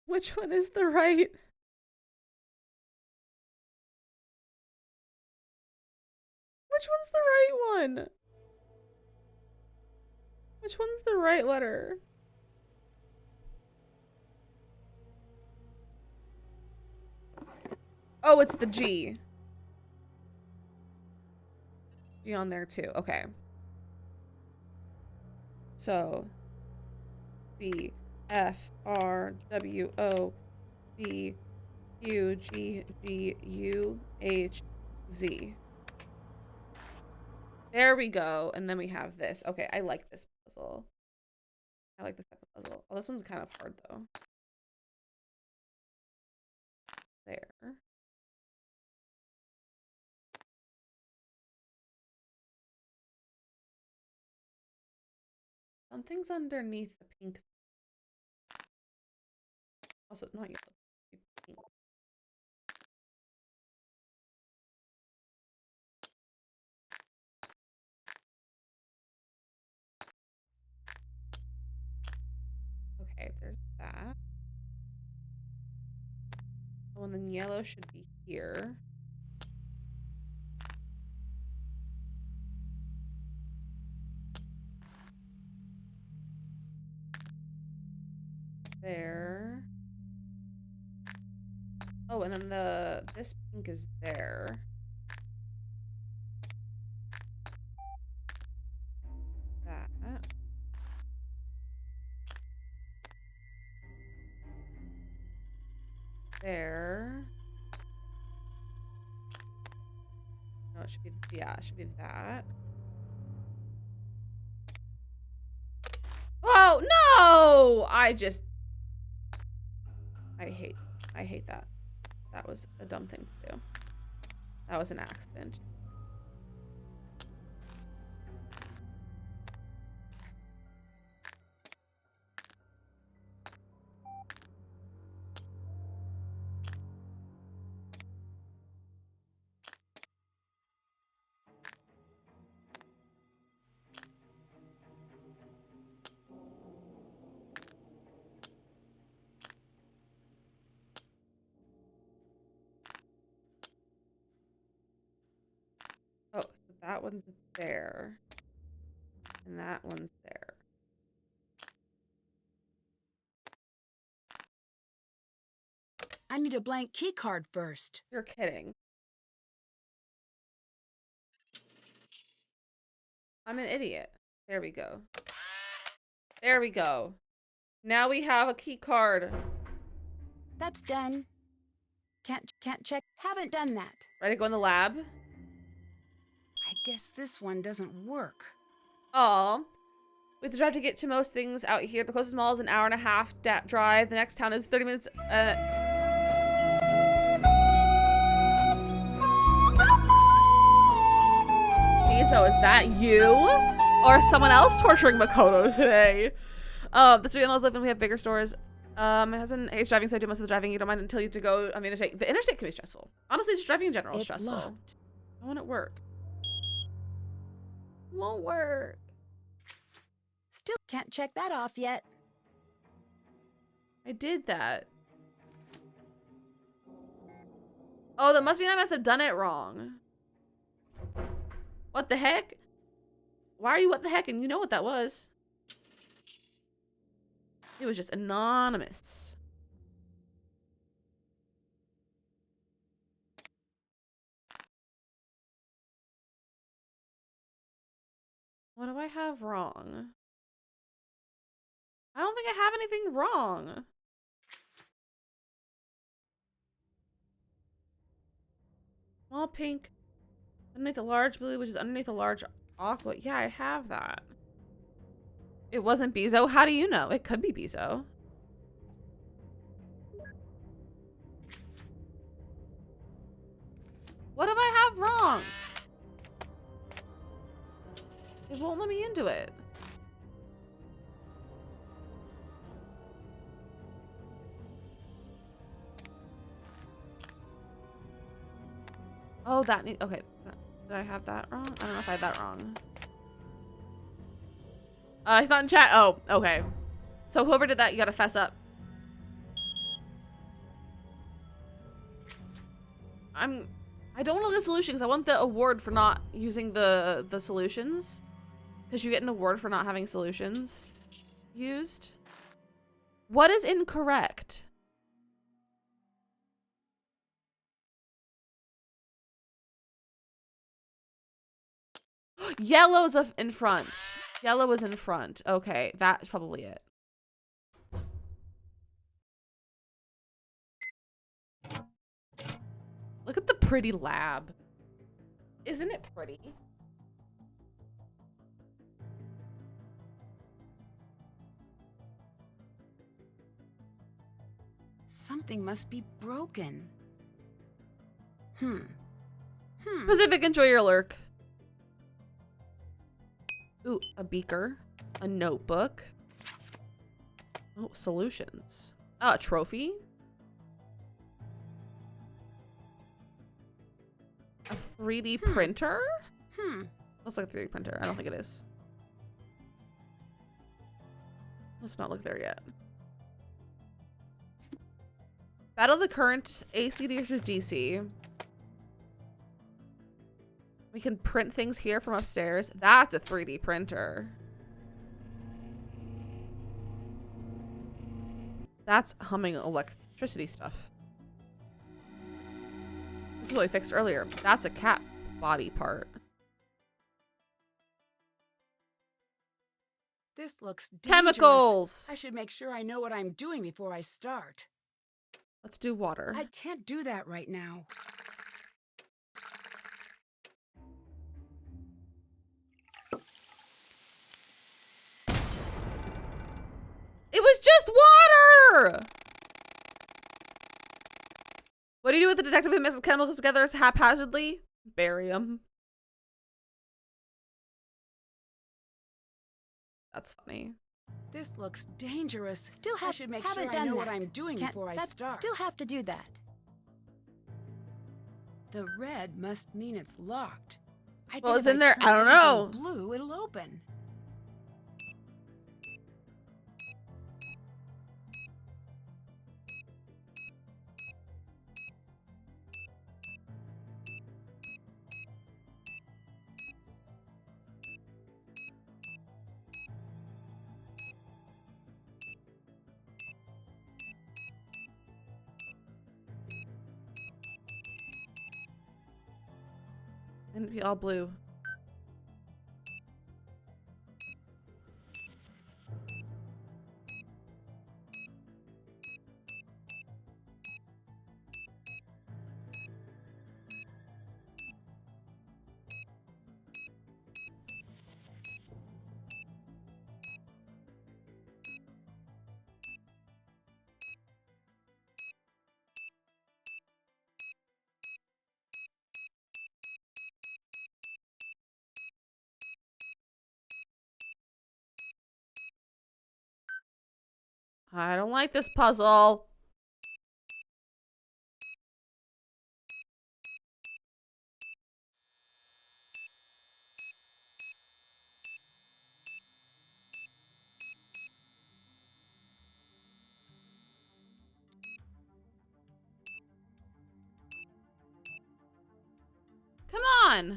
Which one is the right? Which one's the right one? Which one's the right letter? Oh, it's the G. G on there too. Okay. So B, F, R, W, O, D, Q, G, G, U, H, Z. There we go. And then we have this. Okay, I like this puzzle. I like this type of puzzle. Oh, this one's kind of hard though. There. Something's underneath the pink. Also, not yellow. Pink. Okay, there's that. Oh, and then yellow should be here. There. Oh, and then this pink is there. That. There. No, it should be, yeah, it should be that. Oh, no! I hate that. That was a dumb thing to do. That was an accident. Oh, so that one's there. And that one's there.
I need a blank key card first.
You're kidding. I'm an idiot. There we go. There we go. Now we have a key card.
That's done.
Can't check. Haven't done that.
Ready to go in the lab?
I guess this one doesn't work.
Oh. We have to drive to get to most things out here. The closest mall is an hour and a half drive. The next town is 30 minutes. Miso, is that you? Or someone else torturing Makoto today? This weekend I was living, we have bigger stores. My husband hates driving, so I do most of the driving. You don't mind until you have to go on the interstate. The interstate can be stressful. Honestly, just driving in general is stressful.
Locked.
Why won't it work? Won't work.
Still can't check that off yet.
I did that. Oh, that must mean I must have done it wrong. What the heck? Why are you what the heck? And you know what that was. It was just anonymous. What do I have wrong? I don't think I have anything wrong. Small pink underneath a large blue, which is underneath a large aqua. Yeah, I have that. It wasn't Bezo. How do you know? It could be Bezo. What do I have wrong? It won't let me into it. Oh, that need. Okay. Did I have that wrong? I don't know if I had that wrong. He's not in chat. Oh, okay. So whoever did that, you gotta fess up. I don't want the solutions. I want the award for not using the solutions. Because you get an award for not having solutions used. What is incorrect? Yellow's in front. Yellow is in front. Okay, that's probably it. Look at the pretty lab. Isn't it pretty?
Something must be broken.
Pacific, enjoy your lurk. Ooh, a beaker. A notebook. Oh, solutions. Oh, a trophy. A 3D printer? Looks like a 3D printer. I don't think it is. Let's not look there yet. Battle the current AC versus DC. We can print things here from upstairs. That's a 3D printer. That's humming electricity stuff. This is what we fixed earlier. That's a cat body part.
This looks dangerous.
Chemicals!
I should make sure I know what I'm doing before I start.
Let's do water.
I can't do that right now.
It was just water! What do you do with the detective who mixes chemicals together haphazardly? Bury him. That's funny.
This looks dangerous. I should make
haven't
sure I
done
know what
that.
I'm doing before I start.
Still have to do that.
The red must mean it's locked.
What was in there? I don't know.
Blue, it'll open.
And it'd be all blue. I don't like this puzzle. Come on.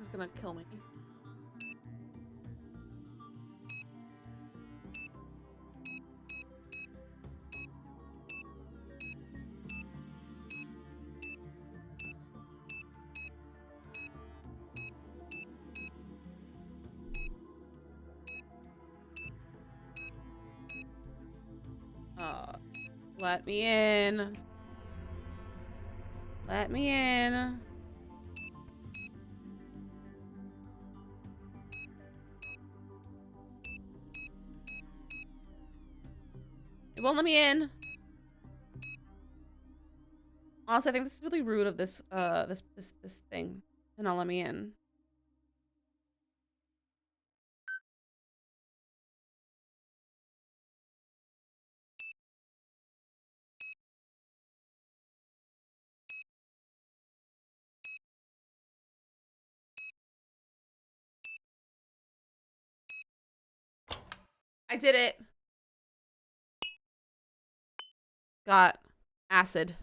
It's gonna kill me. Let me in. Let me in. It won't let me in. Honestly, I think this is really rude of this this thing to not let me in. I did it. Got acid.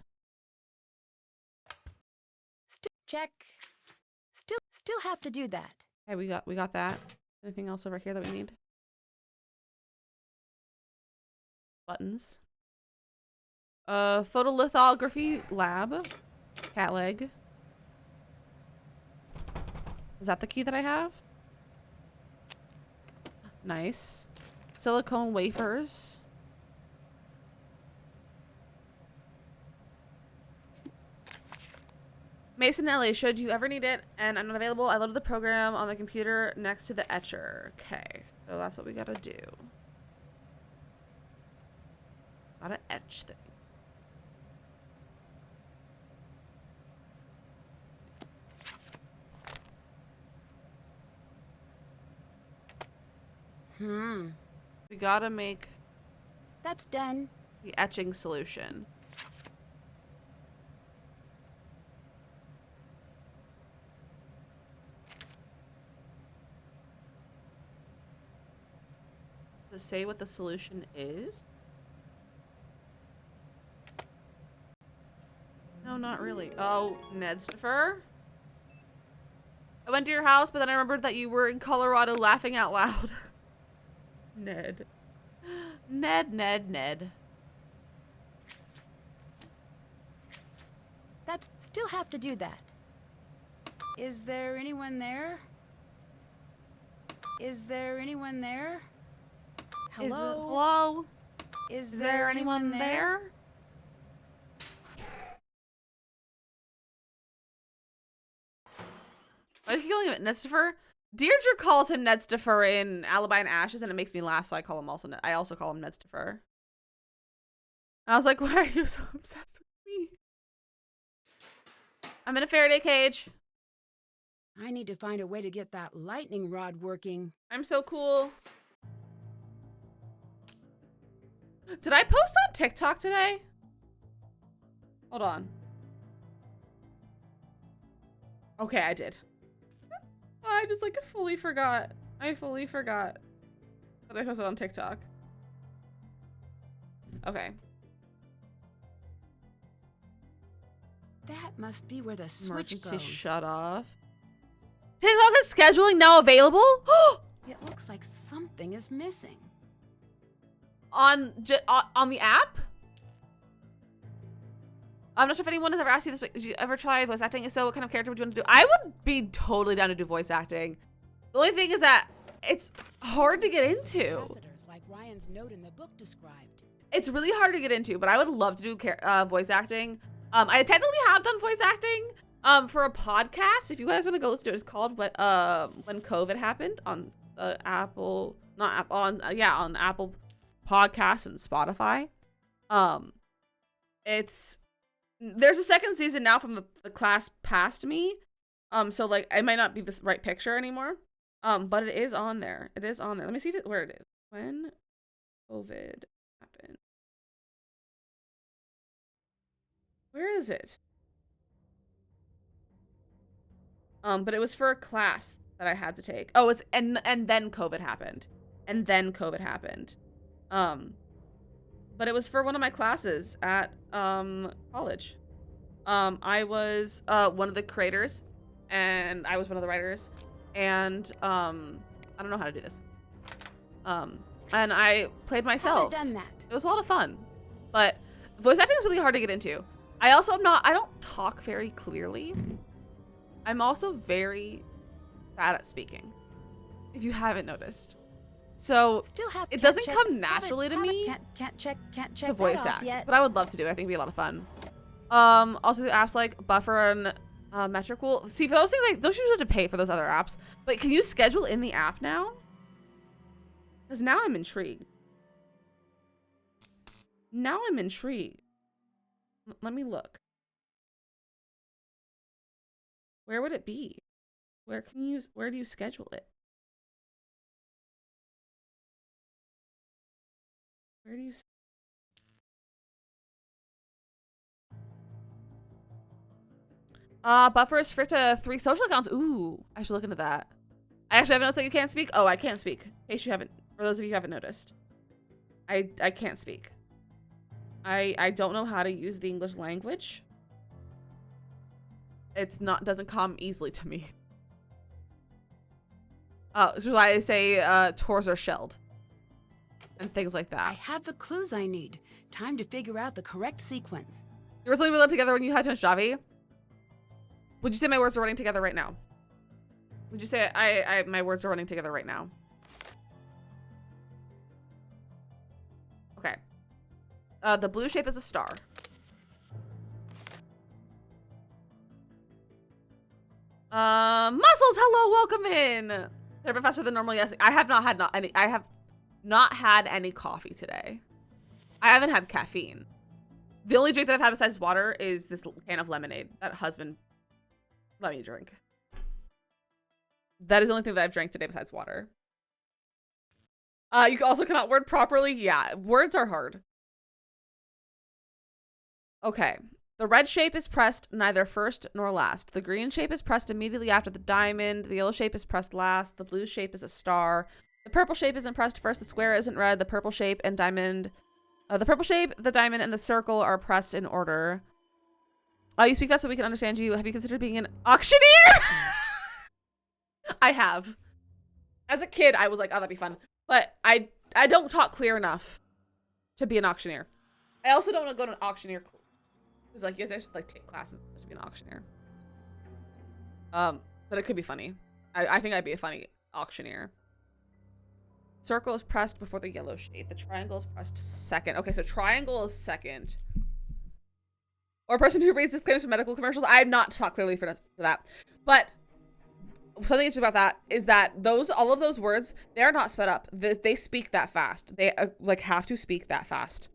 Check. Still have to do that.
Okay, we got that. Anything else over here that we need? Buttons. Photolithography lab. Cat leg. Is that the key that I have? Nice. Silicone wafers. Mason Ellie, should you ever need it and I'm not available, I loaded the program on the computer next to the etcher. Okay, so that's what we gotta do. Gotta etch thing. We gotta make...
That's done.
The etching solution. Does it say what the solution is? No, not really. Oh, Ned's defer? I went to your house, but then I remembered that you were in Colorado laughing out loud. Ned. Ned.
That's still have to do that. Is there anyone there? Is there anyone there? Hello?
Hello?
Is there anyone there?
Why is he calling him Nedstifer? Deirdre calls him Nedstifer in Alibi and Ashes, and it makes me laugh, so I call him I also call him Nedstifer. I was like, why are you so obsessed with me? I'm in a Faraday cage.
I need to find a way to get that lightning rod working.
I'm so cool. Did I post on TikTok today? Hold on. Okay, I did. I just like fully forgot. I fully forgot that I posted on TikTok. Okay.
That must be where the switch
Emergency
goes.
shut off. TikTok is scheduling now available?
It looks like something is missing.
On the app? I'm not sure if anyone has ever asked you this, but did you ever try voice acting? If so, what kind of character would you want to do? I would be totally down to do voice acting. The only thing is that it's hard to get into.
Like Ryan's note in the book described.
It's really hard to get into, but I would love to do voice acting. I technically have done voice acting for a podcast. If you guys want to go listen to it, it's called When COVID Happened on Apple, not Apple, on Apple Podcasts and Spotify. There's a second season now from the class past me. So like it might not be the right picture anymore. But it is on there. It is on there. Let me see where it is. When COVID happened. Where is it? But it was for a class that I had to take. Oh, it's and then COVID happened. And then COVID happened. But it was for one of my classes at college. I was one of the creators and I was one of the writers, and I don't know how to do this. And I played myself.
Haven't done that.
It was a lot of fun. But voice acting is really hard to get into. I also I don't talk very clearly. I'm also very bad at speaking, if you haven't noticed. So it doesn't come naturally to me
Can't check
to voice
that off
act,
yet.
but I would love to do it. I think it'd be a lot of fun. Also do apps like Buffer and Metricool. See, for those things, like, don't you usually have to pay for those other apps? But can you schedule in the app now? Because now I'm intrigued. Now I'm intrigued. Let me look. Where would it be? Where do you schedule it? Where do you? Buffer is strict to 3 social accounts. Ooh, I should look into that. I actually haven't noticed that you can't speak. Oh, I can't speak. In case you haven't, for those of you who haven't noticed, I can't speak. I don't know how to use the English language. Doesn't come easily to me. This is why I say tours are shelled and things like that.
I have the clues I need. Time to figure out the correct sequence.
You were we lived together when you had Javi? Would you say my words are running together right now? Would you say my words are running together right now? Okay. The blue shape is a star. Muscles, hello, welcome in. They're a bit faster than normal. Yes, I have not had any coffee today. I haven't had caffeine. The only drink that I've had besides water is this can of lemonade that husband let me drink. That is the only thing that I've drank today besides water. You also cannot word properly. Yeah, words are hard. Okay. The red shape is pressed neither first nor last. The green shape is pressed immediately after the diamond. The yellow shape is pressed last. The blue shape is a star. The purple shape isn't pressed first. The square isn't red. The purple shape and diamond. The purple shape, the diamond, and the circle are pressed in order. You speak fast, but we can understand you. Have you considered being an auctioneer? I have. As a kid, I was like, oh, that'd be fun. But I don't talk clear enough to be an auctioneer. I also don't want to go to an auctioneer. It's like, you have to like take classes to be an auctioneer. But it could be funny. I think I'd be a funny auctioneer. Circle is pressed before the yellow shape. The triangle is pressed second. Okay, so triangle is second. Or a person who reads disclaimers for medical commercials. I have not talked clearly for that. But something interesting about that is that all of those words, they are not sped up. They speak that fast. They like have to speak that fast.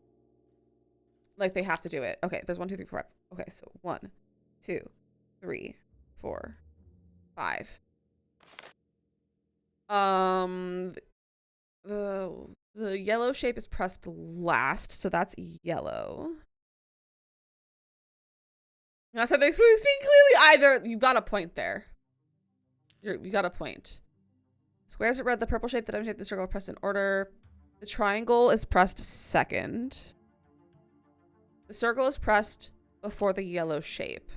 Like they have to do it. Okay, there's 1, 2, 3, 4, 5. Okay, so 1, 2, 3, 4, 5. The yellow shape is pressed last, so that's yellow. You know, so they speak clearly. Either you got a point there. You got a point. Squares are red. The purple shape, the diamond shape, the circle are pressed in order. The triangle is pressed second. The circle is pressed before the yellow shape.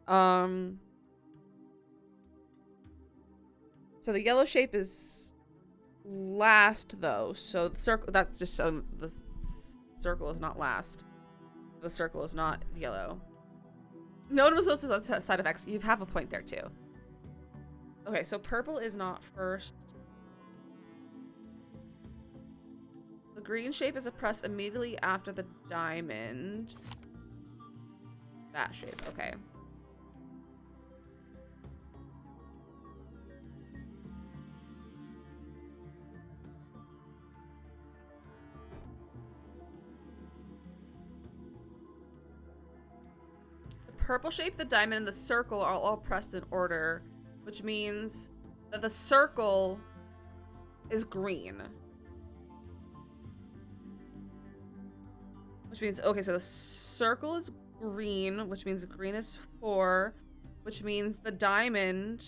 So the yellow shape is last though. So the circle, that's just so the circle is not last. The circle is not yellow. No one was supposed to side effects. You have a point there too. Okay, so purple is not first. The green shape is pressed immediately after the diamond. That shape, okay. The purple shape, the diamond, and the circle are all pressed in order, which means that the circle is green. Which means, okay, so the circle is green, which means green is 4, which means the diamond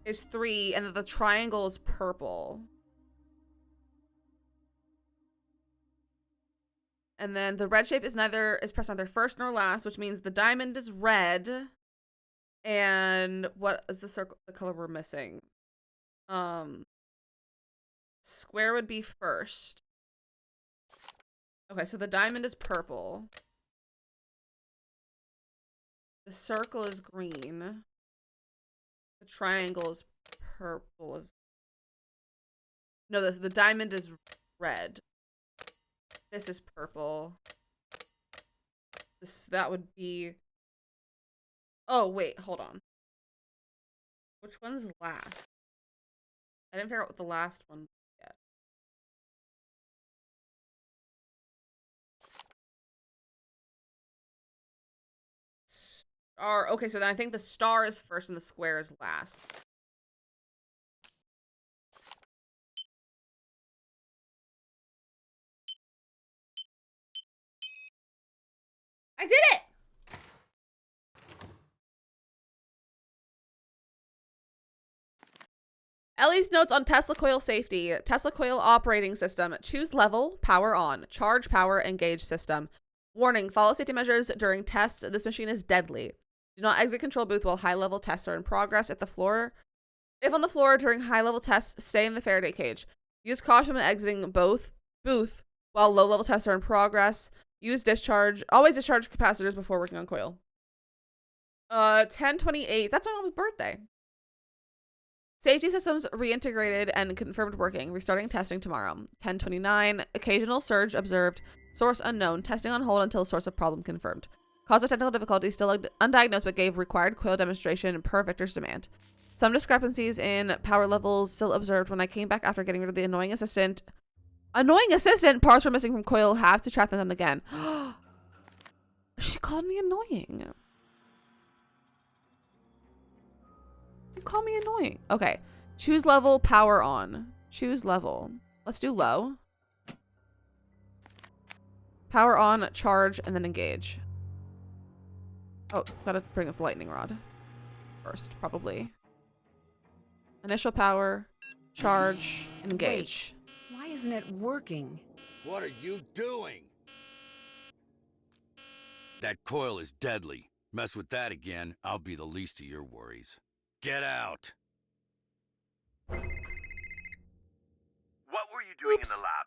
is 3, and the triangle is purple. And then the red shape is pressed neither first nor last, which means the diamond is red. And what is the color we're missing? Square would be first. Okay, so the diamond is purple. The circle is green. The triangle is purple. No, the diamond is red. This is purple. That would be... Oh, wait, hold on. Which one's last? I didn't figure out what the last one was yet. Star. Okay, so then I think the star is first and the square is last. I did it! Ellie's notes on Tesla coil safety. Tesla coil operating system. Choose level, power on. Charge, power, engage system. Warning, follow safety measures during tests. This machine is deadly. Do not exit control booth while high-level tests are in progress. If on the floor during high-level tests, stay in the Faraday cage. Use caution when exiting booth while low-level tests are in progress. Always discharge capacitors before working on coil. 10/28. That's my mom's birthday. Safety systems reintegrated and confirmed working. Restarting testing tomorrow. 10/29. Occasional surge observed. Source unknown. Testing on hold until source of problem confirmed. Cause of technical difficulty still undiagnosed, but gave required coil demonstration per Victor's demand. Some discrepancies in power levels still observed when I came back after getting rid of the annoying assistant. Annoying assistant! Parts were missing from coil. Have to track them down again. She called me annoying. You call me annoying. Okay. Choose level, power on. Choose level. Let's do low. Power on, charge, and then engage. Oh, gotta bring up the lightning rod first, probably. Initial power, charge, engage.
Wait, why isn't it working?
What are you doing? That coil is deadly. Mess with that again, I'll be the least of your worries. Get out!
What were you doing in the lab?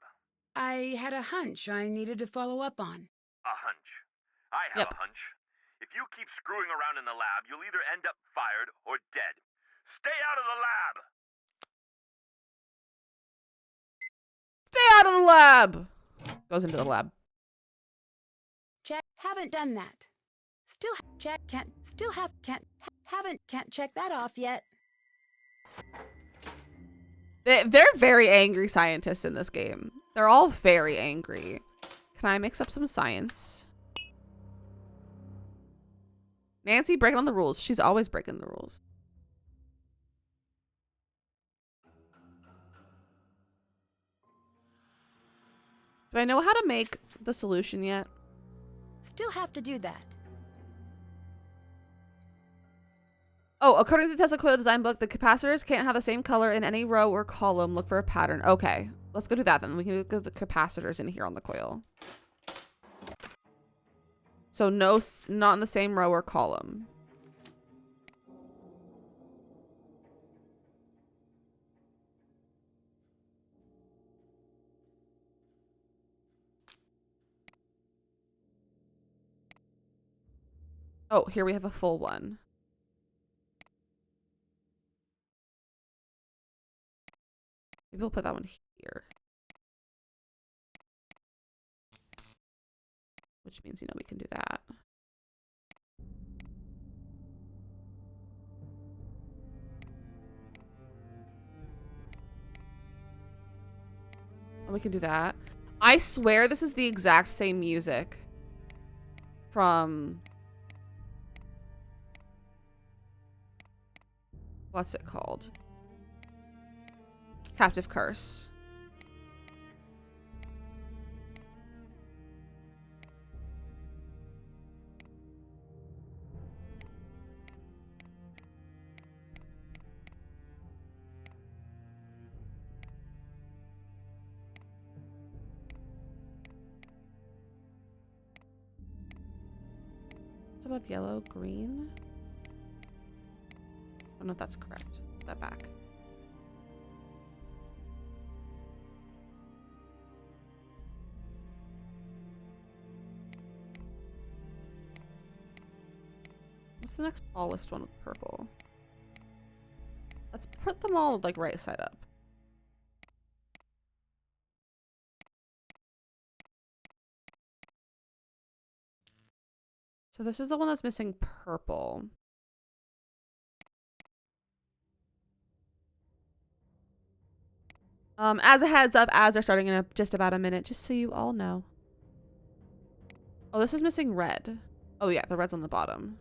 I had a hunch I needed to follow up on.
A hunch. I have a hunch. If you keep screwing around in the lab, you'll either end up fired or dead. Stay out of the lab!
Stay out of the lab! Goes into the lab.
Check. Haven't done that. Still check. Can't check that off yet.
They're very angry scientists in this game. They're all very angry. Can I mix up some science? Nancy breaking on the rules. She's always breaking the rules. Do I know how to make the solution yet?
Still have to do that.
Oh, according to the Tesla coil design book, the capacitors can't have the same color in any row or column. Look for a pattern. Okay, let's go do that then. We can look at the capacitors in here on the coil. So no, not in the same row or column. Oh, here we have a full one. Maybe we'll put that one here. which means, you know, we can do that. And we can do that. I swear this is the exact same music from... What's it called? Captive Curse. What's above yellow? Green? I don't know if that's correct. Put that back. What's the next tallest one with purple? Let's put them all like right side up. So this is the one that's missing purple. As a heads up, ads are starting in just about a minute, just so you all know. Oh, this is missing red. Oh yeah, the red's on the bottom.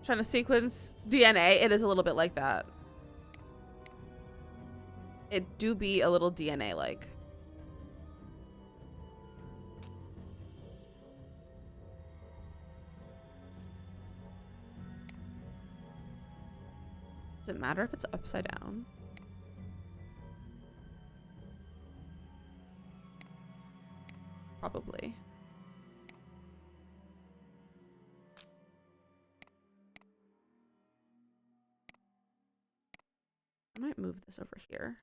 Trying to sequence DNA, it is a little bit like that. It do be a little DNA like. Does it matter if it's upside down? Probably. I might move this over here.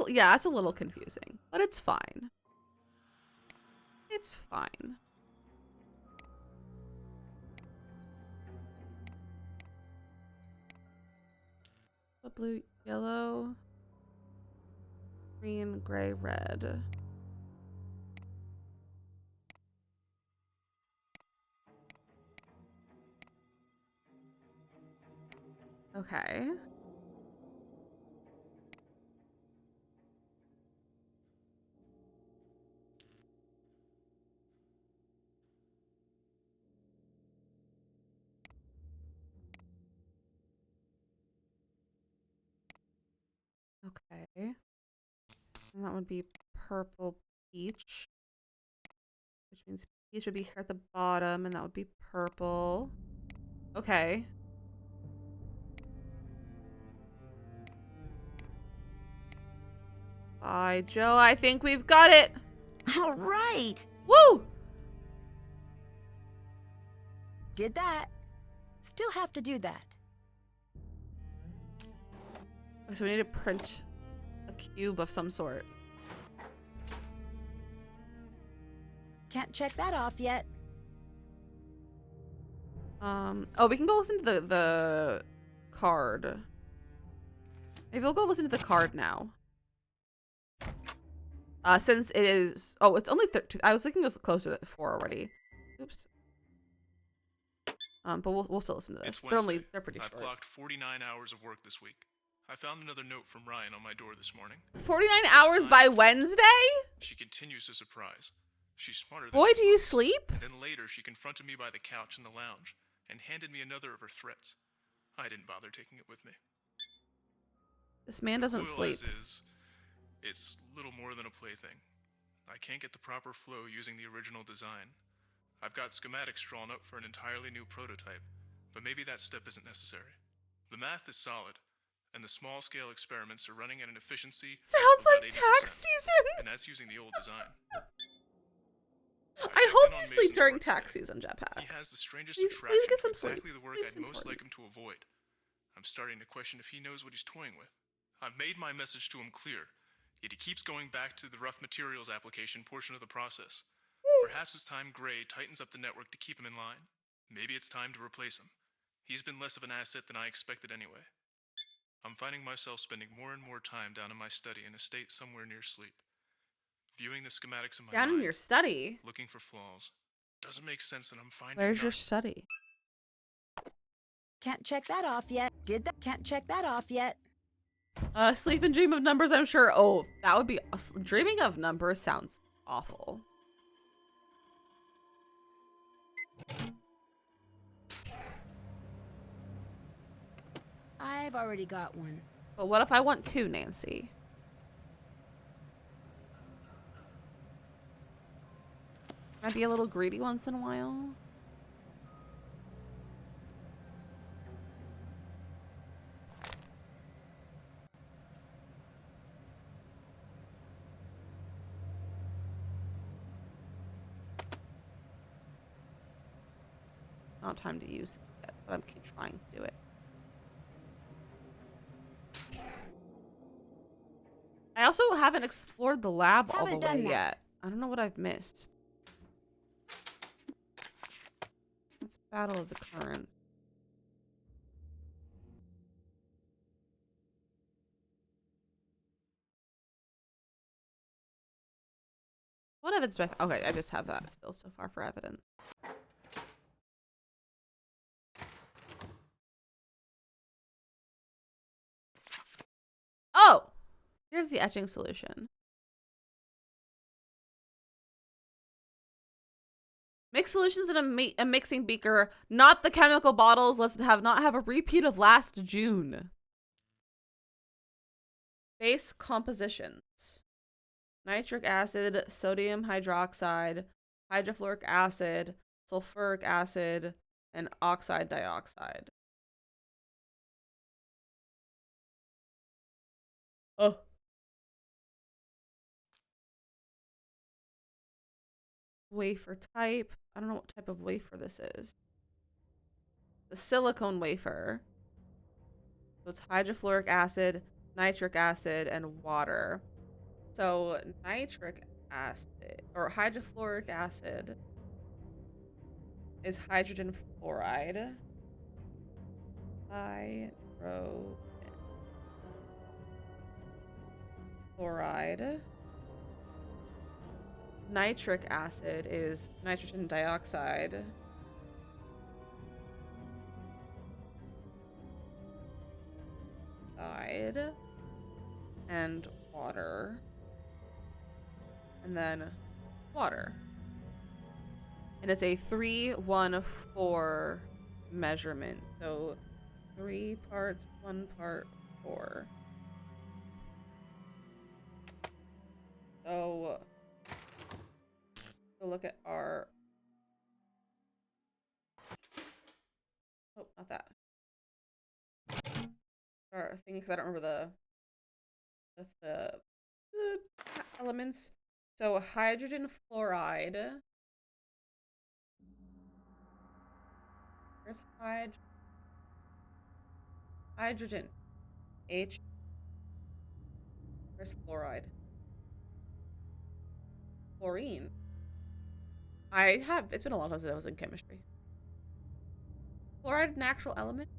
Yeah, it's a little confusing, but it's fine. It's fine. Blue, yellow, green, gray, red. Okay. Okay. And that would be purple peach. Which means peach would be here at the bottom, and that would be purple. Okay. Bye, Joe. I think we've got it.
All right.
Woo!
Did that. Still have to do that.
Okay, so we need to print a cube of some sort.
Can't check that off yet.
Oh, we can go listen to the card. Maybe we'll go listen to the card now. Since it is... Oh, it's only... I was thinking it was closer to 4 already. Oops. But we'll still listen to this. They're pretty short.
I've clocked 49 hours of work this week. I found another note from Ryan on my door this morning.
49 hours by Wednesday?
She continues to surprise. She's smarter than
Boy, do you sleep?
Then later, she confronted me by the couch in the lounge and handed me another of her threats. I didn't bother taking it with me.
This man doesn't
Coil
sleep.
as is, it's little more than a plaything. I can't get the proper flow using the original design. I've got schematics drawn up for an entirely new prototype, but maybe that step isn't necessary. The math is solid, and the small-scale experiments are running at an efficiency
Sounds
of about
like
80%,
tax season.
and that's using the old design.
I hope you sleep during tax season, Jetpack.
He has the strangest
Please
attraction
get
for
some sleep.
exactly the work
Sleep's
I'd most
important.
like him to avoid. I'm starting to question if he knows what he's toying with. I've made my message to him clear, yet he keeps going back to the rough materials application portion of the process. Perhaps it's time Gray tightens up the network to keep him in line. Maybe it's time to replace him. He's been less of an asset than I expected anyway. I'm finding myself spending more and more time down in my study in a state somewhere near sleep. Viewing the schematics in my
Down
mind,
in your study?
looking for flaws. Doesn't make sense that I'm finding
Where's your
none.
study?
Can't check that off yet. Can't check that off yet.
Sleep and dream of numbers, I'm sure. Oh, that would be... Dreaming of numbers sounds awful.
I've already got one.
But what if I want two, Nancy? Can I be a little greedy once in a while? Not time to use this yet, but I'm keep trying to do it. I also haven't explored the lab all the way yet. I don't know what I've missed. It's Battle of the Currents. What evidence do I... Okay, I just have that still so far for evidence. Oh! Here's the etching solution. Mix solutions in a mixing beaker, not the chemical bottles. Let's not have a repeat of last June. Base compositions. Nitric acid, sodium hydroxide, hydrofluoric acid, sulfuric acid, and oxide dioxide. Oh. Wafer type. I don't know what type of wafer this is. The silicone wafer. So it's hydrofluoric acid, nitric acid, and water. So nitric acid or hydrofluoric acid is hydrogen fluoride. Fluoride. Nitric acid is nitrogen dioxide. And water. And then water. And it's a 3-1-4 measurement. So 3 parts, 1 part, 4. So look at our... Oh, not that. Our thing, because I don't remember the elements. So hydrogen fluoride. Where's hydrogen? H. Where's fluoride? Fluorine. It's been a long time since I was in chemistry. Fluoride, natural element.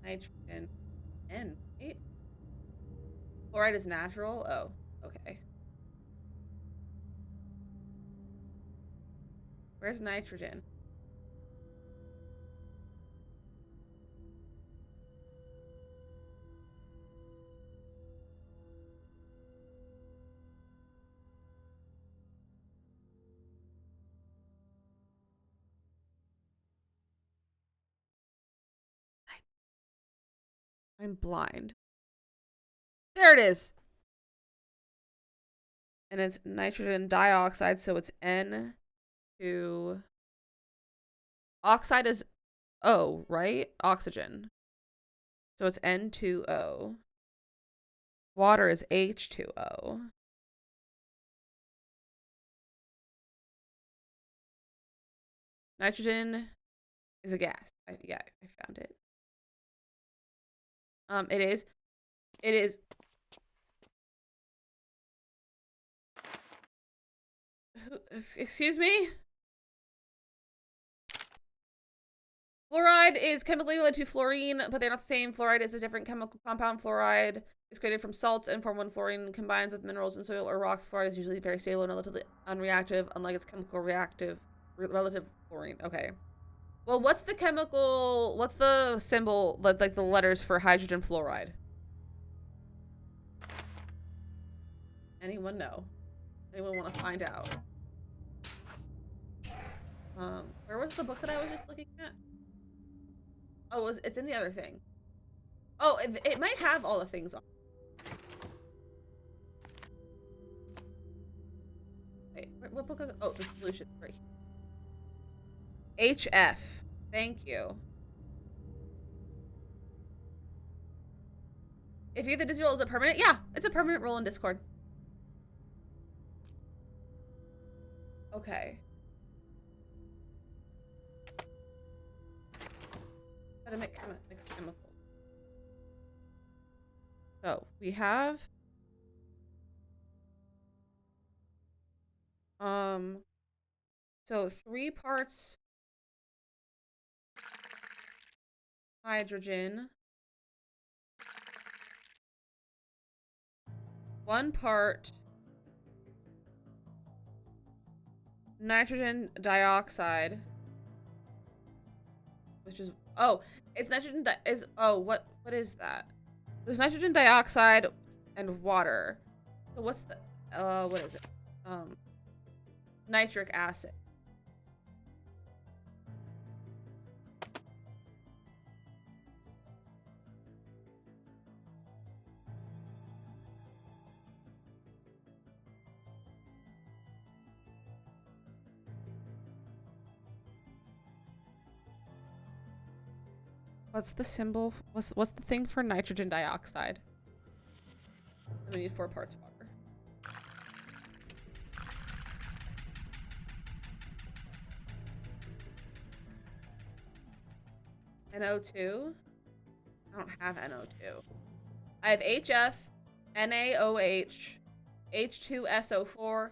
Nitrogen N, right? Fluoride is natural? Oh, okay. Where's nitrogen? I'm blind. There it is. And it's nitrogen dioxide, so it's N2. Oxide is O, right? Oxygen. So it's N2O. Water is H2O. Nitrogen is a gas. Yeah, I found it. It is. Excuse me? Fluoride is chemically related to fluorine, but they're not the same. Fluoride is a different chemical compound. Fluoride is created from salts and formed when fluorine combines with minerals in soil or rocks. Fluoride is usually very stable and relatively unreactive, unlike its chemical relative fluorine. Okay. Well, what's the symbol, like the letters for hydrogen fluoride? Anyone know? Anyone want to find out? Where was the book that I was just looking at? Oh, it's in the other thing. Oh, it might have all the things on. Wait, what book is it? Oh, the solution right here. HF. Thank you. If you the Disney roll is a permanent, yeah, it's a permanent roll in Discord. Okay. Gotta mix chemicals. So we have so 3 parts hydrogen, 1 part nitrogen dioxide, which is it's nitrogen what is that? There's nitrogen dioxide and water. So what's the what is it? Nitric acid. What's the symbol? What's the thing for nitrogen dioxide? We need 4 parts water. NO2? I don't have NO2. I have HF, NaOH, H2SO4,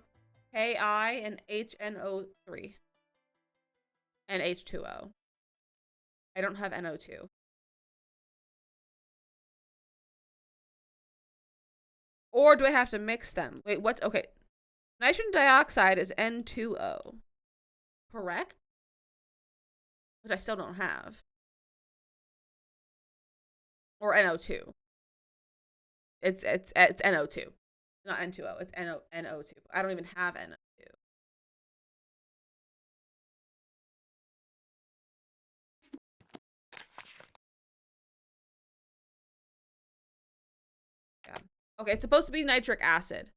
Ki, and HNO3. And H2O. I don't have NO2. Or do I have to mix them? Wait, what? Okay. Nitrogen dioxide is N2O. Correct? Which I still don't have. Or NO2. It's NO2. Not N2O. It's NO2. I don't even have NO2. Yeah. Okay, it's supposed to be nitric acid.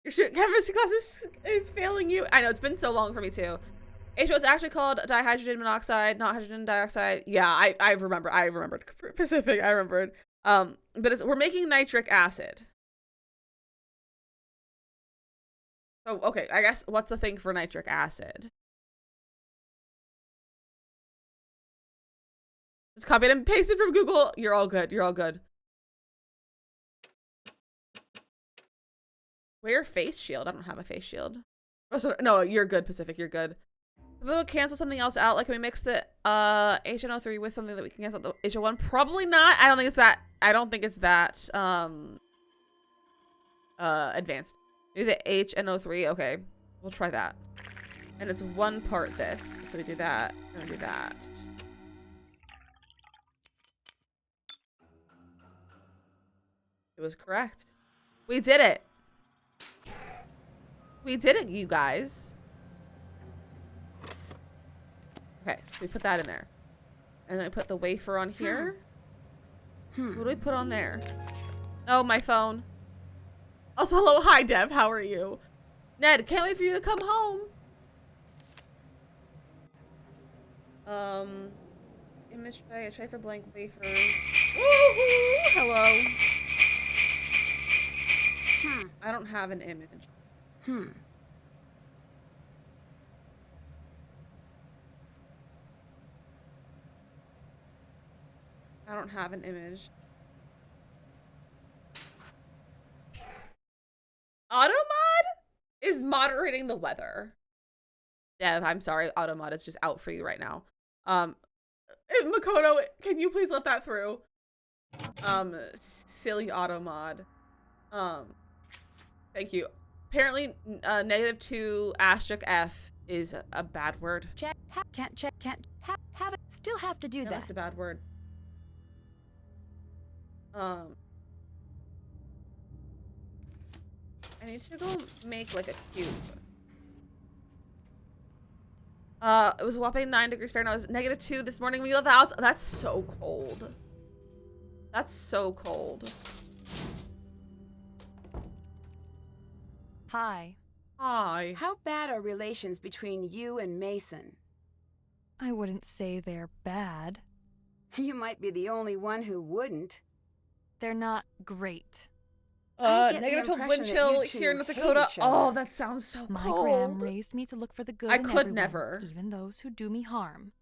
Your chemistry class is failing you. I know, it's been so long for me too. H2O is actually called dihydrogen monoxide, not hydrogen dioxide. Yeah, I remembered Pacific. I remembered. But we're making nitric acid. So okay, I guess what's the thing for nitric acid? Just copy it and paste it from Google. You're all good. You're all good. Wear face shield. I don't have a face shield. No, you're good, Pacific. You're good. We'll cancel something else out. Like, can we mix the HNO3 with something that we can cancel the HO1? Probably not. I don't think it's that advanced. Maybe the HNO3. Okay, we'll try that. And it's 1 part this. So we do that and we do that. It was correct. We did it. We did it, you guys. Okay, so we put that in there. And then I put the wafer on here. What do we put on there? Oh, my phone. Also, hello, hi, Dev. How are you? Ned, can't wait for you to come home. Image tray, a tray for blank wafers. Woohoo! Hello. I don't have an image. I don't have an image. Automod is moderating the weather. Dev, I'm sorry. Automod is just out for you right now. Makoto, can you please let that through? Silly Automod. Thank you. Apparently, -2 asterisk F is a bad word.
Check. Can't check. Can't have it. Still have to do that.
That's a bad word. I need to go make like a cube. It was a whopping 9 degrees Fahrenheit. It was -2 this morning when you left the house. That's so cold. That's so cold.
Hi.
Hi.
How bad are relations between you and Mason?
I wouldn't say they're bad.
You might be the only one who wouldn't.
They're not great.
-12 wind chill here in North Dakota. Oh, that sounds so cold.
My Gram raised me to look for the good in
could
everyone,
never.
even those who do me harm.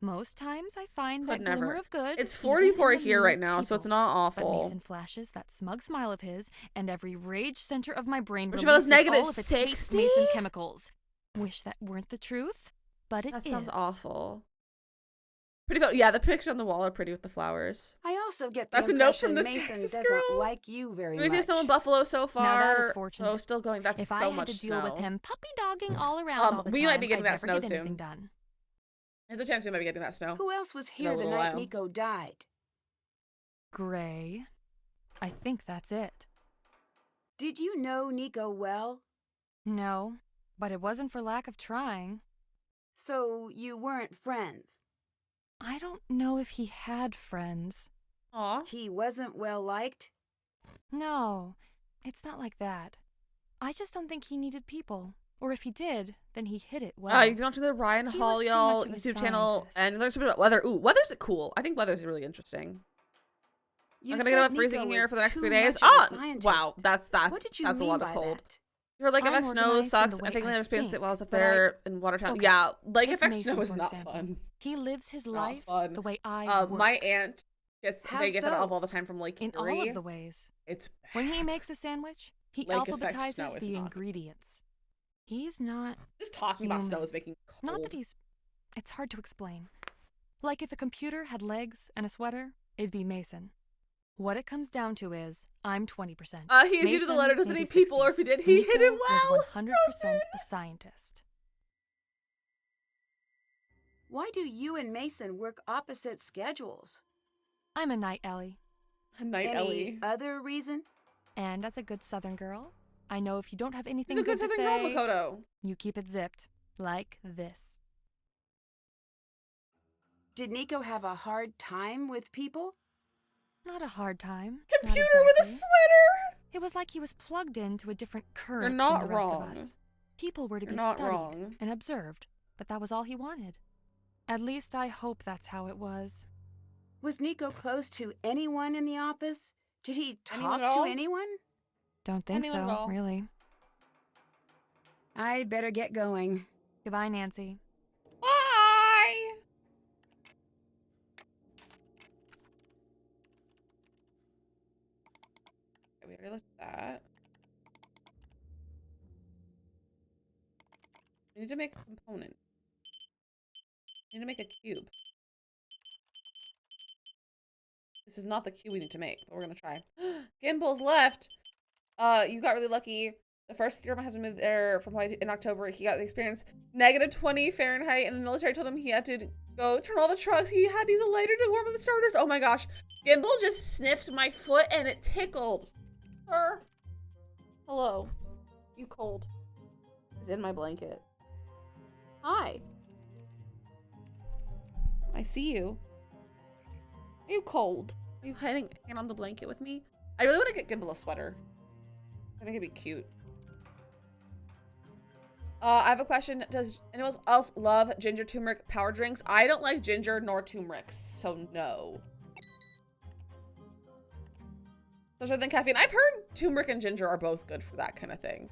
Most times I find
Could
that
never.
glimmer of good.
It's
even
44
in the
here right
meanest
now, so it's
people.
not awful.
But Mason flashes that smug smile of his, and every rage center of my brain
Which about
releases
is
all of its hate
-60?
Mason chemicals. Wish that weren't the truth, but it is.
That sounds awful. Pretty, yeah, the pictures on the wall are pretty with the flowers.
I also get the
That's a note
impression
from this
Mason
Texas
doesn't
girl.
like you very
We've
much.
used some Buffalo so far.
Now that is fortunate.
Oh, still going. That's
if
so
I
much
had to deal
snow.
with him puppy dogging all around all the
we
time,
might be getting
I'd
that
never
snow
get anything
soon.
done.
There's a chance we might be getting that snow.
Who else was
in a
here the
little
night
while.
Nico died?
Gray. I think that's it.
Did you know Nico well?
No, but it wasn't for lack of trying.
So you weren't friends?
I don't know if he had friends.
Aw.
He wasn't well liked?
No, it's not like that. I just don't think he needed people. Or if he did, then he hid it well.
You can watch the Ryan
He
Hall,
was too
y'all,
much of a
YouTube channel,
scientist.
and learn something about weather. Ooh, weather's cool. I think weather's really interesting.
You
I'm gonna
said
get up freezing
Nico
here
was
for the next
too
3 days.
much of a
Ah,
scientist.
wow, that's
What did you
that's
mean
a lot of
by
cold.
that?
Your lake
I'm
effect snow
organized in
sucks.
the
I
way
think
I
I've experienced it
think,
while I was up
but
there in Watertown.
Okay,
Yeah, lake
take
effect
Mason,
snow is
for
not
example.
fun.
He lives his
Not
life
fun.
the way I work.
My aunt gets
How
they get it
so?
up all the time from Lake
in
Erie.
all of the ways.
It's
When he
bad.
makes a sandwich, he
Lake effect
alphabetizes
snow is
the
not.
ingredients. He's not
Just talking about snow
human.
is making cold.
Not that he's... It's hard to explain. Like if a computer had legs and a sweater, it'd be Mason. What it comes down to is, I'm 20%.
He is new to the
Mason,
letter, doesn't
maybe
need people,
60.
or if he did, he hit it
Nico
well.
was 100% a scientist.
Why do you and Mason work opposite schedules?
I'm a night Ellie.
A night
Any
Ellie.
other reason?
And as a good Southern girl, I know if you don't have anything
He's a good
to
Southern
say,
girl, Makoto.
you keep it zipped. Like this.
Did Nico have a hard time with people?
Not a hard time.
Computer
not
with a
exactly.
sweater.
It was like he was plugged into a different current
not
than the rest
wrong.
of us. People were to
You're
be
not
studied
wrong.
and observed, but that was all he wanted. At least I hope that's how it was.
Was Nico close to anyone in the office? Did he
Anyone
talk
at
to
all?
anyone?
Don't think
Anyone at
so,
all.
really.
I'd better get going.
Goodbye, Nancy.
Bye. Okay, we already looked at that. We need to make a component. We need to make a cube. This is not the cube we need to make, but we're gonna try. Gimbals left. You got really lucky. The first year my husband moved there from Hawaii in October, he got the experience -20 Fahrenheit, and the military told him he had to go turn all the trucks. He had to use a lighter to warm up the starters. Oh my gosh. Gimbal just sniffed my foot and it tickled. Her. Hello. You cold. Is in my blanket. Hi. I see you. Are you cold? Are you hanging on the blanket with me? I really want to get Gimbal a sweater. I think it'd be cute. I have a question. Does anyone else love ginger turmeric power drinks? I don't like ginger nor turmeric, so no. So other than caffeine, I've heard turmeric and ginger are both good for that kind of thing.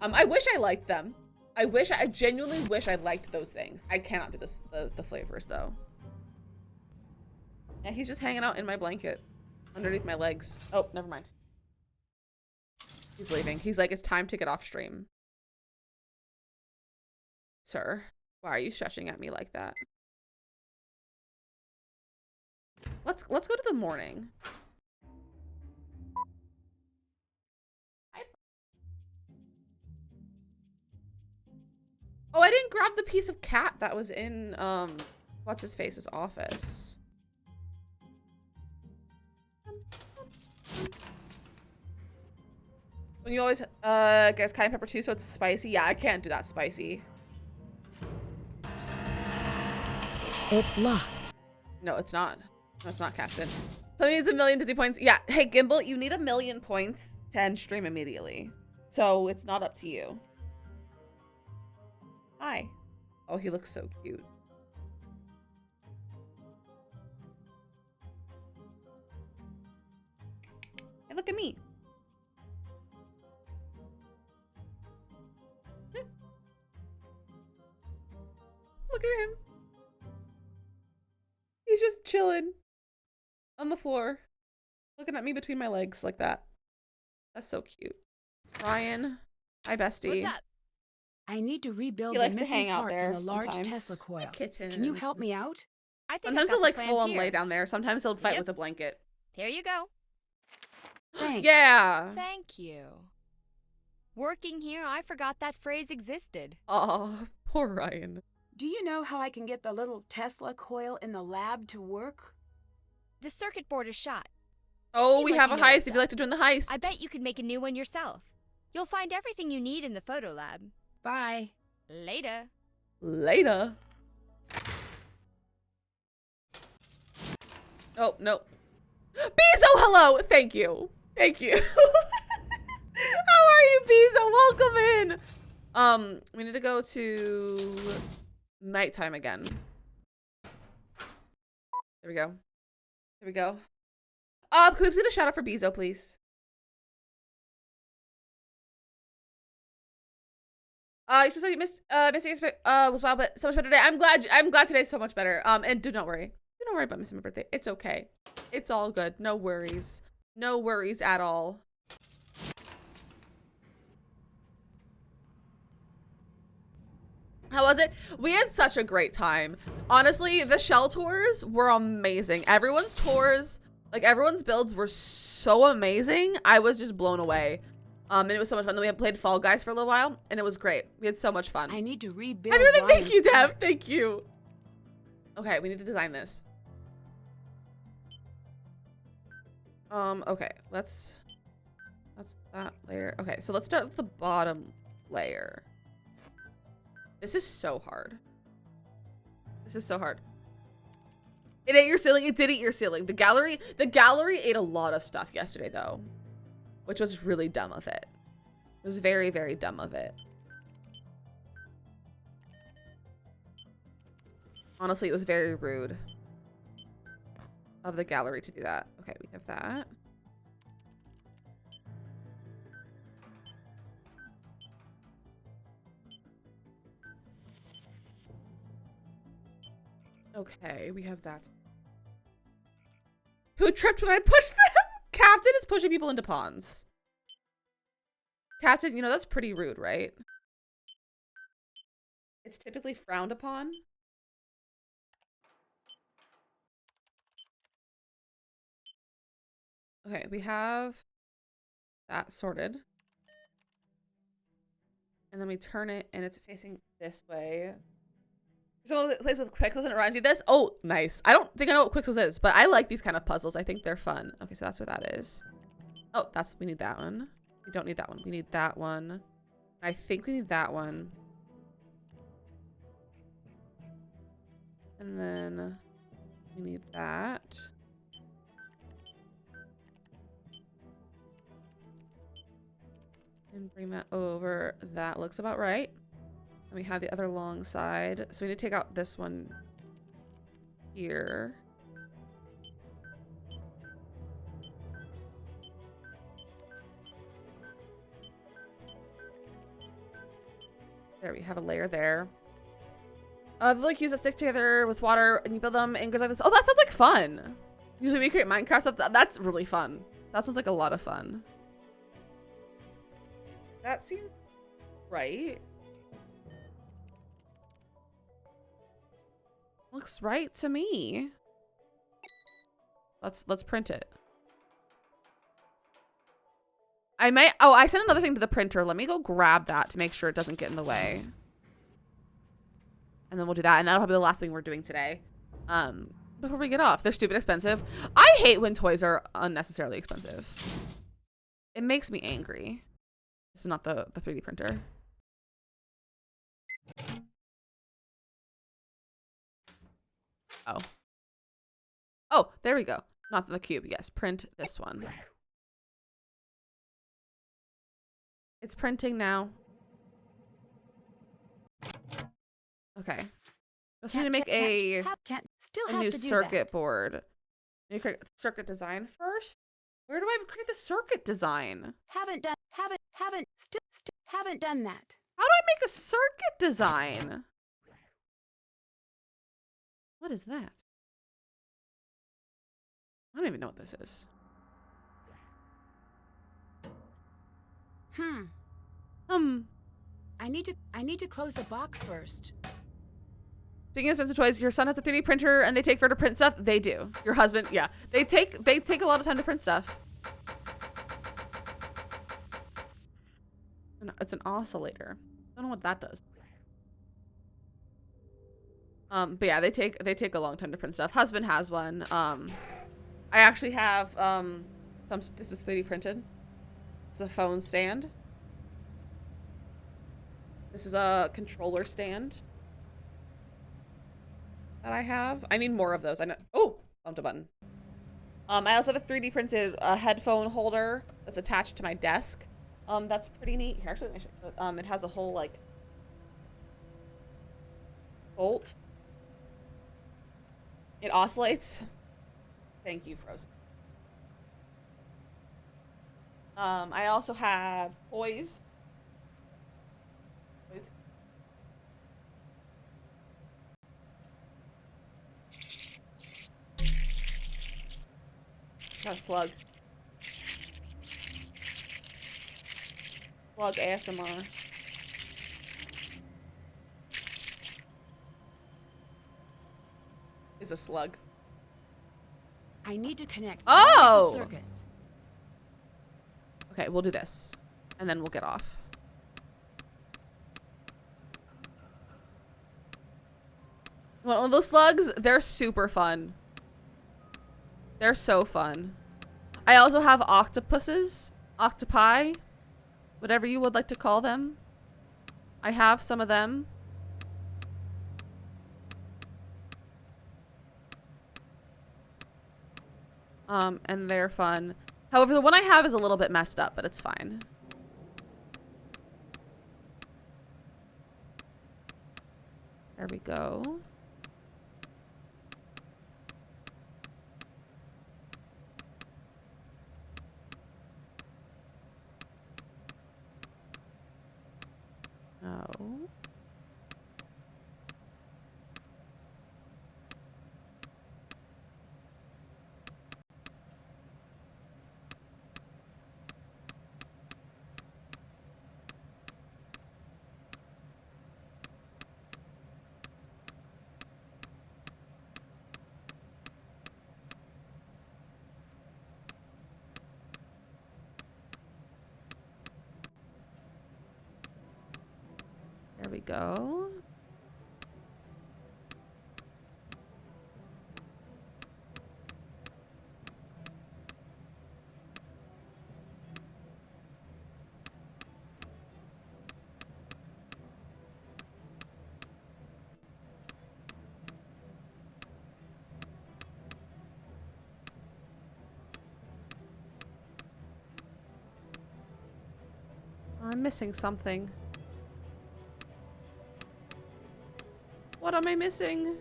I wish I liked them. I genuinely wish I liked those things. I cannot do this, the flavors though. Yeah, he's just hanging out in my blanket underneath my legs. Oh, never mind. He's leaving. He's like, it's time to get off stream. Sir, why are you shushing at me like that? Let's go to the morning. Oh, I didn't grab the piece of cat that was in what's his face's office. When you always guys cayenne pepper too, so it's spicy. Yeah, I can't do that spicy.
It's locked.
No, it's not. No, it's not, Captain. Somebody needs 1,000,000 Disney points. Yeah, hey Gimbal, you need 1,000,000 points to end stream immediately. So it's not up to you. Hi. Oh, he looks so cute. Hey, look at me. Look at him. He's just chilling on the floor, looking at me between my legs like that. That's so cute. Ryan, hi bestie.
What's up?
I need to rebuild
He
the
likes to
missing
hang out
part
there
from the large
sometimes.
Tesla coil.
Kitten.
Can you help me out?
I think
Sometimes he'll like full on lay down there. Sometimes he'll fight with a blanket.
Here you go.
Thanks.
Yeah.
Thank you. Working here, I forgot that phrase existed.
Oh, poor Ryan.
Do you know how I can get the little Tesla coil in the lab to work?
The circuit board is shot.
Oh,
Seems
we
like
have
you
a
know
heist
what's
if
up.
you'd like to join the heist.
I bet you could make a new one yourself. You'll find everything you need in the photo lab.
Bye.
Later.
Later. Oh, no. Bezo, hello. Thank you. Thank you. How are you, Bezo? Welcome in. We need to go to nighttime again. There we go. There we go. Can we get a shout out for Bezo, please? You just said you missed was wild, but so much better today. I'm glad today's so much better. And do not worry. Do not worry about missing my birthday. It's okay. It's all good. No worries. No worries at all. How was it? We had such a great time. Honestly, the shell tours were amazing. Everyone's tours, like everyone's builds were so amazing. I was just blown away. And it was so much fun. Then we had played Fall Guys for a little while, and it was great. We had so much fun.
I need to rebuild.
Happy birthday! Thank you, Deb.
Ryan's
Thank you. Okay, we need to design this. Okay, that's that layer. Okay, so let's start with the bottom layer. This is so hard. This is so hard. It ate your ceiling. It did eat your ceiling. The gallery ate a lot of stuff yesterday though, which was really dumb of it. It was very, very dumb of it. Honestly, it was very rude of the gallery to do that. Okay, we have that. Okay, we have that. Who tripped when I pushed them? Captain is pushing people into ponds. Captain, you know that's pretty rude, right? It's typically frowned upon. Okay, we have that sorted. And then we turn it and it's facing this way. Someone plays with Quixels and it reminds you of this. Oh, nice. I don't think I know what Quixels is, but I like these kind of puzzles. I think they're fun. Okay, so that's what that is. Oh, we need that one. We don't need that one. We need that one. I think we need that one. And then we need that. And bring that over. That looks about right. And we have the other long side. So we need to take out this one here. There, we have a layer there. They like use a stick together with water and you build them and goes like this. Oh, that sounds like fun. Usually we create Minecraft stuff. That's really fun. That sounds like a lot of fun. That seems right. Looks right to me. Let's print it. I sent another thing to the printer. Let me go grab that to make sure it doesn't get in the way. And then we'll do that. And that'll be the last thing we're doing today. Before we get off. They're stupid expensive. I hate when toys are unnecessarily expensive. It makes me angry. This is not the 3D printer. Oh. Oh, there we go. Not the cube. Yes, print this one. It's printing now. Okay. Just need to make a new circuit board. Need to create circuit design first. Where do I create the circuit design?
Haven't done that.
How do I make a circuit design? What is that? I don't even know what this is.
I need to close the box first.
Speaking of expensive toys, your son has a 3D printer and they take forever to print stuff? They do. Your husband, yeah. They take a lot of time to print stuff. It's an oscillator. I don't know what that does. But yeah, they take a long time to print stuff. Husband has one. I actually have this is 3D printed. It's a phone stand. This is a controller stand that I have. I need more of those. I know. Oh, bumped a button. I also have a 3D printed headphone holder that's attached to my desk. That's pretty neat. Here, actually, it has a whole like bolt. It oscillates. Thank you, Frozen. I also have toys. Got a slug. Slug ASMR. Is a slug.
I need to connect
all
the circuits.
Okay, we'll do this. And then we'll get off. One of those slugs, they're super fun. They're so fun. I also have octopuses, octopi, whatever you would like to call them. I have some of them. And they're fun. However, the one I have is a little bit messed up, but it's fine. There we go. No. There we go. I'm missing something. What am I missing?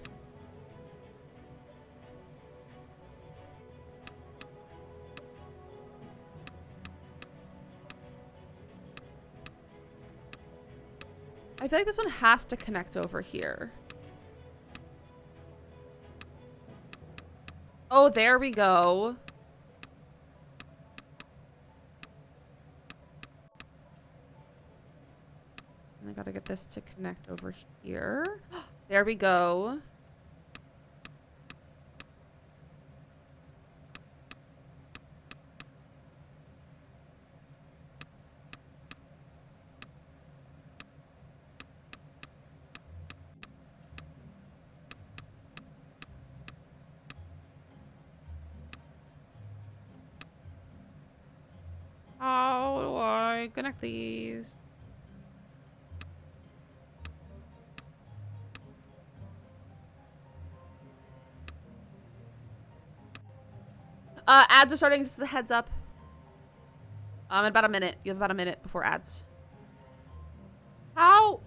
I feel like this one has to connect over here. Oh, there we go. And I gotta get this to connect over here. There we go. How do I connect these? Ads are starting, just a heads up. In about a minute. You have about a minute before ads. How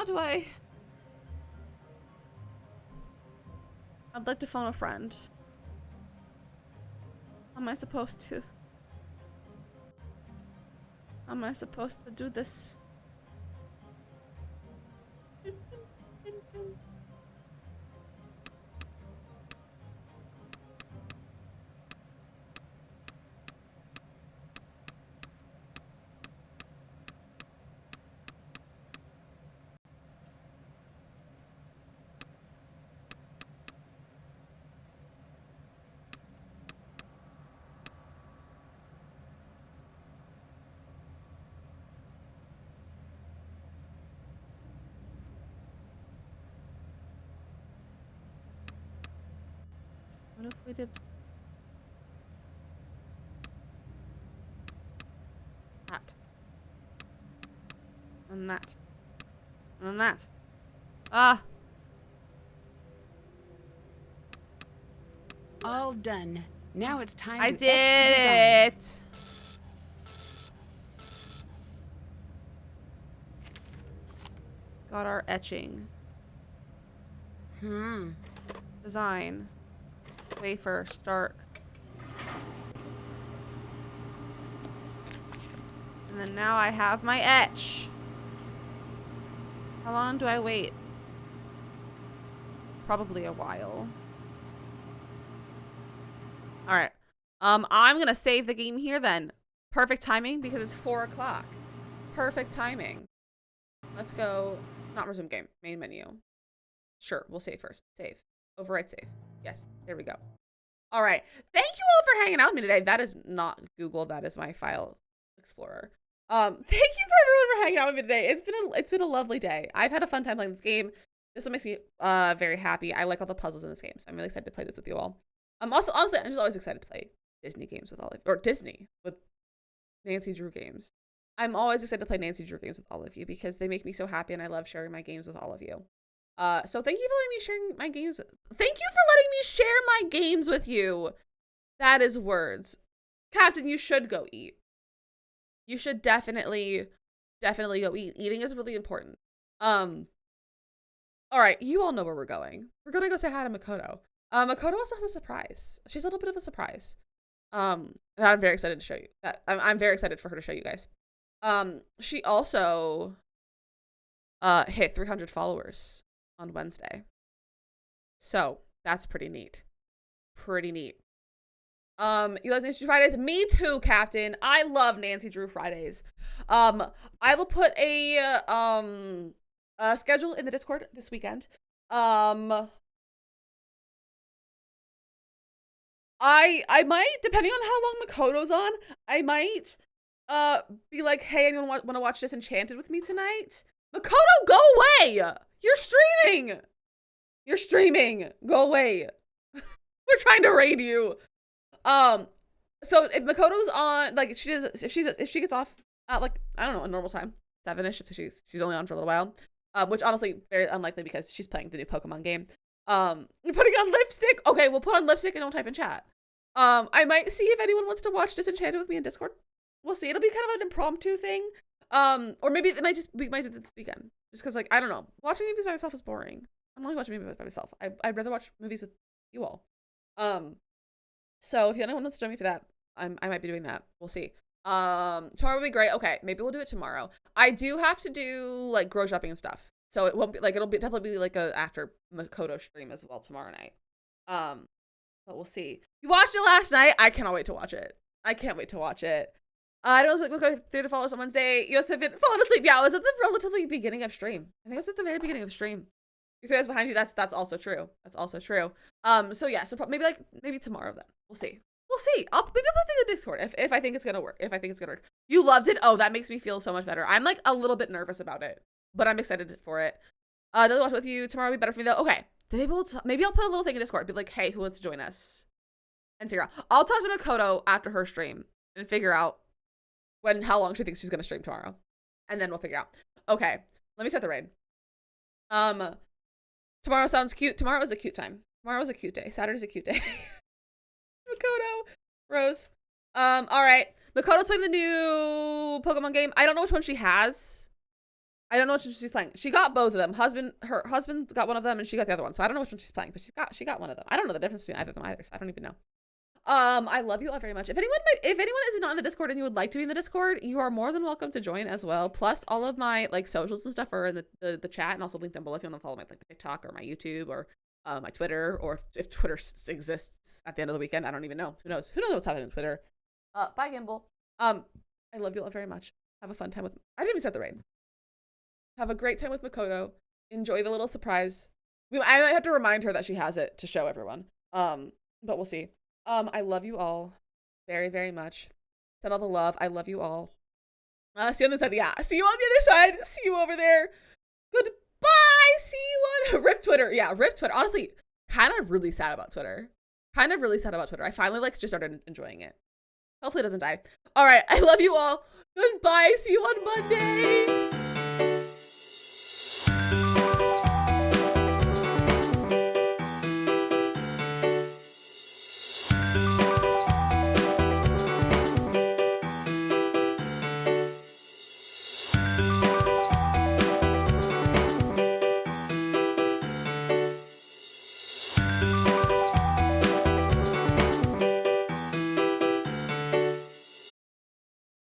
do I? I'd like to phone a friend. How am I supposed to? How am I supposed to do this? What if we did that? And that. And that. Ah!
All done. Now it's time
I
to
did
etch the design.
it! Got our etching. Design. Wafer. Start. And then now I have my etch. How long do I wait? Probably a while. Alright. I'm gonna save the game here then. Perfect timing because it's 4 o'clock. Perfect timing. Let's go. Not resume game. Main menu. Sure, we'll save first. Save. Override save. Yes, there we go. Alright. Thank you all for hanging out with me today. That is not Google, that is my file explorer. Thank you for everyone for hanging out with me today. It's been a lovely day. I've had a fun time playing this game. This one makes me very happy. I like all the puzzles in this game, so I'm really excited to play this with you all. Also, honestly, I'm just always excited to play Disney games with all of you, or Disney with Nancy Drew games. I'm always excited to play Nancy Drew games with all of you because they make me so happy and I love sharing my games with all of you. So thank you for letting me share my games. Thank you for letting me share my games with you. That is words. Captain, you should go eat. You should definitely go eat. Eating is really important. All right, you all know where we're going. We're gonna go say hi to Makoto. Makoto also has a surprise. She's a little bit of a surprise. And I'm very excited to show you that. I'm very excited for her to show you guys. She also hit 300 followers on Wednesday. So that's pretty neat. Pretty neat. You guys, Nancy Drew Fridays? Me too, Captain. I love Nancy Drew Fridays. I will put a schedule in the Discord this weekend. I might, depending on how long Makoto's on, I might be like, hey, anyone want to watch Disenchanted with me tonight? Makoto, go away! You're streaming! You're streaming! Go away. We're trying to raid you. So if Makoto's on, like, if she gets off at, like, I don't know, a normal time, 7-ish, if she's only on for a little while, which honestly very unlikely because she's playing the new Pokemon game. We're putting on lipstick. Okay, we'll put on lipstick and don't type in chat. I might see if anyone wants to watch Disenchanted with me in Discord. We'll see. It'll be kind of an impromptu thing. Or maybe we might do it this weekend. Just because, like, I don't know. Watching movies by myself is boring. I'm only watching movies by myself. I'd rather watch movies with you all. So if anyone wants to join me for that, I might be doing that. We'll see. Tomorrow will be great. Okay, maybe we'll do it tomorrow. I do have to do like grow shopping and stuff. So it won't be like, it'll be definitely be like a after Makoto stream as well tomorrow night. But we'll see. You watched it last night. I cannot wait to watch it. I can't wait to watch it. I don't know if Makoto Theater follow us on Wednesday. You also have been falling asleep. Yeah, it was at the relatively beginning of stream. I think it was at the very beginning of the stream. If you guys behind you, that's also true. That's also true. So yeah, so maybe tomorrow then. We'll see. We'll see. Maybe I'll put it in the Discord if I think it's gonna work. If I think it's gonna work. You loved it. Oh, that makes me feel so much better. I'm like a little bit nervous about it, but I'm excited for it. Doesn't watch with you tomorrow. Will be better for me though. Okay. Maybe I'll put a little thing in Discord. Be like, hey, who wants to join us? And figure out. I'll talk to Makoto after her stream and figure out how long she thinks she's gonna stream tomorrow, and then we'll figure out. Okay. Let me start the raid. Tomorrow sounds cute. Tomorrow is a cute time. Tomorrow is a cute day. Saturday's a cute day. Makoto. Rose. All right. Makoto's playing the new Pokemon game. I don't know which one she has. I don't know which one she's playing. She got both of them. Her husband's got one of them and she got the other one. So I don't know which one she's playing, but she got one of them. I don't know the difference between either of them either, so I don't even know. I love you all very much. If anyone is not in the Discord and you would like to be in the Discord, you are more than welcome to join as well. Plus, all of my like socials and stuff are in the chat and also linked down below if you want to follow my TikTok or my YouTube or my Twitter, or if Twitter exists at the end of the weekend. I don't even know. Who knows? Who knows what's happening on Twitter? Bye, Gimbal. I love you all very much. Have a fun time with. I didn't even start the raid. Have a great time with Makoto. Enjoy the little surprise. I might have to remind her that she has it to show everyone. But we'll see. I love you all very, very much. Send all the love. I love you all. See you on the side. Yeah. See you on the other side. See you over there. Goodbye. See you on Rip Twitter. Yeah, Rip Twitter. Honestly, kind of really sad about Twitter. I finally just started enjoying it. Hopefully it doesn't die. All right. I love you all. Goodbye. See you on Monday.